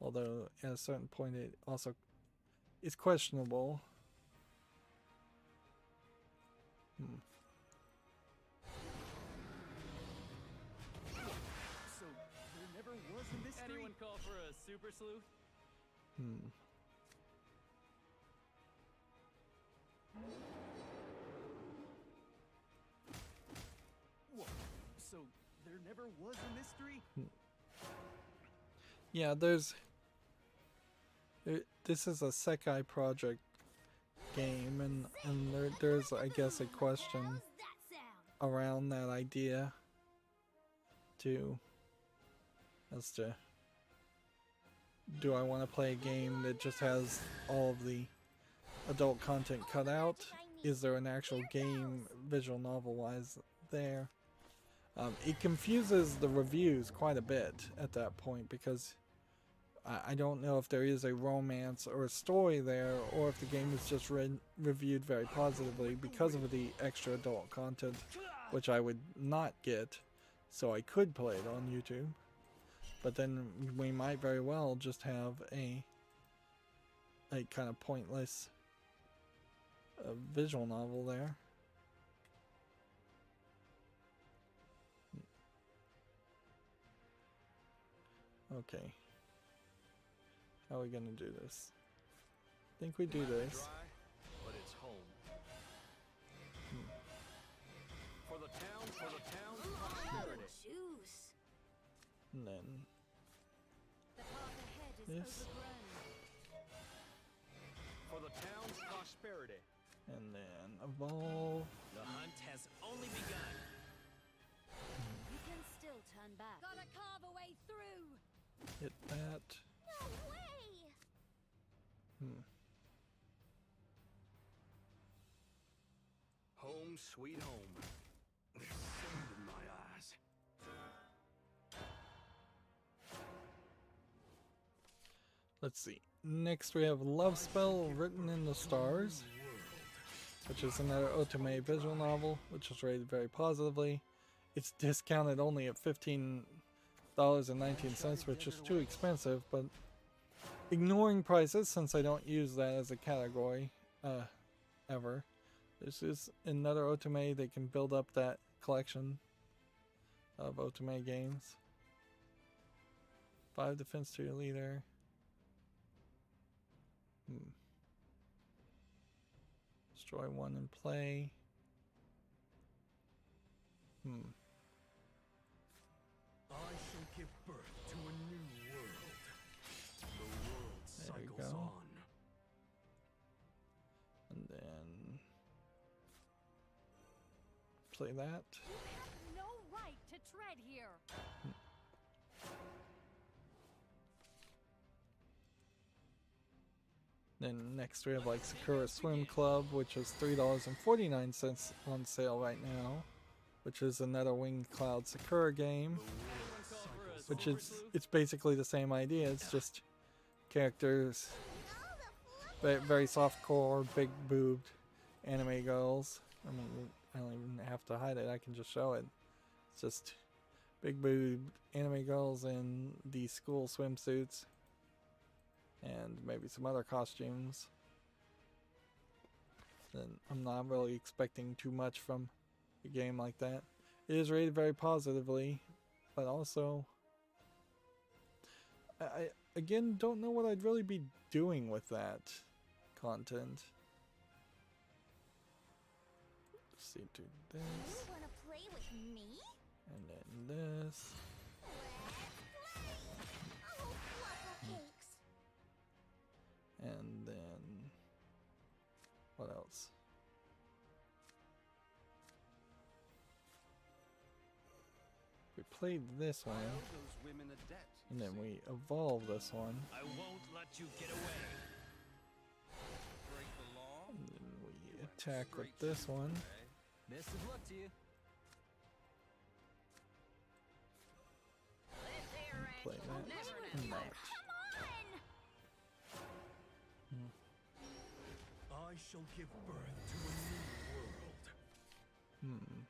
although at a certain point it also is questionable. So there never was a mystery. Anyone call for a super sleuth? Whoa. So there never was a mystery. Yeah, this is a Sekai project game, and there's I guess a question How's that sound? around that idea too, as to do I want to play a game that just has all of the adult content cut out? Is there an actual game visual novel wise there? It confuses the reviews quite a bit at that point, because I don't know if there is a romance or a story there, or if the game is just reviewed very positively because of the extra adult content, which I would not get, so I could play it on YouTube. But then we might very well just have a kind of pointless visual novel there. Okay. How are we gonna do this? I think we do this. Dry, but it's home. For the town, prosperity. Juice. And then The path ahead is this. overgrown. For the town's prosperity. And then evolve. The hunt has only begun. You can still turn back. Gotta carve a way through. Hit that. No way. Home sweet home. There's sand in my eyes. Let's see. Next we have Love Spell Written in the Stars, which is another otome visual novel, which is rated very positively. It's discounted only at $15.19, which is too expensive, but ignoring prices, since I don't use that as a category ever, this is another otome that can build up that collection of otome games. 5 defense to your leader. Destroy 1 in play. I shall give birth to a new world. The world There you cycles go. on. And then play that. You have no right to tread here. Then next we have like Sakura Swim Club, which is $3.49 on sale right now, which is another Winged Cloud Sakura game, Anyone call for a which super is sleuth? it's basically the same idea. It's just characters, very soft core, big boobed anime girls. I mean, I don't even have to hide it. I can just show it. It's just big boobed anime girls in the school swimsuits and maybe some other costumes. Then I'm not really expecting too much from a game like that. It is rated very positively, but also I again don't know what I'd really be doing with that content. Let's see, do this, You wanna play with me? and then this. Let's play! Oh, waffle cakes! And then what else? We played this one, I owe those women a debt, you and then see. we evolved this one, I won't let you get away. Break the law? and then we You went attack with straight to this the one. fray. Best of luck to you. Play that and that. Come on! I shall give birth to a new world.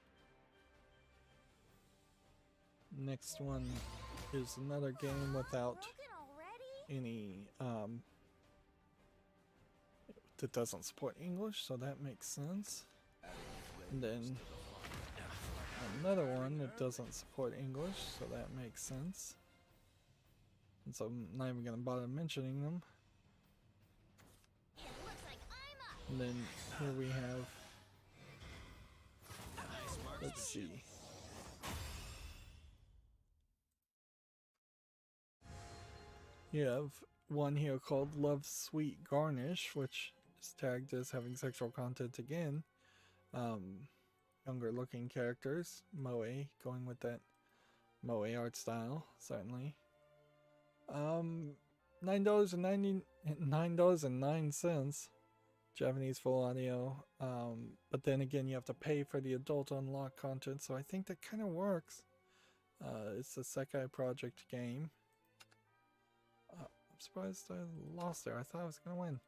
Next one is another game without Broken already? any that doesn't support English, so that makes sense. And then another one that doesn't support English, so that makes sense. And so I'm not even gonna bother mentioning them. It looks like I'm up! And then here we have, let's see. You have one here called Love Sweet Garnish, which is tagged as having sexual content again. Younger looking characters, Moe, going with that Moe art style, certainly. $9.09, Japanese full audio. But then again, you have to pay for the adult unlock content, so I think that kind of works. It's a Sekai Project game. I'm surprised I lost there. I thought I was gonna win.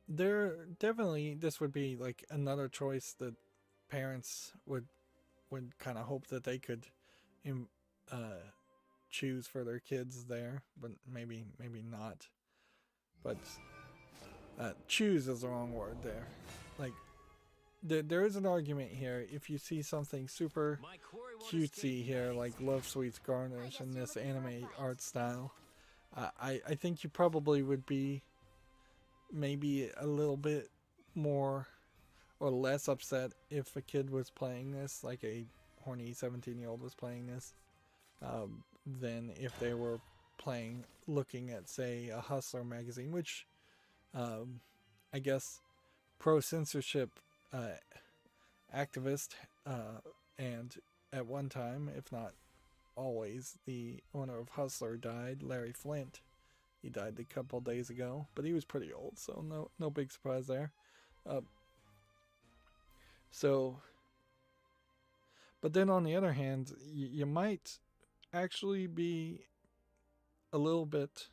There definitely, this would be like another choice that parents would kind of hope that they could choose for their kids there, but maybe not. But choose is the wrong word there. Like there is an argument here. If you see something super My quarry won't cutesy escape. here, like Love Sweet's Garnish and this anime art style, I think you probably would be maybe a little bit more or less upset if a kid was playing this, like a horny 17-year-old was playing this, than if they were looking at, say, a Hustler magazine, which I guess pro-censorship activist and at one time, if not always, the owner of Hustler died, Larry Flint. He died a couple days ago, but he was pretty old, so no big surprise there. But then on the other hand, you might actually be a little bit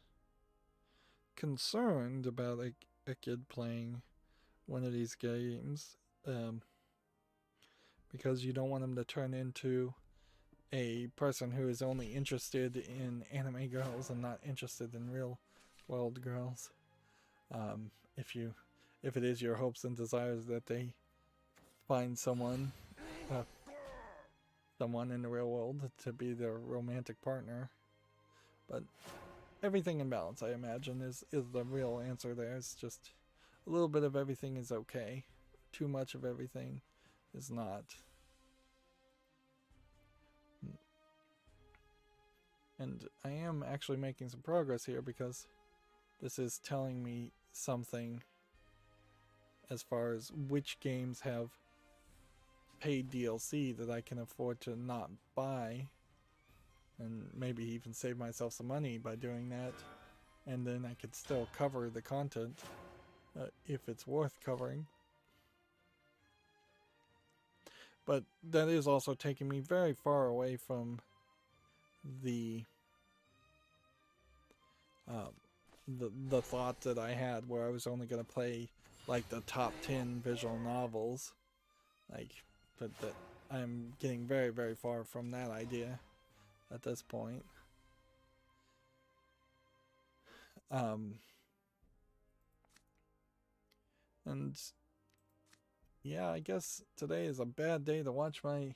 concerned about a kid playing one of these games, because you don't want them to turn into a person who is only interested in anime girls and not interested in real world girls. If it is your hopes and desires that they find someone in the real world to be their romantic partner. But everything in balance, I imagine, is the real answer there. It's just a little bit of everything is okay. Too much of everything is not. And I am actually making some progress here because this is telling me something as far as which games have paid DLC that I can afford to not buy, and maybe even save myself some money by doing that, and then I could still cover the content if it's worth covering. But that is also taking me very far away from the thought that I had where I was only going to play like the top 10 visual novels. Like, but that I'm getting very, very far from that idea at this point. And yeah, I guess today is a bad day to watch my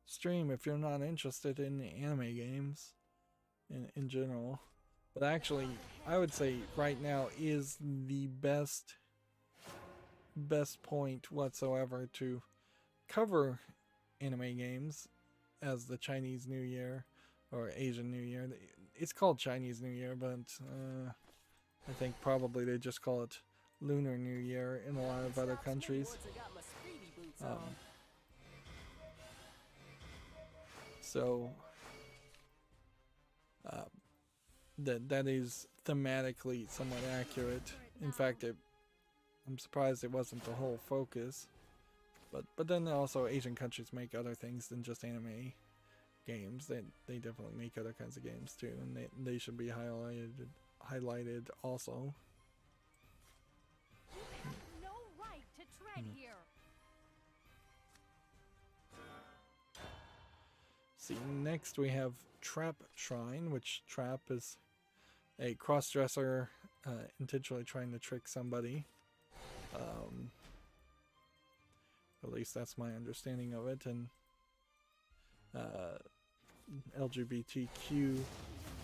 stream if you're not interested in the anime games in general. But actually, I would say right now is the best point whatsoever to cover anime games as the Chinese New Year or Asian New Year. It's called Chinese New Year, but I think probably they just call it Lunar New Year in a lot of other countries. So that is thematically somewhat accurate. In fact, I'm surprised it wasn't the whole focus. But then also Asian countries make other things than just anime games. They definitely make other kinds of games too, and they should be highlighted also. You have no right to tread here. See, next we have Trap Shrine, which Trap is a cross-dresser intentionally trying to trick somebody. At least that's my understanding of it. And LGBTQ,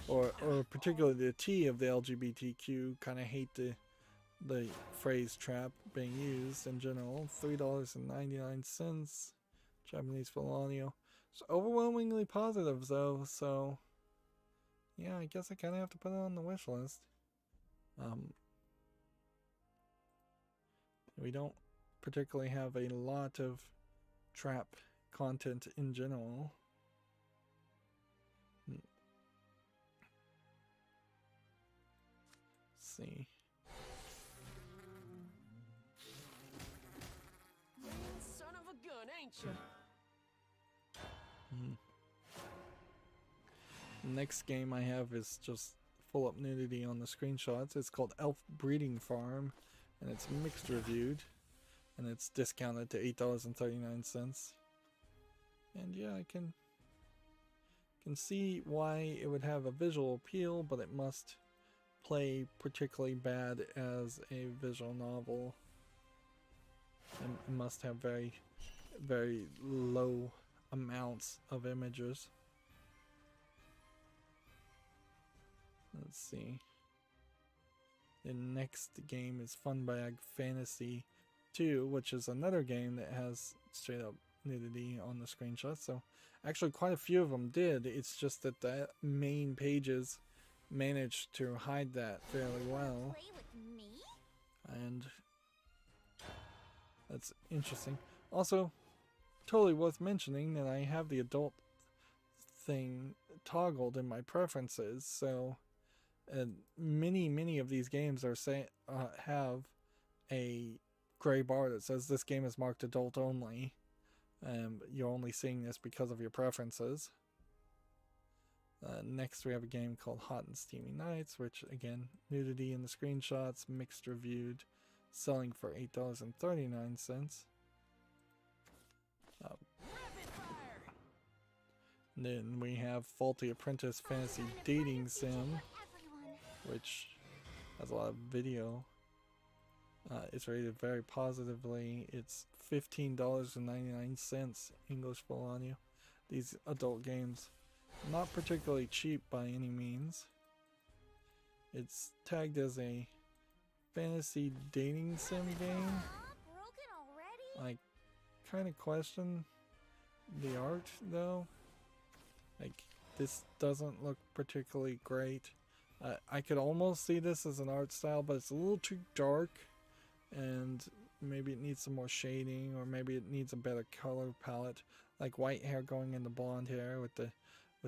or particularly the T of the LGBTQ, kind of hate the phrase trap being used in general. $3.99, Japanese Philanio. It's overwhelmingly positive though, so yeah, I guess I kind of have to put it on the wish list. We don't particularly have a lot of trap content in general. Let's see. Son of a gun, ain't you? Next game I have is just full up nudity on the screenshots. It's called Elf Breeding Farm, and it's mixed reviewed, and it's discounted to $8.39. And yeah, I can see why it would have a visual appeal, but it must play particularly bad as a visual novel. And it must have very, very low amounts of images. Let's see. The next game is Funbag Fantasy 2, which is another game that has straight up nudity on the screenshot. So actually quite a few of them did. It's just that the main pages managed to hide that fairly well. Play with me? And that's interesting. Also, totally worth mentioning that I have the adult thing toggled in my preferences, so many of these games are have a gray bar that says this game is marked adult only. You're only seeing this because of your preferences. Next we have a game called Hot and Steamy Nights, which again, nudity in the screenshots, mixed reviewed, selling for $8.39. Then we have Faulty Apprentice Fantasy Dating Sim, which has a lot of video. It's rated very positively. It's $15.99 English Philanio. These adult games, not particularly cheap by any means. It's tagged as a fantasy dating sim game. Broken already? I kind of question the art though. Like, this doesn't look particularly great. I could almost see this as an art style, but it's a little too dark, and maybe it needs some more shading, or maybe it needs a better color palette, like white hair going into blonde hair with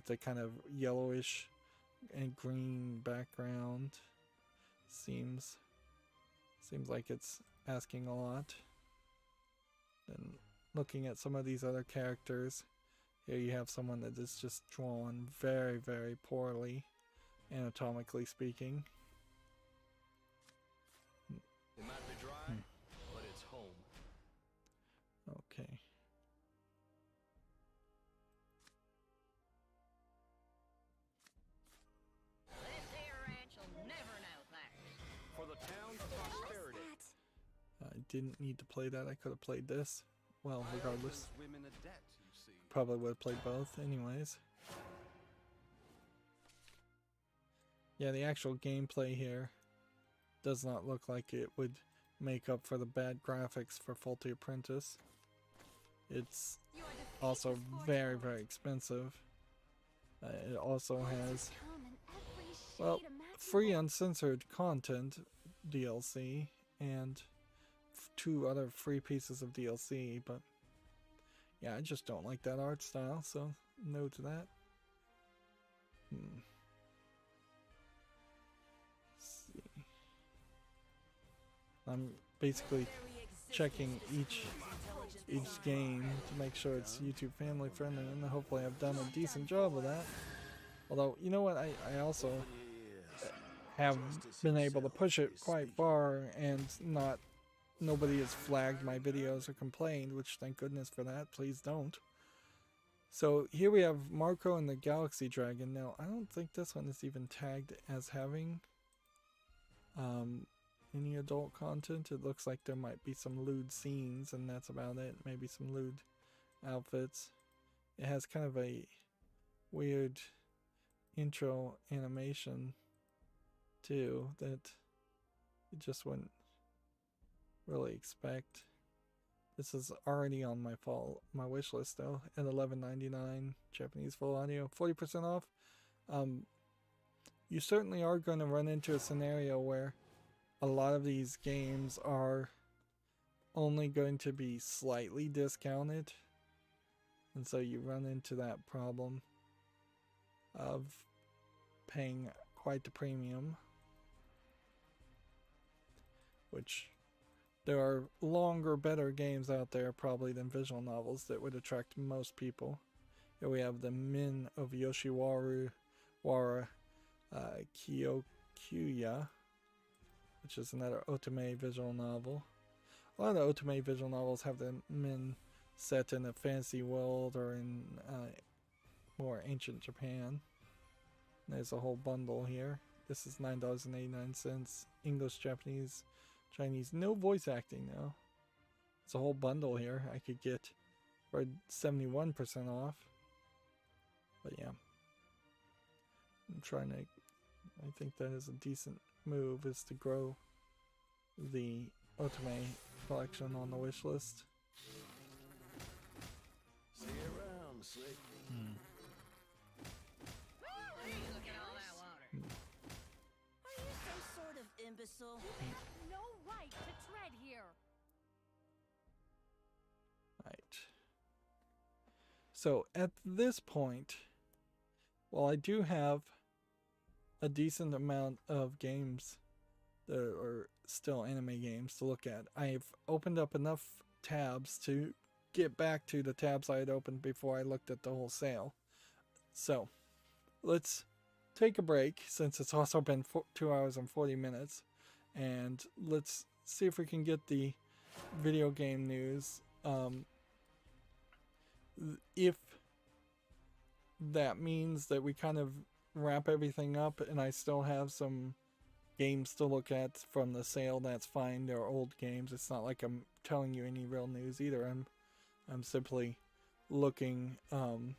the kind of yellowish and green background. Seems like it's asking a lot. Then looking at some of these other characters, here you have someone that is just drawn very, very poorly, anatomically speaking. It might be dry, didn't need to play that. I could have played this. Well, regardless. Those women a debt, you see. Probably would have played both anyways. Yeah, the actual gameplay here does not look like it would make up for the bad graphics for Faulty Apprentice. It's also very, very expensive. It also has, well, free uncensored content DLC and 2 other free pieces of DLC, but yeah, I just don't like that art style, so no to that. Let's see. I'm basically checking each game to make sure it's YouTube family friendly, and hopefully I've done a decent job of that. Although, you know what, I also have been able to push it quite far, and nobody has flagged my videos or complained, which thank goodness for that. Please don't. So here we have Marco and the Galaxy Dragon. Now, I don't think this one is even tagged as having any adult content. It looks like there might be some lewd scenes, and that's about it. Maybe some lewd outfits. It has kind of a weird intro animation too that you just wouldn't really expect. This is already on my wish list though, at $11.99 Japanese full audio, 40% off. You certainly are going to run into a scenario where a lot of these games are only going to be slightly discounted, and so you run into that problem of paying quite the premium, which there are longer, better games out there probably than visual novels that would attract most people. Here we have the Min of Yoshiwara Kyokuya, which is another otome visual novel. A lot of the otome visual novels have the men set in a fantasy world or in more ancient Japan. There's a whole bundle here. This is $9.89. English, Japanese, Chinese. No voice acting though. It's a whole bundle here I could get for 71% off. But yeah. I'm trying to... I think that is a decent move, is to grow the otome collection on the wish list. See you around, slick. Are you some sort of imbecile? You have no right to tread here. Right. So at this point, while I do have a decent amount of games that are still anime games to look at, I've opened up enough tabs to get back to the tabs I had opened before I looked at the whole sale. So let's take a break, since it's also been 2 hours and 40 minutes, and let's see if we can get the video game news. If that means that we kind of wrap everything up and I still have some games to look at from the sale, that's fine. They're old games. It's not like I'm telling you any real news either. I'm simply looking I'm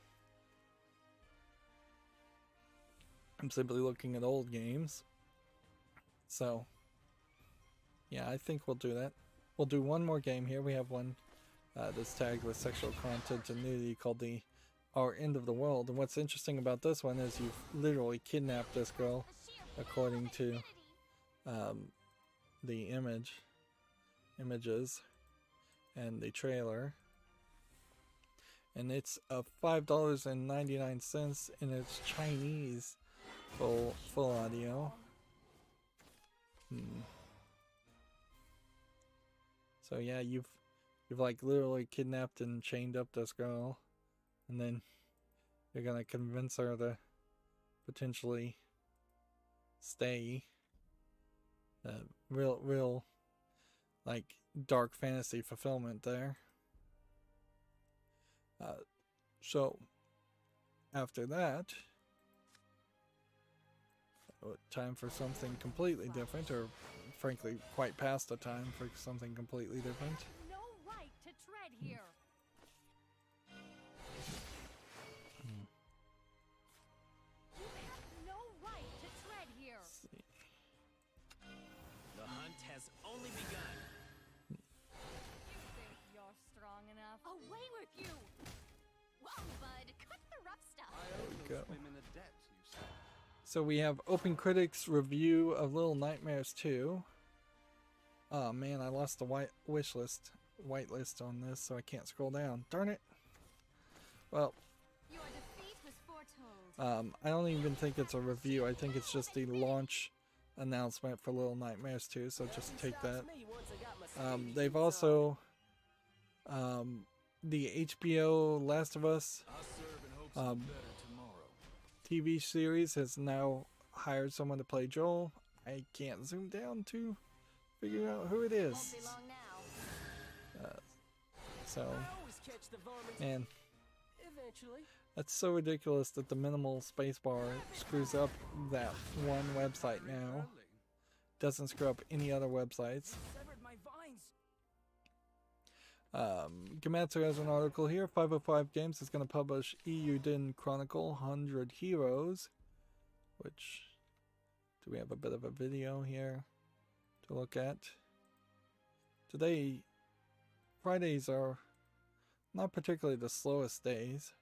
simply looking at old games. So yeah, I think we'll do that. We'll do one more game here. We have one that's tagged with sexual content and nudity called the Our End of the World. And what's interesting about this one is you've literally kidnapped this girl, according to the images and the trailer. And it's $5.99, and it's Chinese full audio. So yeah, you've like literally kidnapped and chained up this girl, and then you're gonna convince her to potentially stay. Real like dark fantasy fulfillment there. So after that, time for something completely different, or frankly quite past the time for something completely different. No right to tread here. You have no right to tread here. Let's see. The hunt has only begun. You think you're strong enough? Away with you! Whoa, bud, cut the rough stuff. I owe those go. women a debt, you say. So we have Open Critics review of Little Nightmares 2. Oh man, I lost the whitelist on this, so I can't scroll down. Darn it. Well, Your defeat was foretold. I don't even think it's a review. I think it's just the launch announcement for Little Nightmares 2, so just take that. They've also the HBO Last of Us I'll serve in hopes of better tomorrow. TV series has now hired someone to play Joel. I can't zoom down to figure out who it is. Won't be long now. So, always catch the varmints man, eventually. that's so ridiculous that the minimal spacebar screws up that one website now. Doesn't screw up any other websites. Severed my vines. Gamatsu has an article here. 505 Games is going to publish Eiyuden Chronicle 100 Heroes, which, do we have a bit of a video here to look at? Today, Fridays are not particularly the slowest days.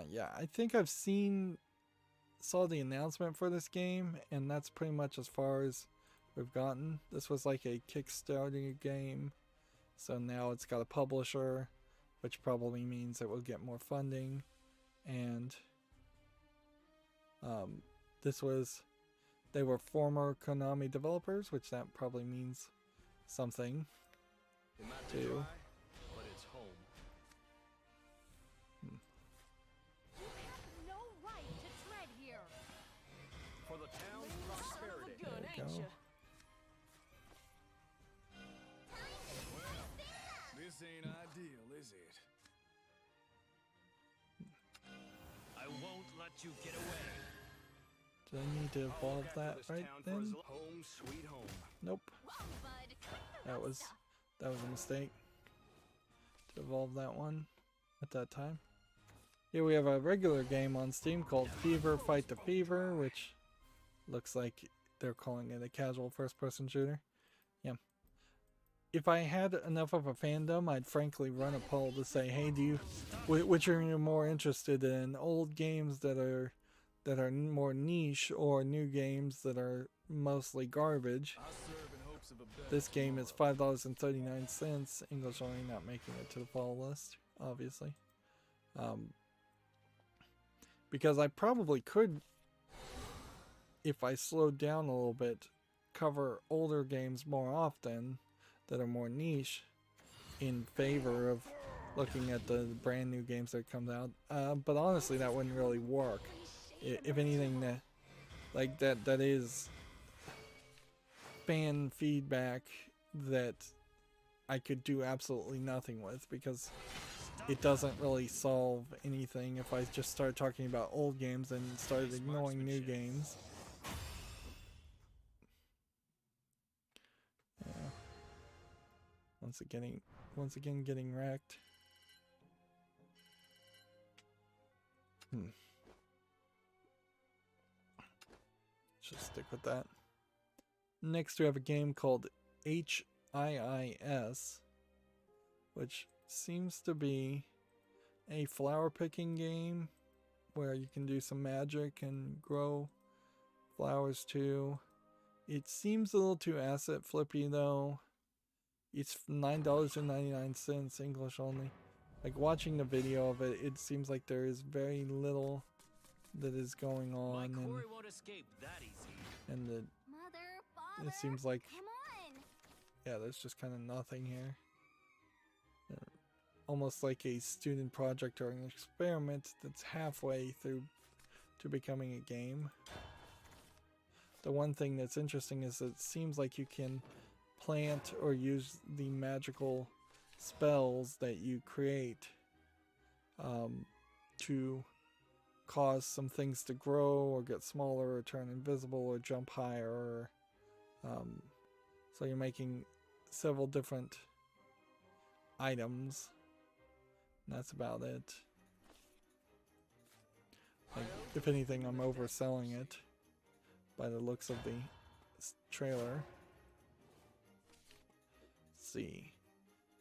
Yeah, I think I've saw the announcement for this game, and that's pretty much as far as we've gotten. This was like a Kickstarter game. So now it's got a publisher, which probably means it will get more funding. And they were former Konami developers, which that probably means something It might be too. dry, but it's home. You have no right to tread here. For the town's Son of prosperity. a gun, There we ain't go. ya? This ain't ideal, is it? I won't let you get away. Do I need to I'll evolve look after that this right town for as then? lo- Home, sweet home. Nope. Whoa, bud, cut the That rough was stuff. a mistake to evolve that one at that time. Here we have a regular game on Steam called Fever Fight the Fever, which looks like they're calling it a casual first-person shooter. Yeah. If I had enough of a fandom, I'd frankly run a poll to say, hey, which are you more interested in? Old games that are more niche, or new games that are mostly garbage? I'll serve in hopes of a better This game is tomorrow. $5.39. English only, not making it to the fall list, obviously. Because I probably could, if I slowed down a little bit, cover older games more often that are more niche in favor of looking at the brand new games that comes out. But honestly, that wouldn't really work. If anything, that is fan feedback that I could do absolutely nothing with, because it doesn't really solve anything if I just start talking about old games and started ignoring new games. Yeah. Once again getting wrecked. Just stick with that. Next we have a game called HIIS, which seems to be a flower picking game where you can do some magic and grow flowers too. It seems a little too asset flippy though. It's $9.99, English only. Like, watching the video of it, it seems like there is very little that is going My on, quarry won't escape that easy. and Mother, father, it seems like, come on. yeah, there's just kind of nothing here. Almost like a student project or an experiment that's halfway through to becoming a game. The one thing that's interesting is it seems like you can plant or use the magical spells that you create to cause some things to grow or get smaller or turn invisible or jump higher So you're making several different items. And that's about it. Like, if anything, I'm overselling it by the looks of the trailer. Let's see.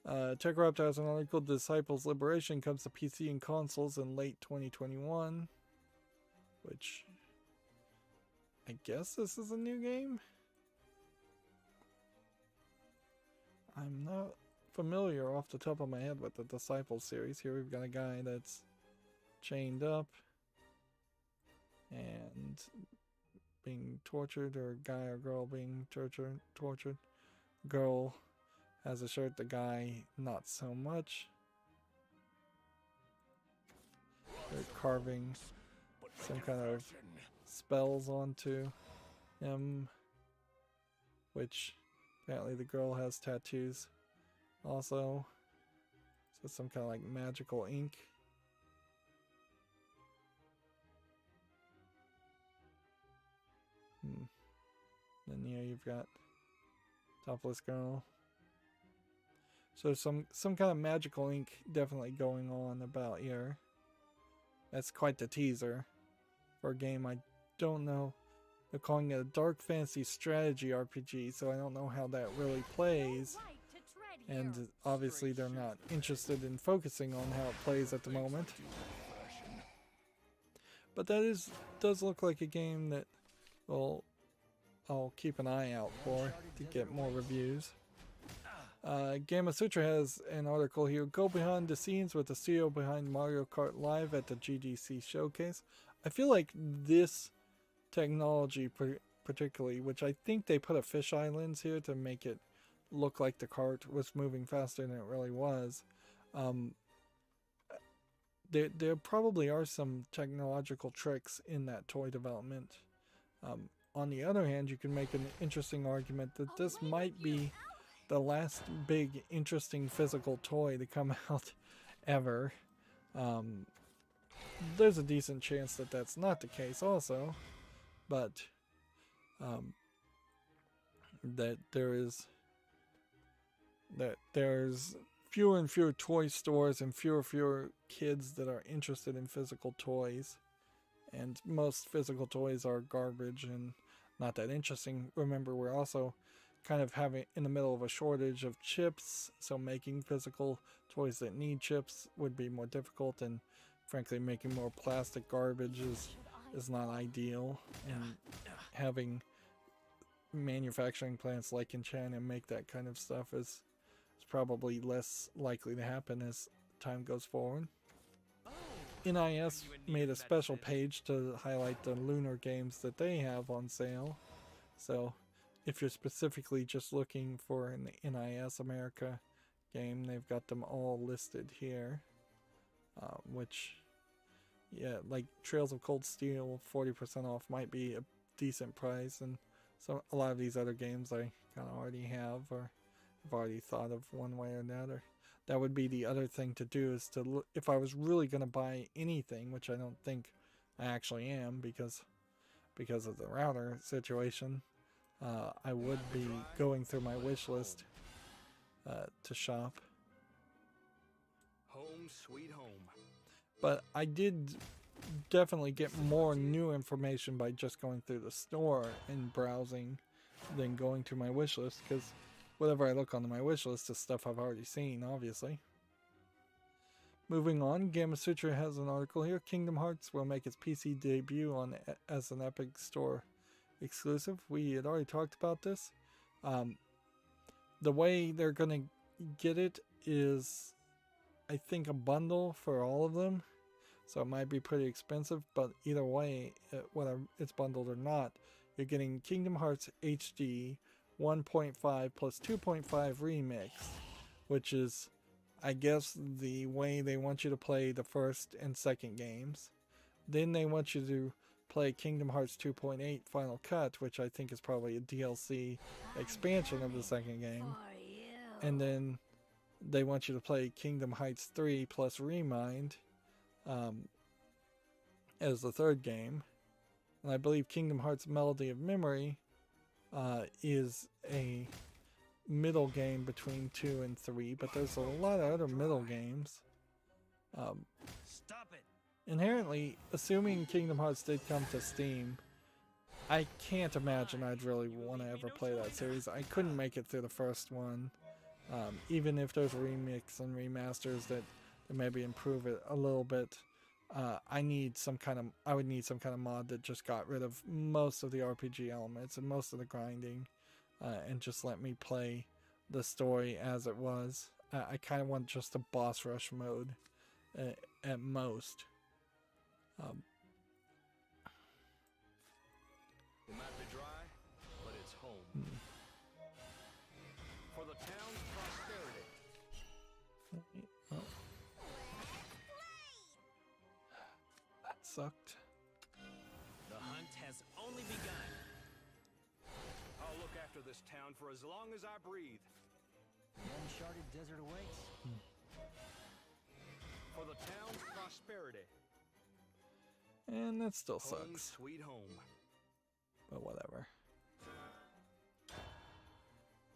TechRaptor has an article, Disciples Liberation comes to PC and consoles in late 2021. Which, I guess this is a new game? I'm not familiar off the top of my head with the Disciples series. Here we've got a guy that's chained up and being tortured, or a guy or girl being tortured. Girl has a shirt, the guy not so much. They're carving some kind of spells onto him, which apparently the girl has tattoos also. So some kind of like magical ink. Then here you've got topless girl. So some kind of magical ink definitely going on about here. That's quite the teaser for a game. I don't know. They're calling it a dark fantasy strategy RPG, so I don't know how that really plays. And obviously they're not interested in focusing on how it plays at the moment. But that does look like a game that, well, I'll keep an eye out for to get more reviews. Gamma Sutra has an article here. Go behind the scenes with the CEO behind Mario Kart Live at the GDC showcase. I feel like this technology particularly, which I think they put a fisheye lens here to make it look like the cart was moving faster than it really was. There probably are some technological tricks in that toy development. On the other hand, you can make an interesting argument that this might be the last big interesting physical toy to come out ever. There's a decent chance that that's not the case also, but that there's fewer and fewer toy stores and fewer kids that are interested in physical toys, and most physical toys are garbage and not that interesting. Remember, we're also kind of having in the middle of a shortage of chips, so making physical toys that need chips would be more difficult, and frankly making more plastic garbage is not ideal, and having manufacturing plants like in China make that kind of stuff is probably less likely to happen as time goes forward. NIS made a special page to highlight the Lunar games that they have on sale, so if you're specifically just looking for an NIS America game, they've got them all listed here, which, yeah, like Trails of Cold Steel 40% off might be a decent price, and so a lot of these other games I kind of already have, or I've already thought of one way or another. That would be the other thing to do, is to look, if I was really going to buy anything, which I don't think I actually am because of the router situation, I would be going through my wish list to shop. Home sweet home. But I did definitely get more new information by just going through the store and browsing than going to my wish list, because whatever I look on my wish list is stuff I've already seen, obviously. Moving on, Gamma Sutra has an article here. Kingdom Hearts will make its PC debut as an Epic Store exclusive. We had already talked about this. The way they're going to get it is, I think, a bundle for all of them. So it might be pretty expensive, but either way, whether it's bundled or not, you're getting Kingdom Hearts HD 1.5 plus 2.5 Remix, which is, I guess, the way they want you to play the first and second games. Then they want you to play Kingdom Hearts 2.8 Final Cut, which I think is probably a DLC expansion of the second game. And then they want you to play Kingdom Hearts 3 plus Remind as the third game. And I believe Kingdom Hearts Melody of Memory is a middle game between 2 and 3, but there's a lot of other middle games. Stop it. Inherently, assuming Kingdom Hearts did come to Steam, I can't imagine I'd really want to ever play that series. I couldn't make it through the first one. Even if there's remix and remasters that maybe improve it a little bit, I would need some kind of mod that just got rid of most of the RPG elements and most of the grinding, and just let me play the story as it was. I kind of want just a boss rush mode at most. It might be dry, but it's home. For the town's prosperity. Oh. That sucked. The hunt has only begun. I'll look after this town for as long as I breathe. The uncharted desert awaits. For the town's prosperity. And that still Home sucks. sweet home. But whatever.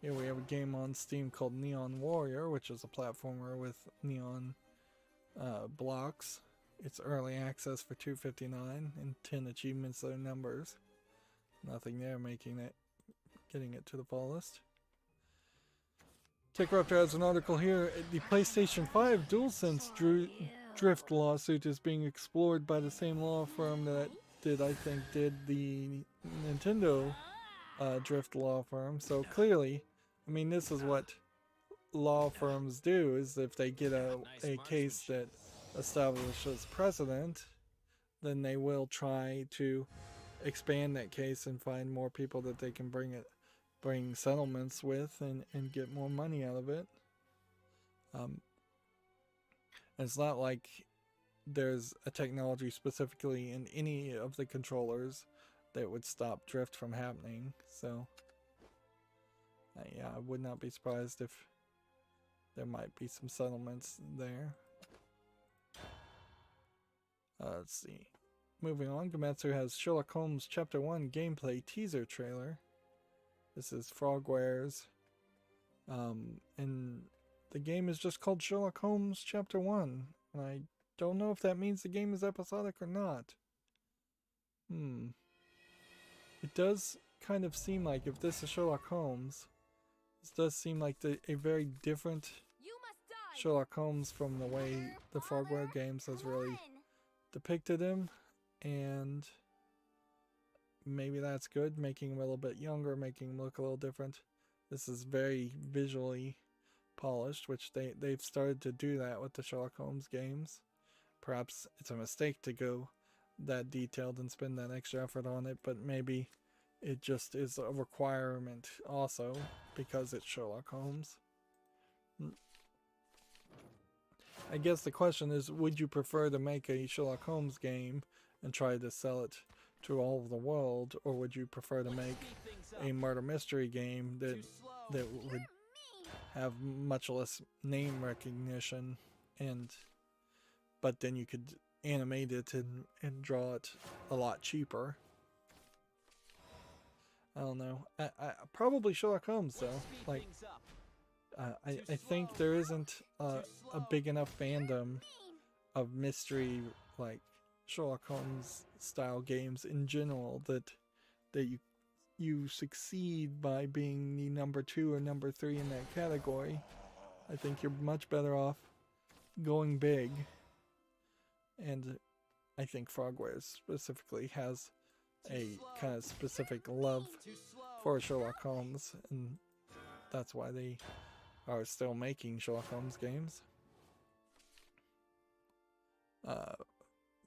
Here we have a game on Steam called Neon Warrior, which is a platformer with neon blocks. It's early access for $2.59 and 10 achievements that are numbers. Nothing there making it, getting it to the fullest. TechRaptor has an article here. The PlayStation 5 DualSense drift lawsuit is being explored by the same law firm that did the Nintendo drift law firm. So clearly, I mean, this is what law firms do, is if they get a case that establishes precedent, then they will try to expand that case and find more people that they can bring settlements with and get more money out of it. It's not like there's a technology specifically in any of the controllers that would stop drift from happening, so yeah, I would not be surprised if there might be some settlements there. Let's see. Moving on, Gamatsu has Sherlock Holmes Chapter 1 gameplay teaser trailer. This is Frogwares. And the game is just called Sherlock Holmes Chapter 1. And I don't know if that means the game is episodic or not. It does kind of seem like, if this is Sherlock Holmes, this does seem like a very different You must die. Sherlock Holmes from the way the Frogware games has really depicted him. And maybe that's good, making him a little bit younger, making him look a little different. This is very visually polished, which they've started to do that with the Sherlock Holmes games. Perhaps it's a mistake to go that detailed and spend that extra effort on it, but maybe it just is a requirement also because it's Sherlock Holmes. I guess the question is, would you prefer to make a Sherlock Holmes game and try to sell it to all of the world, or would you prefer to make a murder mystery game that would have much less name recognition, but then you could animate it and draw it a lot cheaper? I don't know. I probably Sherlock Holmes though. Like, I think there isn't a big enough fandom of mystery, like Sherlock Holmes style games in general, that you succeed by being the number 2 or number 3 in that category. I think you're much better off going big, and I think Frogwares specifically has a kind of specific love for Sherlock Holmes, and that's why they are still making Sherlock Holmes games.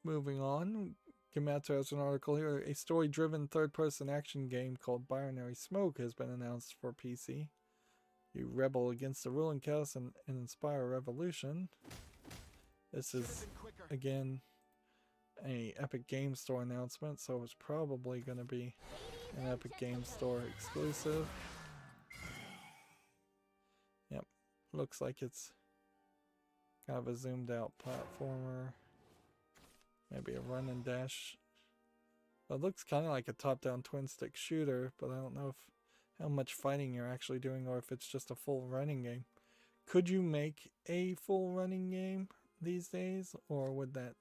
Moving on, Gamatsu has an article here. A story-driven third-person action game called Binary Smoke has been announced for PC. You rebel against the ruling chaos and inspire a revolution. This is, again, a Epic Game Store announcement, so it's probably going to be an Epic Game Store exclusive. Yep, looks like it's kind of a zoomed out platformer. Maybe a run and dash. It looks kind of like a top-down twin-stick shooter, but I don't know if how much fighting you're actually doing, or if it's just a full running game. Could you make a full running game these days, or would that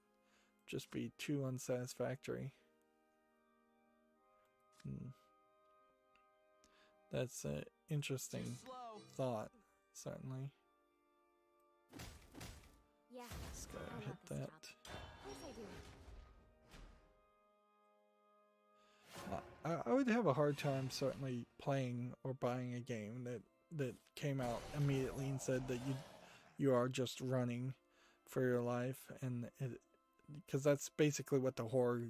just be too unsatisfactory? That's an interesting thought, certainly. Yeah. This guy I hit want this that. job. Of course I do. I would have a hard time certainly playing or buying a game that came out immediately and said that you are just running for your life, and because that's basically what the horror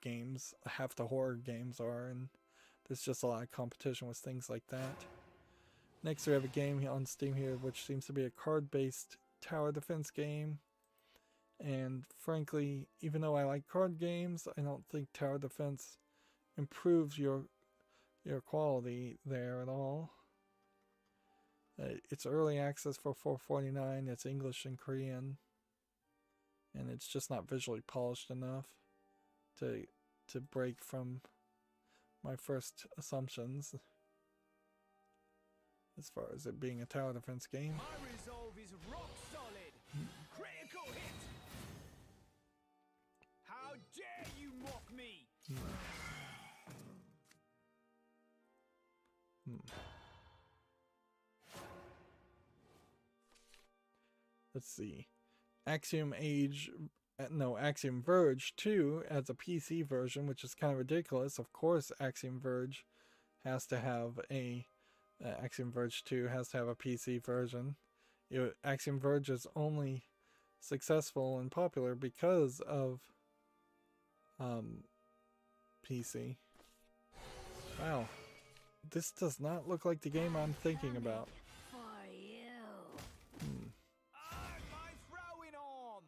games, half the horror games are, and there's just a lot of competition with things like that. Next we have a game on Steam here which seems to be a card-based tower defense game, and frankly, even though I like card games, I don't think tower defense improves your quality there at all. It's early access for $4.49. It's English and Korean, and it's just not visually polished enough to break from my first assumptions as far as it being a tower defense game. My resolve is rock solid. Critical hit. How dare you mock me? Let's see. Axiom Verge 2 as a PC version, which is kind of ridiculous. Of course, Axiom Verge has to have Axiom Verge 2 has to have a PC version. Axiom Verge is only successful and popular because of PC. Wow. This does not look like the game I'm thinking about. For you. My throwing arm.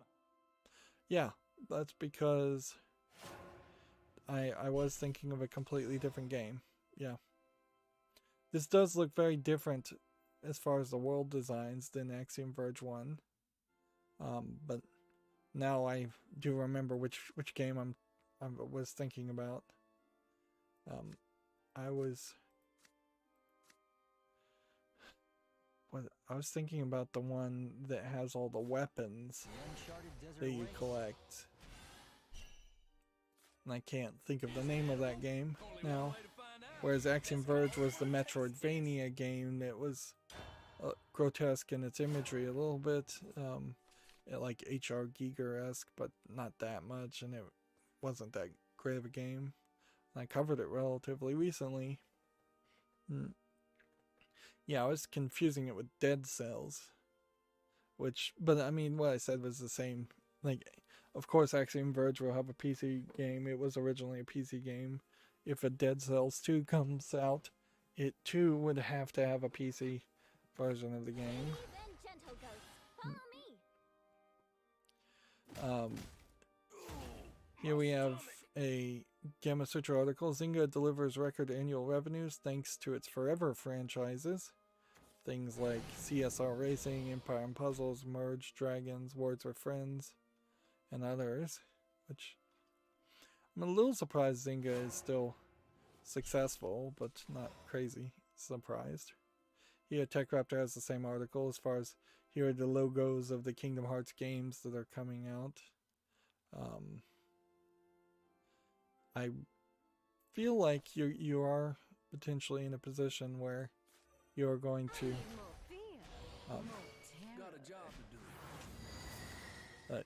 Yeah, that's because I was thinking of a completely different game. Yeah. This does look very different as far as the world designs than Axiom Verge 1. But now I do remember which game I was thinking about. I was thinking about the one that has all the weapons that you collect. And I can't think of the name of that game now. Whereas Axiom Verge was the Metroidvania game that was grotesque in its imagery a little bit, like H.R. Giger-esque, but not that much, and it wasn't that great of a game. And I covered it relatively recently. Yeah, I was confusing it with Dead Cells, but I mean, what I said was the same. Like, of course, Axiom Verge will have a PC game. It was originally a PC game. If a Dead Cells 2 comes out, it too would have to have a PC version of the game. Then, gentle ghosts, follow me. Here we have a Gamma Sutra article. Zynga delivers record annual revenues thanks to its forever franchises. Things like CSR Racing, Empire and Puzzles, Merge Dragons, Words with Friends, and others. Which I'm a little surprised Zynga is still successful, but not crazy surprised. Here, TechRaptor has the same article. As far as here are the logos of the Kingdom Hearts games that are coming out. I feel like you are potentially in a position where you are going to Got a job to do.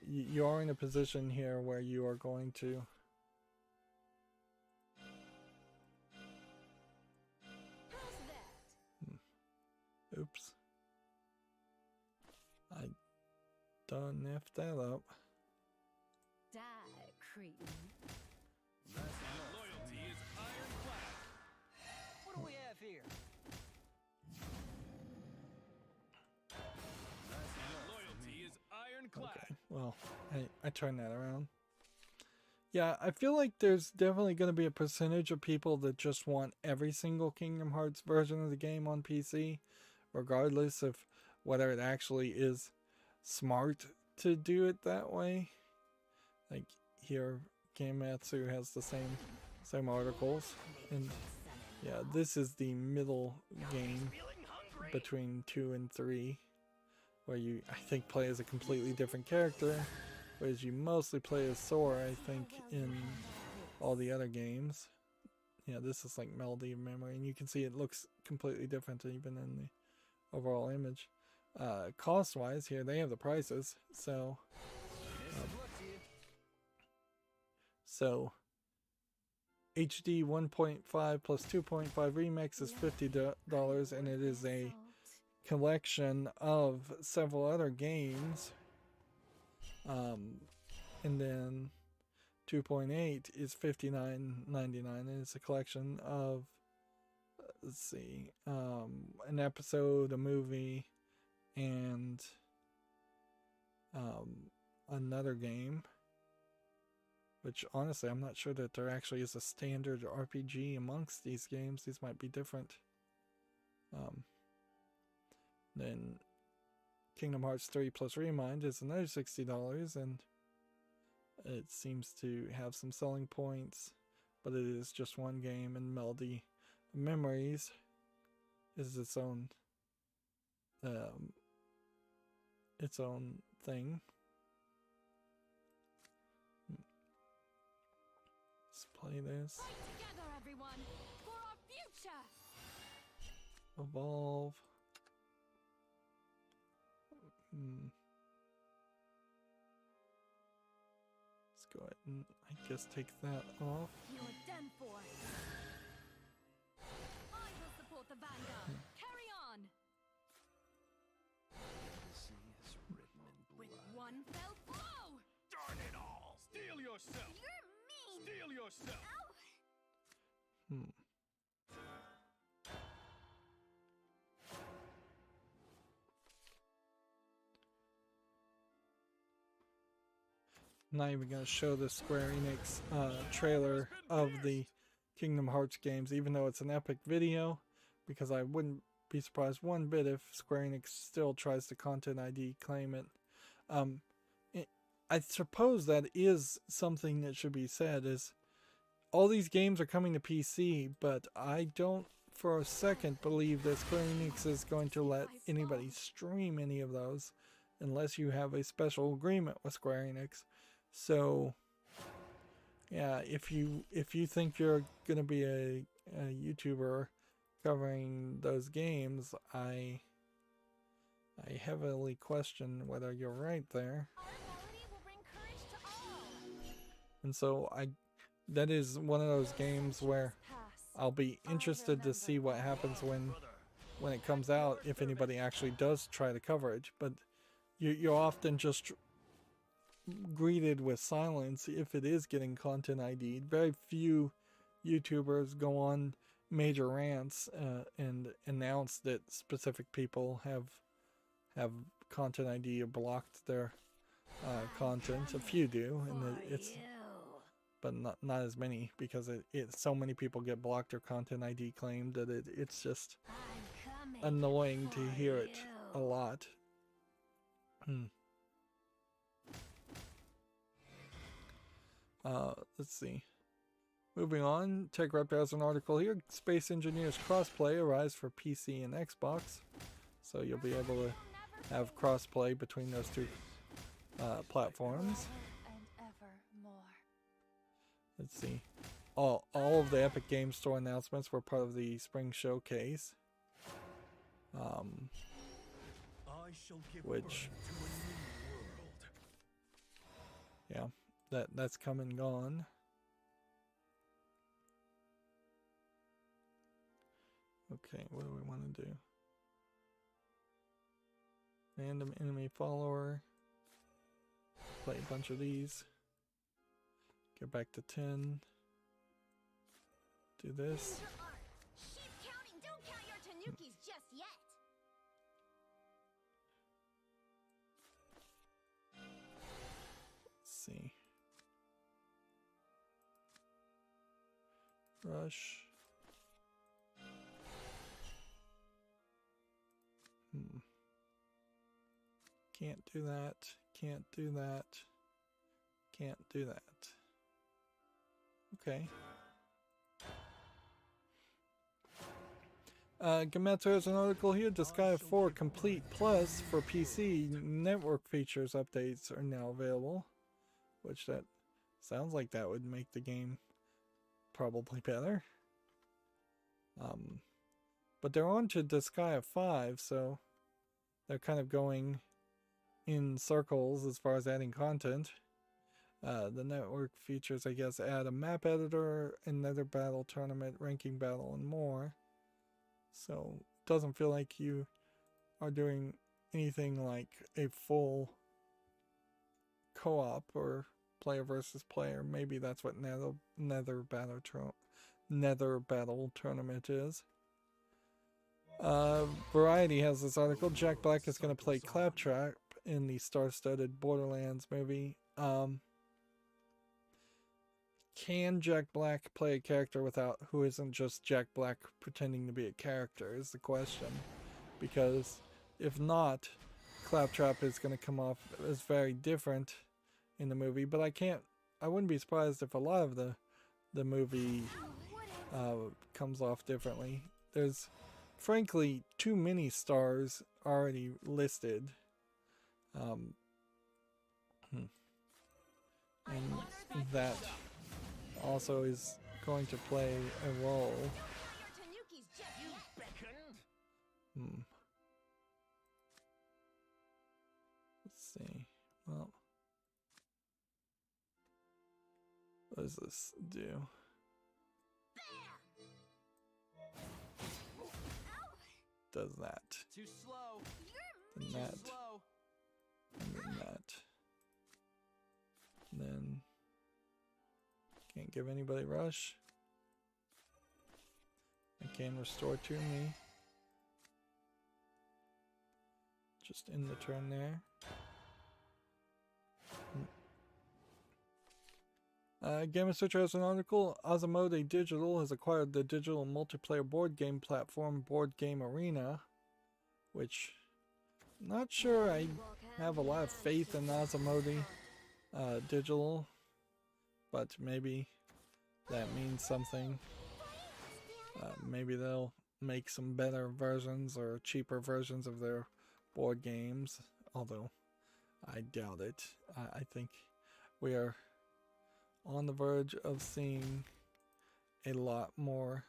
you are in a position here where you are going to oops, I done effed that up. Die, cretin. Loyalty is ironclad. What do we have here? Loyalty is ironclad. Okay, well, I turned that around. Yeah, I feel like there's definitely going to be a percentage of people that just want every single Kingdom Hearts version of the game on PC, regardless of whether it actually is smart to do it that way. Like here, Gamatsu has the same articles, and Yeah, this is the middle game between 2 and 3, where you, I think, play as a completely different character, whereas you mostly play as Sora, I think, in all the other games. Yeah, this is like Melody of Memory, and you can see it looks completely different even in the overall image. Cost-wise, here they have the prices, so HD 1.5 plus 2.5 remix is $50, and it is a collection of several other games. And then 2.8 is $59.99, and it's a collection of, let's see, an episode, a movie, and another game. Which, honestly, I'm not sure that there actually is a standard RPG amongst these games. These might be different. Then Kingdom Hearts 3 plus Remind is another $60, and it seems to have some selling points, but it is just one game, and Melody Memories is its own thing. Play this. Fight together, everyone, for our future. Evolve. Let's go ahead and, I guess, take that off. You're done for. I will support the Vanguard. Carry on. Legacy is written in With blood. one fell blow. Darn it all! Steel yourself! You're mean. Steel yourself! Not even going to show the Square Enix trailer of the Kingdom Hearts games, even though it's an epic video, because I wouldn't be surprised one bit if Square Enix still tries to Content ID claim it. I suppose that is something that should be said, is all these games are coming to PC, but I don't for a second believe that Square Enix is going to let anybody stream any of those unless you have a special agreement with Square Enix. So yeah, if you think you're going to be a YouTuber covering those games, I heavily question whether you're right there. Our melody will bring courage to all. And so that is one of those games where I'll be interested to see what happens when it comes out, if anybody actually does try the coverage. But you're often just greeted with silence if it is getting Content ID'd. Very few YouTubers go on major rants and announce that specific people have Content ID or blocked their content. A few do, and it's but not as many, because so many people get blocked or Content ID claimed that it's just annoying to hear it a lot. Let's see. Moving on, TechRaptor has an article here. Space Engineers crossplay arrives for PC and Xbox. So you'll be able to have crossplay between those two platforms. Let's see. All of the Epic Games Store announcements were part of the Spring Showcase. Which, yeah, that's come and gone. Okay, what do we want to do? Random enemy follower. Play a bunch of these. Get back to 10. Do this. Sheep counting. Don't count your tanukis just yet. Let's see. Rush. Can't do that. Can't do that. Can't do that. Okay. Gametto has an article here. Disgaea 4 Complete Plus for PC network features updates are now available. Which that sounds like that would make the game probably better. But they're on to Disgaea 5, so they're kind of going in circles as far as adding content. The network features, I guess, add a map editor, another battle tournament, ranking battle, and more. So it doesn't feel like you are doing anything like a full co-op or player versus player. Maybe that's what Nether Battle Tournament is. Variety has this article. Jack Black is going to play Claptrap in the star-studded Borderlands movie. Can Jack Black play a character who isn't just Jack Black pretending to be a character is the question. Because if not, Claptrap is going to come off as very different in the movie. But I wouldn't be surprised if a lot of the movie comes off differently. There's frankly too many stars already listed. And that also is going to play a role. Let's see. Well, what does this do? Does that. Too slow. And that. And then that. And then can't give anybody rush. I can restore to me. Just in the turn there. Gamma Switcher has an article. Asmodee Digital has acquired the digital multiplayer board game platform Board Game Arena, which I'm not sure I have a lot of faith in Asmodee Digital, but maybe that means something. Maybe they'll make some better versions or cheaper versions of their board games, although I doubt it. I think we are on the verge of seeing a lot more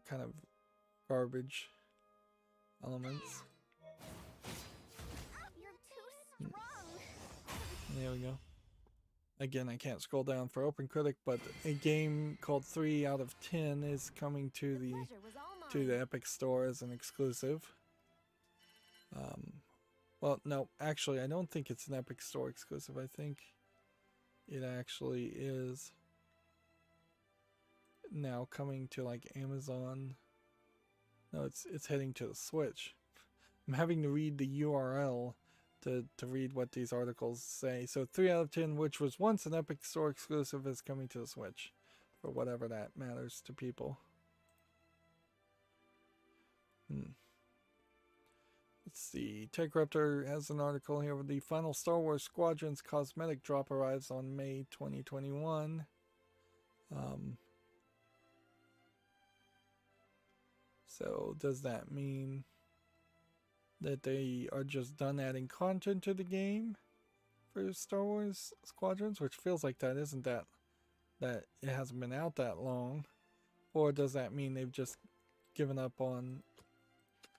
kind of garbage elements. There we go. Again, I can't scroll down for OpenCritic, but a game called 3 out of 10 is coming to the Epic Store as an exclusive. Well, no, actually, I don't think it's an Epic Store exclusive. I think it actually is now coming to like Amazon. No, it's heading to the Switch. I'm having to read the URL to read what these articles say. So 3 out of 10, which was once an Epic Store exclusive, is coming to the Switch, for whatever that matters to people. Let's see. TechRaptor has an article here with the final Star Wars Squadrons cosmetic drop arrives on May 2021. So does that mean that they are just done adding content to the game for Star Wars Squadrons, which feels like that isn't that it hasn't been out that long? Or does that mean they've just given up on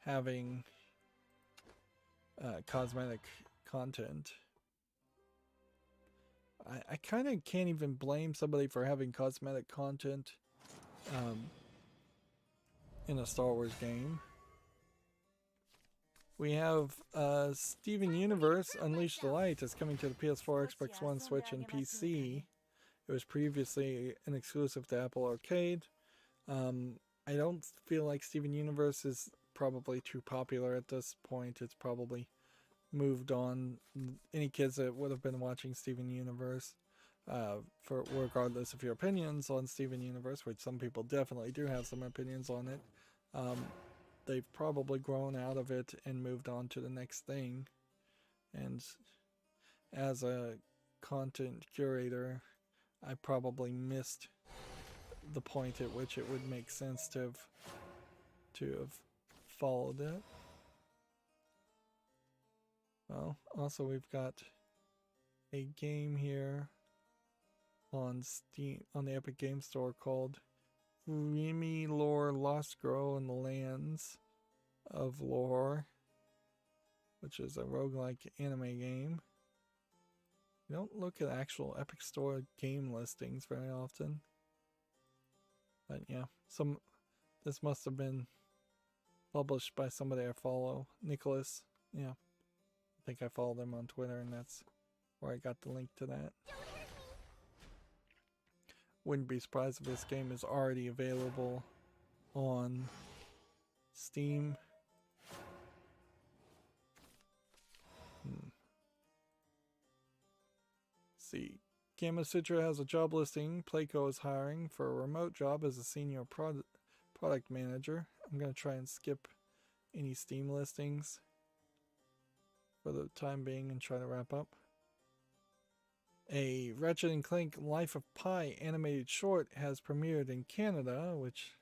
having cosmetic content? I kind of can't even blame somebody for having cosmetic content in a Star Wars game. We have Steven Universe Unleash the Light is coming to the PS4, Xbox One, Switch, and PC. It was previously an exclusive to Apple Arcade. I don't feel like Steven Universe is probably too popular at this point. It's probably moved on. Any kids that would have been watching Steven Universe, for regardless of your opinions on Steven Universe, which some people definitely do have some opinions on it, they've probably grown out of it and moved on to the next thing. And as a content curator, I probably missed the point at which it would make sense to have followed it. Well, also we've got a game here on Steam, on the Epic Game Store, called Remy Lore Lost Girl in the Lands of Lore, which is a roguelike anime game. You don't look at actual Epic Store game listings very often. But yeah, this must have been published by somebody I follow. Nicholas, yeah. I think I follow them on Twitter, and that's where I got the link to that. Wouldn't be surprised if this game is already available on Steam. See, Gamma Sutra has a job listing. Playco is hiring for a remote job as a senior product manager. I'm going to try and skip any Steam listings for the time being and try to wrap up. A Ratchet and Clank Life of Pi animated short has premiered in Canada, which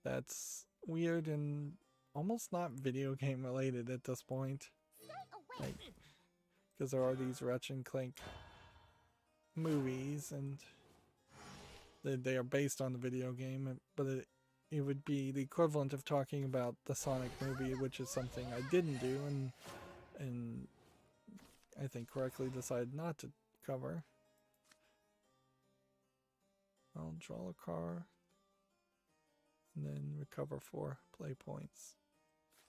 that's weird and almost not video game related at this point. Because there are these Ratchet and Clank movies and they are based on the video game, but it would be the equivalent of talking about the Sonic movie, which is something I didn't do and I think correctly decided not to cover. I'll draw a car and then recover 4 play points.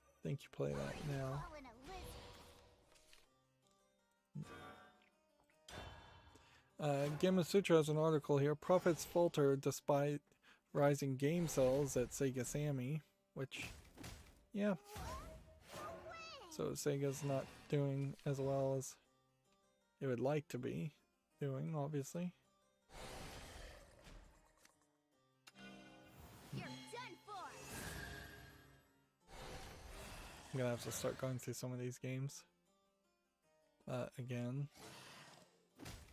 I think you play that now. Gamma Sutra has an article here. Profits falter despite rising game sales at Sega Sammy, which, yeah. So Sega's not doing as well as it would like to be doing, obviously. You're done for. I'm gonna have to start going through some of these games again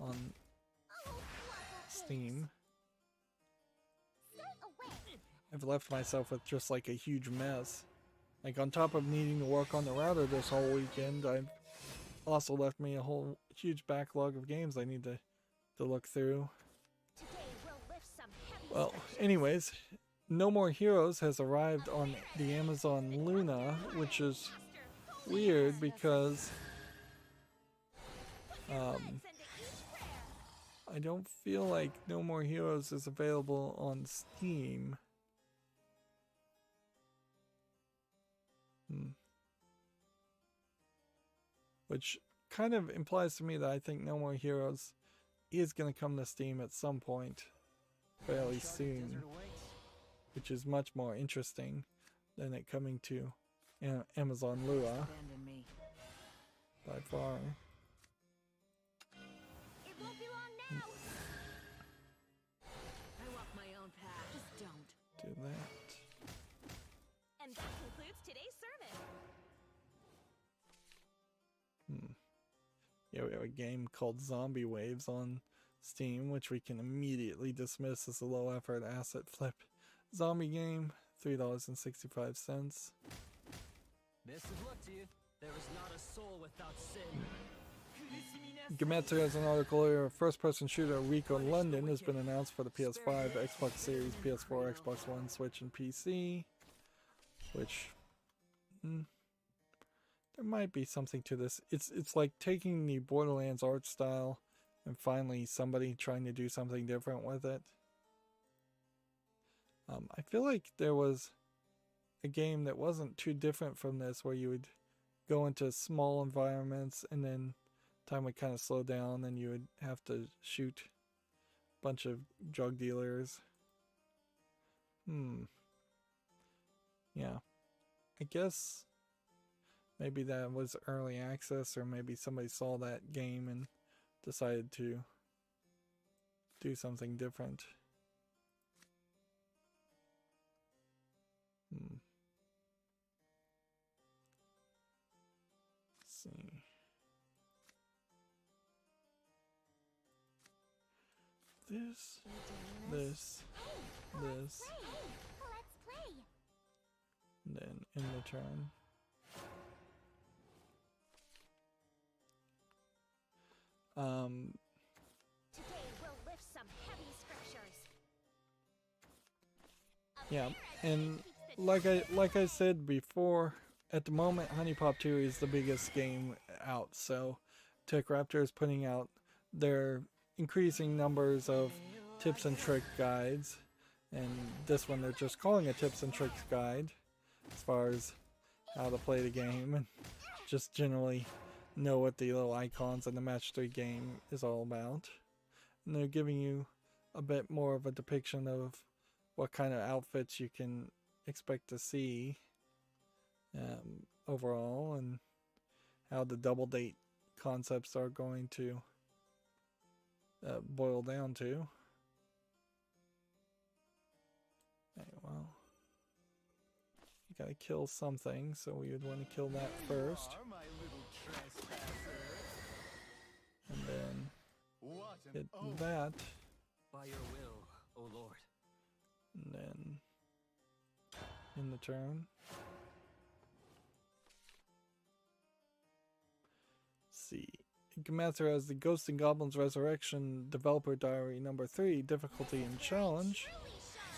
on Steam. I've left myself with just like a huge mess. Like, on top of needing to work on the router this whole weekend, I've also left me a whole huge backlog of games I need to look through. Well, anyways, No More Heroes has arrived on the Amazon Luna, which is weird because I don't feel like No More Heroes is available on Steam. Which kind of implies to me that I think No More Heroes is going to come to Steam at some point fairly soon, which is much more interesting than it coming to Amazon Lua by far. It won't be long now. I walk my own path. Just don't. Do that. And that concludes today's service. Yeah, we have a game called Zombie Waves on Steam, which we can immediately dismiss as a low effort asset flip zombie game. $3.65. Best of luck to you. There is not a soul without sin. Gemetsu has an article here. A first-person shooter Rico London has been announced for the PS5, Xbox Series, PS4, Xbox One, Switch, and PC. Which, there might be something to this. It's like taking the Borderlands art style and finally somebody trying to do something different with it. I feel like there was a game that wasn't too different from this, where you would go into small environments and then time would kind of slow down and you would have to shoot a bunch of drug dealers. Yeah. I guess maybe that was early access, or maybe somebody saw that game and decided to do something different. Let's see. this, Let's this, play. and then in the turn. Today we'll lift some heavy scriptures. Yeah, and like I said before, at the moment Honey Pop 2 is the biggest game out, so Tech Raptor is putting out their increasing numbers of tips and trick guides, and this one they're just calling a tips and tricks guide as far as how to play the game and just generally know what the little icons in the match 3 game is all about. And they're giving you a bit more of a depiction of what kind of outfits you can expect to see overall, and how the double date concepts are going to boil down to. Okay, well, you gotta kill something, so we would want to kill that first, You are my little trespasser. and then What an hit oath. that, By your will, O Lord. and then in the turn. See, Gamather has the Ghosts and Goblins Resurrection Developer Diary number 3, difficulty and challenge,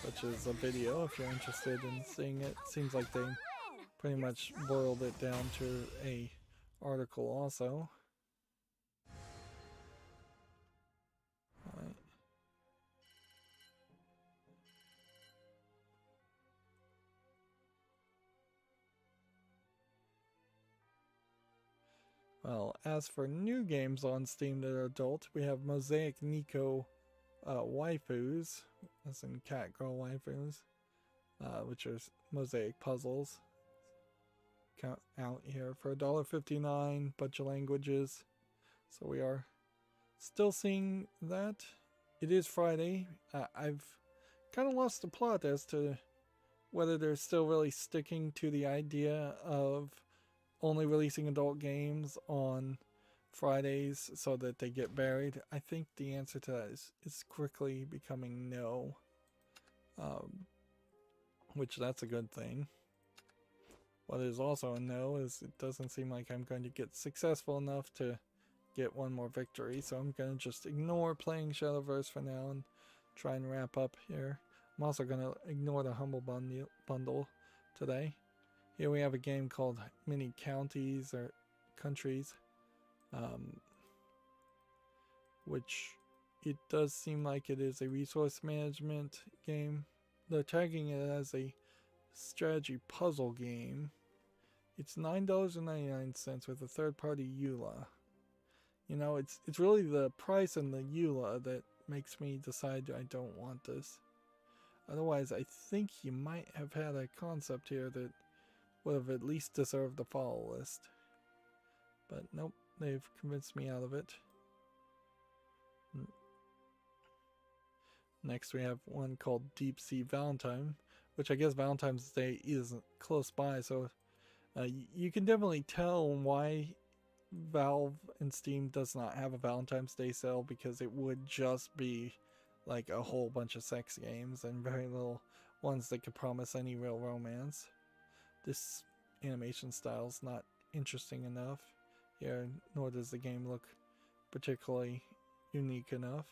which is a video if you're interested in seeing it. Seems like they pretty much boiled it down to a article also. Alright. Well, as for new games on Steam that are adult, we have Mosaic Nico waifus, as in cat girl waifus, which are mosaic puzzles. Count out here for $1.59, bunch of languages. So we are still seeing that. It is Friday. I've kind of lost the plot as to whether they're still really sticking to the idea of only releasing adult games on Fridays so that they get buried. I think the answer to that is quickly becoming no. Which that's a good thing. What is also a no is it doesn't seem like I'm going to get successful enough to get one more victory, so I'm going to just ignore playing Shadowverse for now and try and wrap up here. I'm also going to ignore the Humble Bundle today. Here we have a game called Mini Counties or Countries, which it does seem like it is a resource management game. They're tagging it as a strategy puzzle game. It's $9.99 with a third-party EULA. You know, it's really the price and the EULA that makes me decide I don't want this. Otherwise, I think you might have had a concept here that would have at least deserved the follow list. But nope, they've convinced me out of it. Next we have one called Deep Sea Valentine, which I guess Valentine's Day is close by, so you can definitely tell why Valve and Steam does not have a Valentine's Day sale, because it would just be like a whole bunch of sex games and very little ones that could promise any real romance. This animation style is not interesting enough here, nor does the game look particularly unique enough.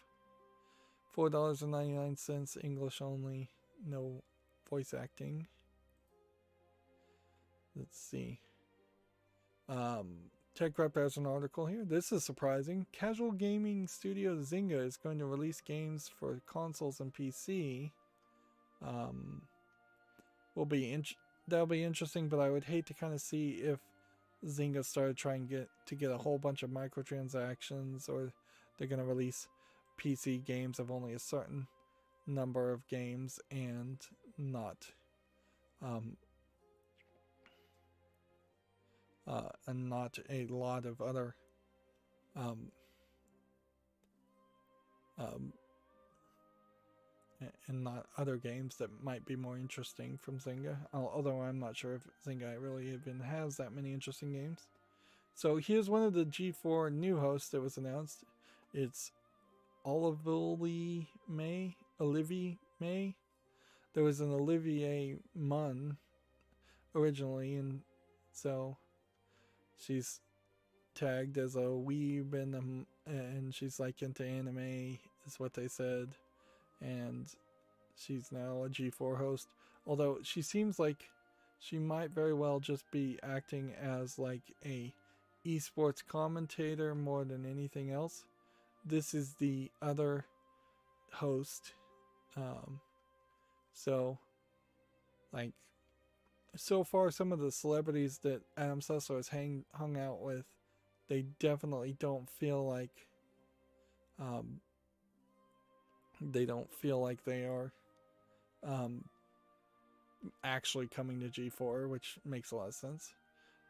$4.99, English only, no voice acting. Let's see. TechRep has an article here. This is surprising. Casual gaming studio Zynga is going to release games for consoles and PC. That'll be interesting, but I would hate to kind of see if Zynga started trying to get a whole bunch of microtransactions, or they're going to release PC games of only a certain number of games and not a lot of other and not other games that might be more interesting from Zynga, although I'm not sure if Zynga really even has that many interesting games. So here's one of the G4 new hosts that was announced. It's Olivia May. There was an Olivier Munn originally, and so she's tagged as a weeb and she's like into anime is what they said, and she's now a G4 host, although she seems like she might very well just be acting as like a esports commentator more than anything else. This is the other host. So like so far some of the celebrities that Adam Sessler has hung out with, they definitely don't feel like they are actually coming to G4, which makes a lot of sense.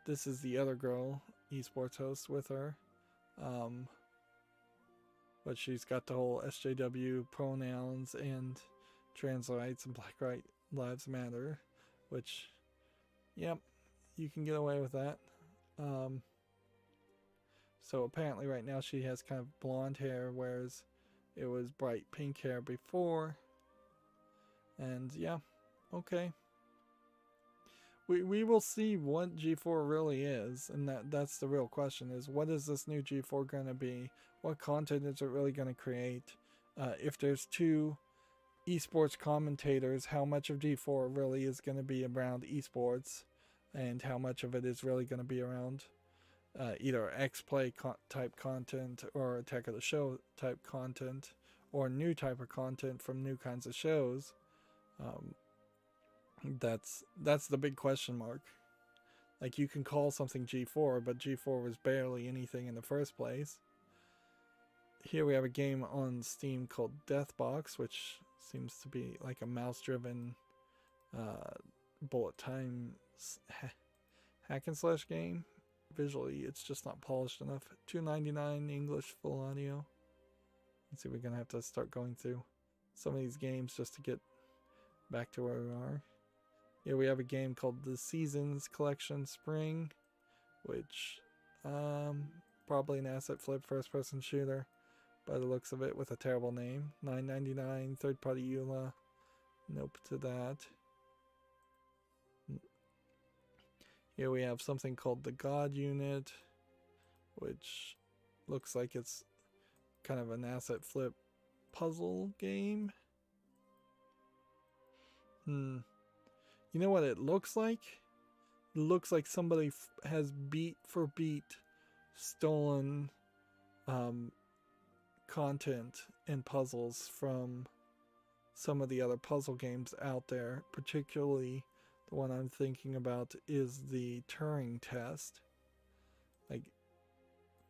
This is the other girl esports host with her, but she's got the whole SJW pronouns and trans rights and Black Lives Matter, which, yep, you can get away with that. So apparently right now she has kind of blonde hair, whereas it was bright pink hair before. And yeah, okay. We will see what G4 really is, and that's the real question, is what is this new G4 going to be? What content is it really going to create? If there's two esports commentators, how much of G4 really is going to be around esports, and how much of it is really going to be around either X-Play type content or Attack of the Show type content or new type of content from new kinds of shows. That's the big question mark. Like, you can call something G4, but G4 was barely anything in the first place. Here we have a game on Steam called Deathbox, which seems to be like a mouse-driven bullet time hack and slash game. Visually, it's just not polished enough. $2.99 English full audio. Let's see, we're gonna have to start going through some of these games just to get back to where we are. Here we have a game called The Seasons Collection Spring, which probably an asset flip first-person shooter by the looks of it, with a terrible name. $9.99 third-party EULA. Nope to that. Here we have something called The God Unit, which looks like it's kind of an asset flip puzzle game. You know what it looks like? It looks like somebody has beat for beat stolen content and puzzles from some of the other puzzle games out there. Particularly the one I'm thinking about is the Turing test. Like,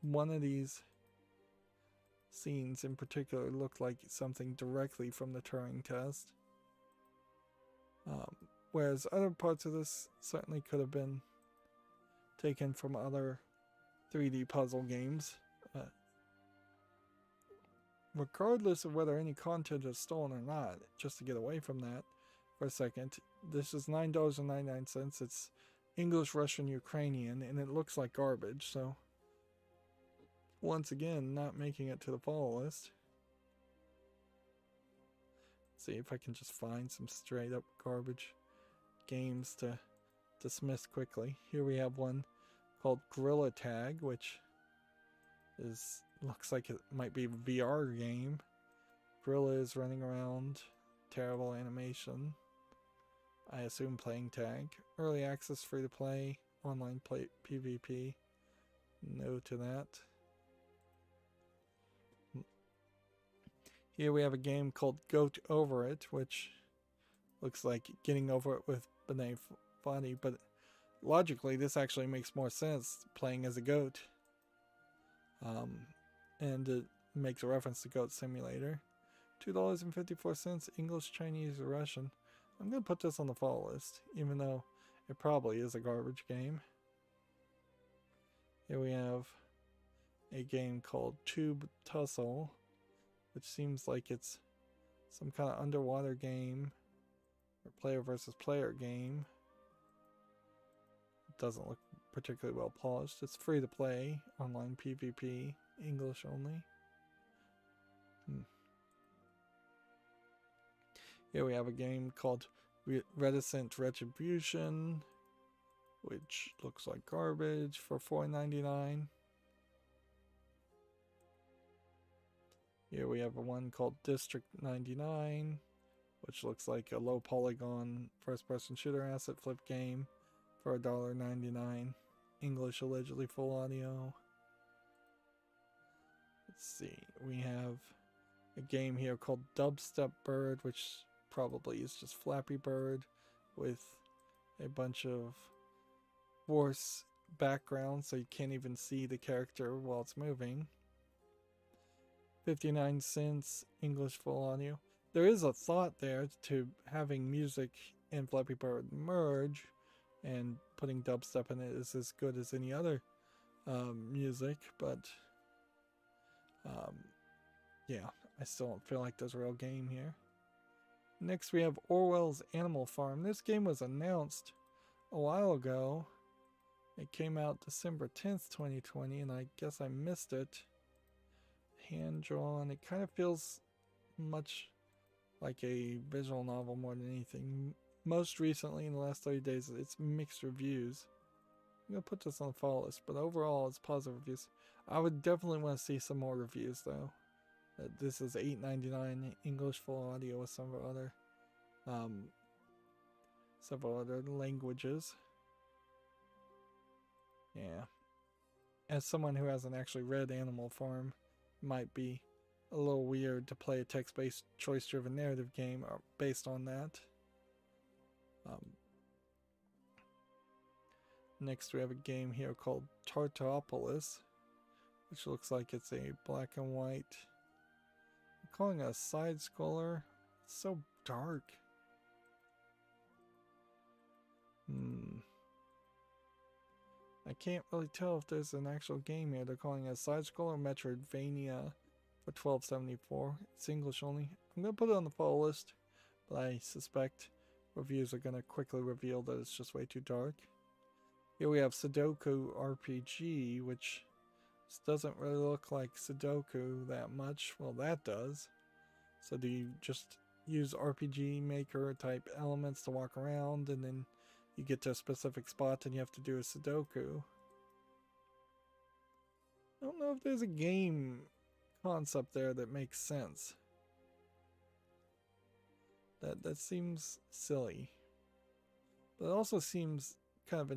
one of these scenes in particular looked like something directly from the Turing test. Whereas other parts of this certainly could have been taken from other 3D puzzle games. Regardless of whether any content is stolen or not, just to get away from that for a second, this is $9.99. It's English, Russian, Ukrainian, and it looks like garbage, so once again, not making it to the follow list. See if I can just find some straight up garbage games to dismiss quickly. Here we have one called Gorilla Tag, which looks like it might be a VR game. Gorilla is running around, terrible animation. I assume playing tag. Early access, free to play, online play PvP. No to that. Here we have a game called Goat Over It, which looks like getting over it with Benet Foddy, but logically this actually makes more sense playing as a goat. And it makes a reference to Goat Simulator. $2.54, English, Chinese, or Russian. I'm going to put this on the follow list, even though it probably is a garbage game. Here we have a game called Tube Tussle, which seems like it's some kind of underwater game or player versus player game. It doesn't look particularly well polished. It's free to play, online PvP, English only. Here we have a game called Reticent Retribution, which looks like garbage, for $4.99. Here we have one called District 99, which looks like a low polygon first-person shooter asset flip game for $1.99. English allegedly full audio. Let's see, we have a game here called Dubstep Bird, which probably is just Flappy Bird with a bunch of worse background so you can't even see the character while it's moving. 59 cents, English full audio. There is a thought there to having music and Flappy Bird merge, and putting dubstep in it is as good as any other music, but yeah, I still don't feel like there's a real game here. Next we have Orwell's Animal Farm. This game was announced a while ago. It came out December 10th, 2020, and I guess I missed it. Hand-drawn. It kind of feels much like a visual novel more than anything. Most recently, in the last 30 days, it's mixed reviews. I'm going to put this on the follow list, but overall, it's positive reviews. I would definitely want to see some more reviews, though. This is $8.99 English full audio with some several other languages. Yeah. As someone who hasn't actually read Animal Farm, it might be a little weird to play a text-based, choice-driven narrative game based on that. Next we have a game here called Tartopolis, which looks like it's a black and white. I'm calling it a side-scroller. It's so dark. I can't really tell if there's an actual game here. They're calling it a side-scroller Metroidvania for $12.74. It's English only. I'm going to put it on the follow list, but I suspect reviews are going to quickly reveal that it's just way too dark. Here we have Sudoku RPG, which doesn't really look like Sudoku that much. Well, that does. So do you just use RPG Maker type elements to walk around, and then you get to a specific spot and you have to do a Sudoku? I don't know if there's a game concept there that makes sense. That seems silly. But it also seems kind of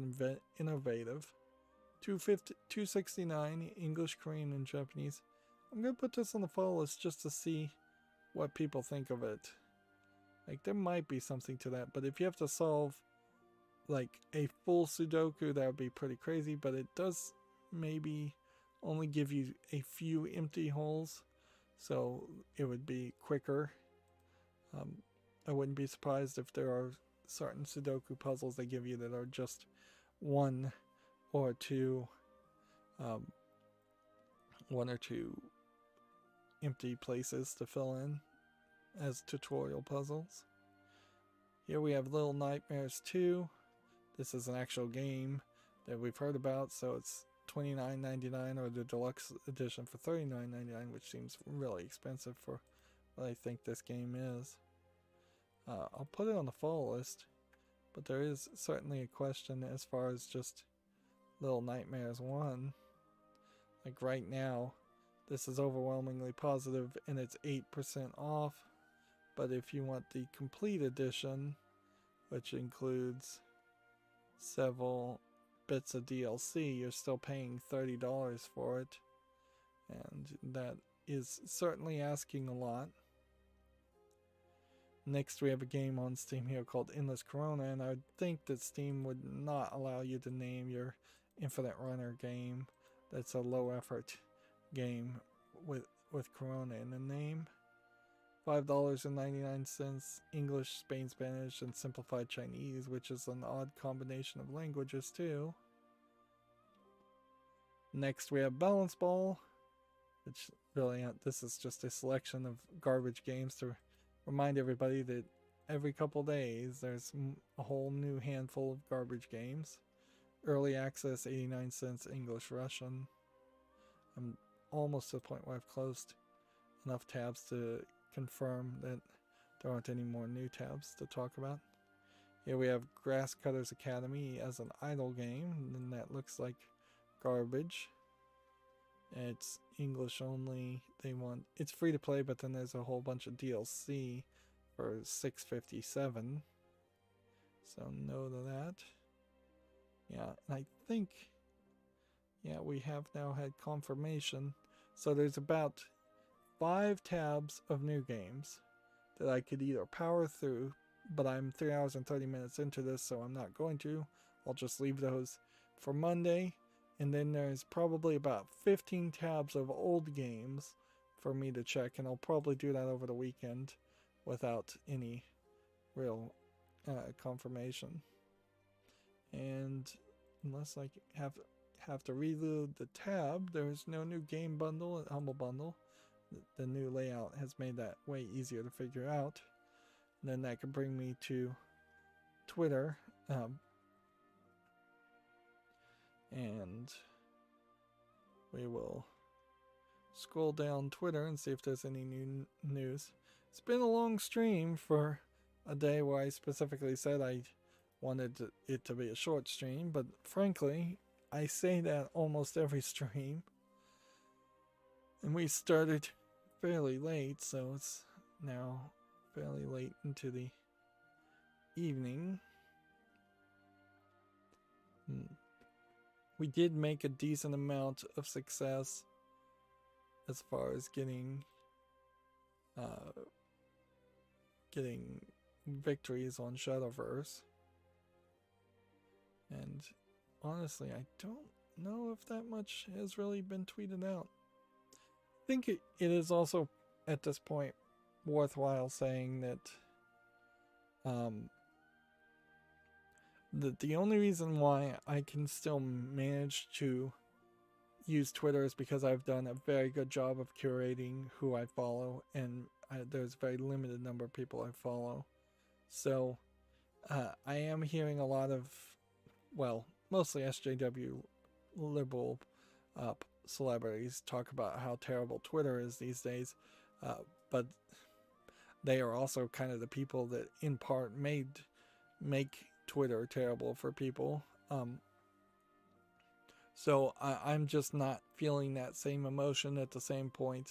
innovative. $2.69 English, Korean, and Japanese. I'm gonna put this on the follow list just to see what people think of it. Like, there might be something to that, but if you have to solve like a full Sudoku, that would be pretty crazy. But it does maybe only give you a few empty holes, so it would be quicker. I wouldn't be surprised if there are certain Sudoku puzzles they give you that are just one or two empty places to fill in as tutorial puzzles. Here we have Little Nightmares 2. This is an actual game that we've heard about, so it's $29.99, or the deluxe edition for $39.99, which seems really expensive for what I think this game is. I'll put it on the follow list, but there is certainly a question as far as just Little Nightmares 1. Like right now, this is overwhelmingly positive and it's 8% off, but if you want the complete edition, which includes several bits of DLC, you're still paying $30 for it, and that is certainly asking a lot. Next we have a game on Steam here called Endless Corona, and I would think that Steam would not allow you to name your Infinite Runner game that's a low effort game with Corona in the name. $5.99 English, Spain Spanish, and Simplified Chinese, which is an odd combination of languages too. Next we have Balance Ball, which really, this is just a selection of garbage games to remind everybody that every couple days there's a whole new handful of garbage games. Early access, 89 cents English, Russian. I'm almost to the point where I've closed enough tabs to confirm that there aren't any more new tabs to talk about. Here we have Grasscutters Academy as an idle game, and that looks like garbage. It's English only. It's free to play, but then there's a whole bunch of DLC for $6.57. So no to that. Yeah, and I think, yeah, we have now had confirmation. So there's about 5 tabs of new games that I could either power through, but I'm 3 hours and 30 minutes into this, so I'm not going to. I'll just leave those for Monday. And then there's probably about 15 tabs of old games for me to check, and I'll probably do that over the weekend without any real confirmation. And unless I have to reload the tab, there's no new game bundle at Humble Bundle. The new layout has made that way easier to figure out. And then that can bring me to Twitter. And we will scroll down Twitter and see if there's any new news. It's been a long stream for a day where I specifically said I wanted it to be a short stream, but frankly, I say that almost every stream. And we started fairly late, so it's now fairly late into the evening. We did make a decent amount of success as far as getting victories on Shadowverse. And honestly, I don't know if that much has really been tweeted out. I think it is also at this point worthwhile saying that the only reason why I can still manage to use Twitter is because I've done a very good job of curating who I follow, and there's a very limited number of people I follow. So I am hearing a lot of, well, mostly SJW liberal celebrities talk about how terrible Twitter is these days, but they are also kind of the people that in part make Twitter terrible for people. So I'm just not feeling that same emotion at the same point.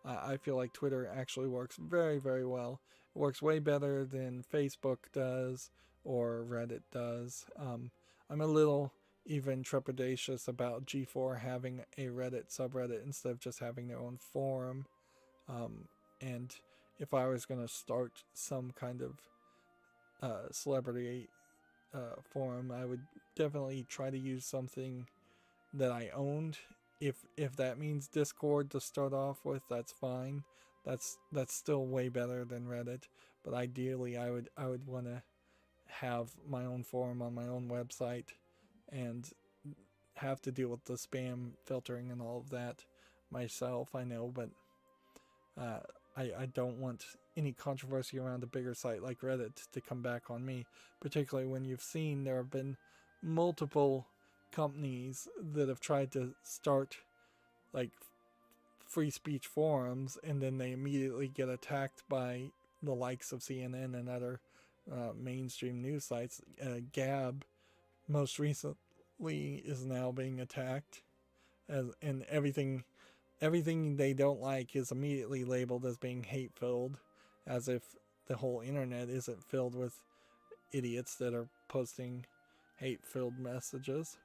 I feel like Twitter actually works very, very well. It works way better than Facebook does or Reddit does. I'm a little even trepidatious about G4 having a Reddit subreddit instead of just having their own forum. And if I was going to start some kind of celebrity forum, I would definitely try to use something that I owned. If that means Discord to start off with, that's fine. That's still way better than Reddit. But ideally, I would want to have my own forum on my own website and have to deal with the spam filtering and all of that myself. I know, but I don't want any controversy around a bigger site like Reddit to come back on me, particularly when you've seen there have been multiple companies that have tried to start like free speech forums, and then they immediately get attacked by the likes of CNN and other mainstream news sites. Gab most recently is now being attacked, and everything they don't like is immediately labeled as being hate-filled, as if the whole internet isn't filled with idiots that are posting hate-filled messages.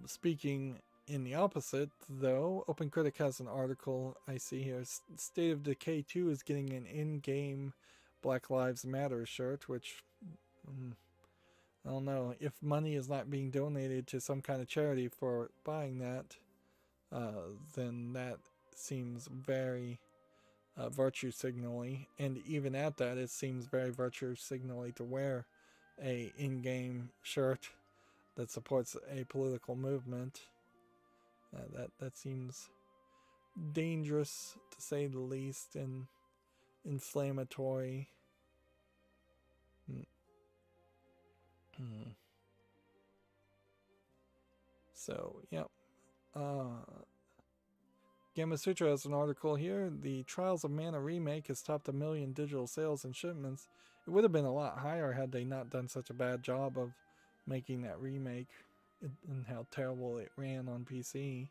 Speaking in the opposite, though, OpenCritic has an article I see here. State of Decay 2 is getting an in-game Black Lives Matter shirt, which I don't know. If money is not being donated to some kind of charity for buying that, then that seems very virtue signally. And even at that, it seems very virtue signally to wear a in-game shirt that supports a political movement. That seems dangerous, to say the least, and inflammatory. So, yep. Gamma Sutra has an article here. The Trials of Mana remake has topped 1 million digital sales and shipments. It would have been a lot higher had they not done such a bad job of making that remake and how terrible it ran on PC.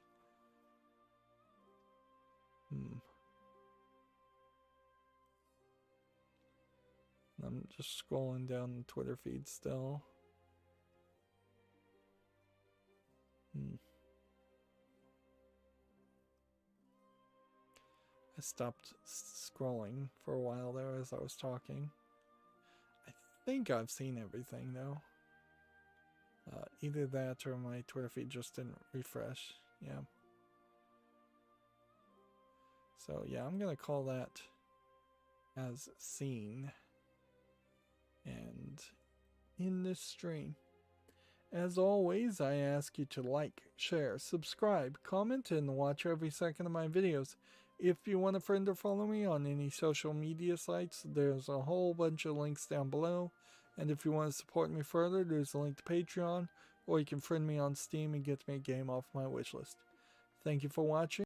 I'm just scrolling down the Twitter feed still. I stopped scrolling for a while there as I was talking. I think I've seen everything though. Either that or my Twitter feed just didn't refresh. Yeah. So yeah, I'm gonna call that as seen. And in this stream, as always, I ask you to like, share, subscribe, comment, and watch every second of my videos. If you want a friend or follow me on any social media sites, there's a whole bunch of links down below. And if you want to support me further, there's a link to Patreon, or you can friend me on Steam and get me a game off my wishlist. Thank you for watching.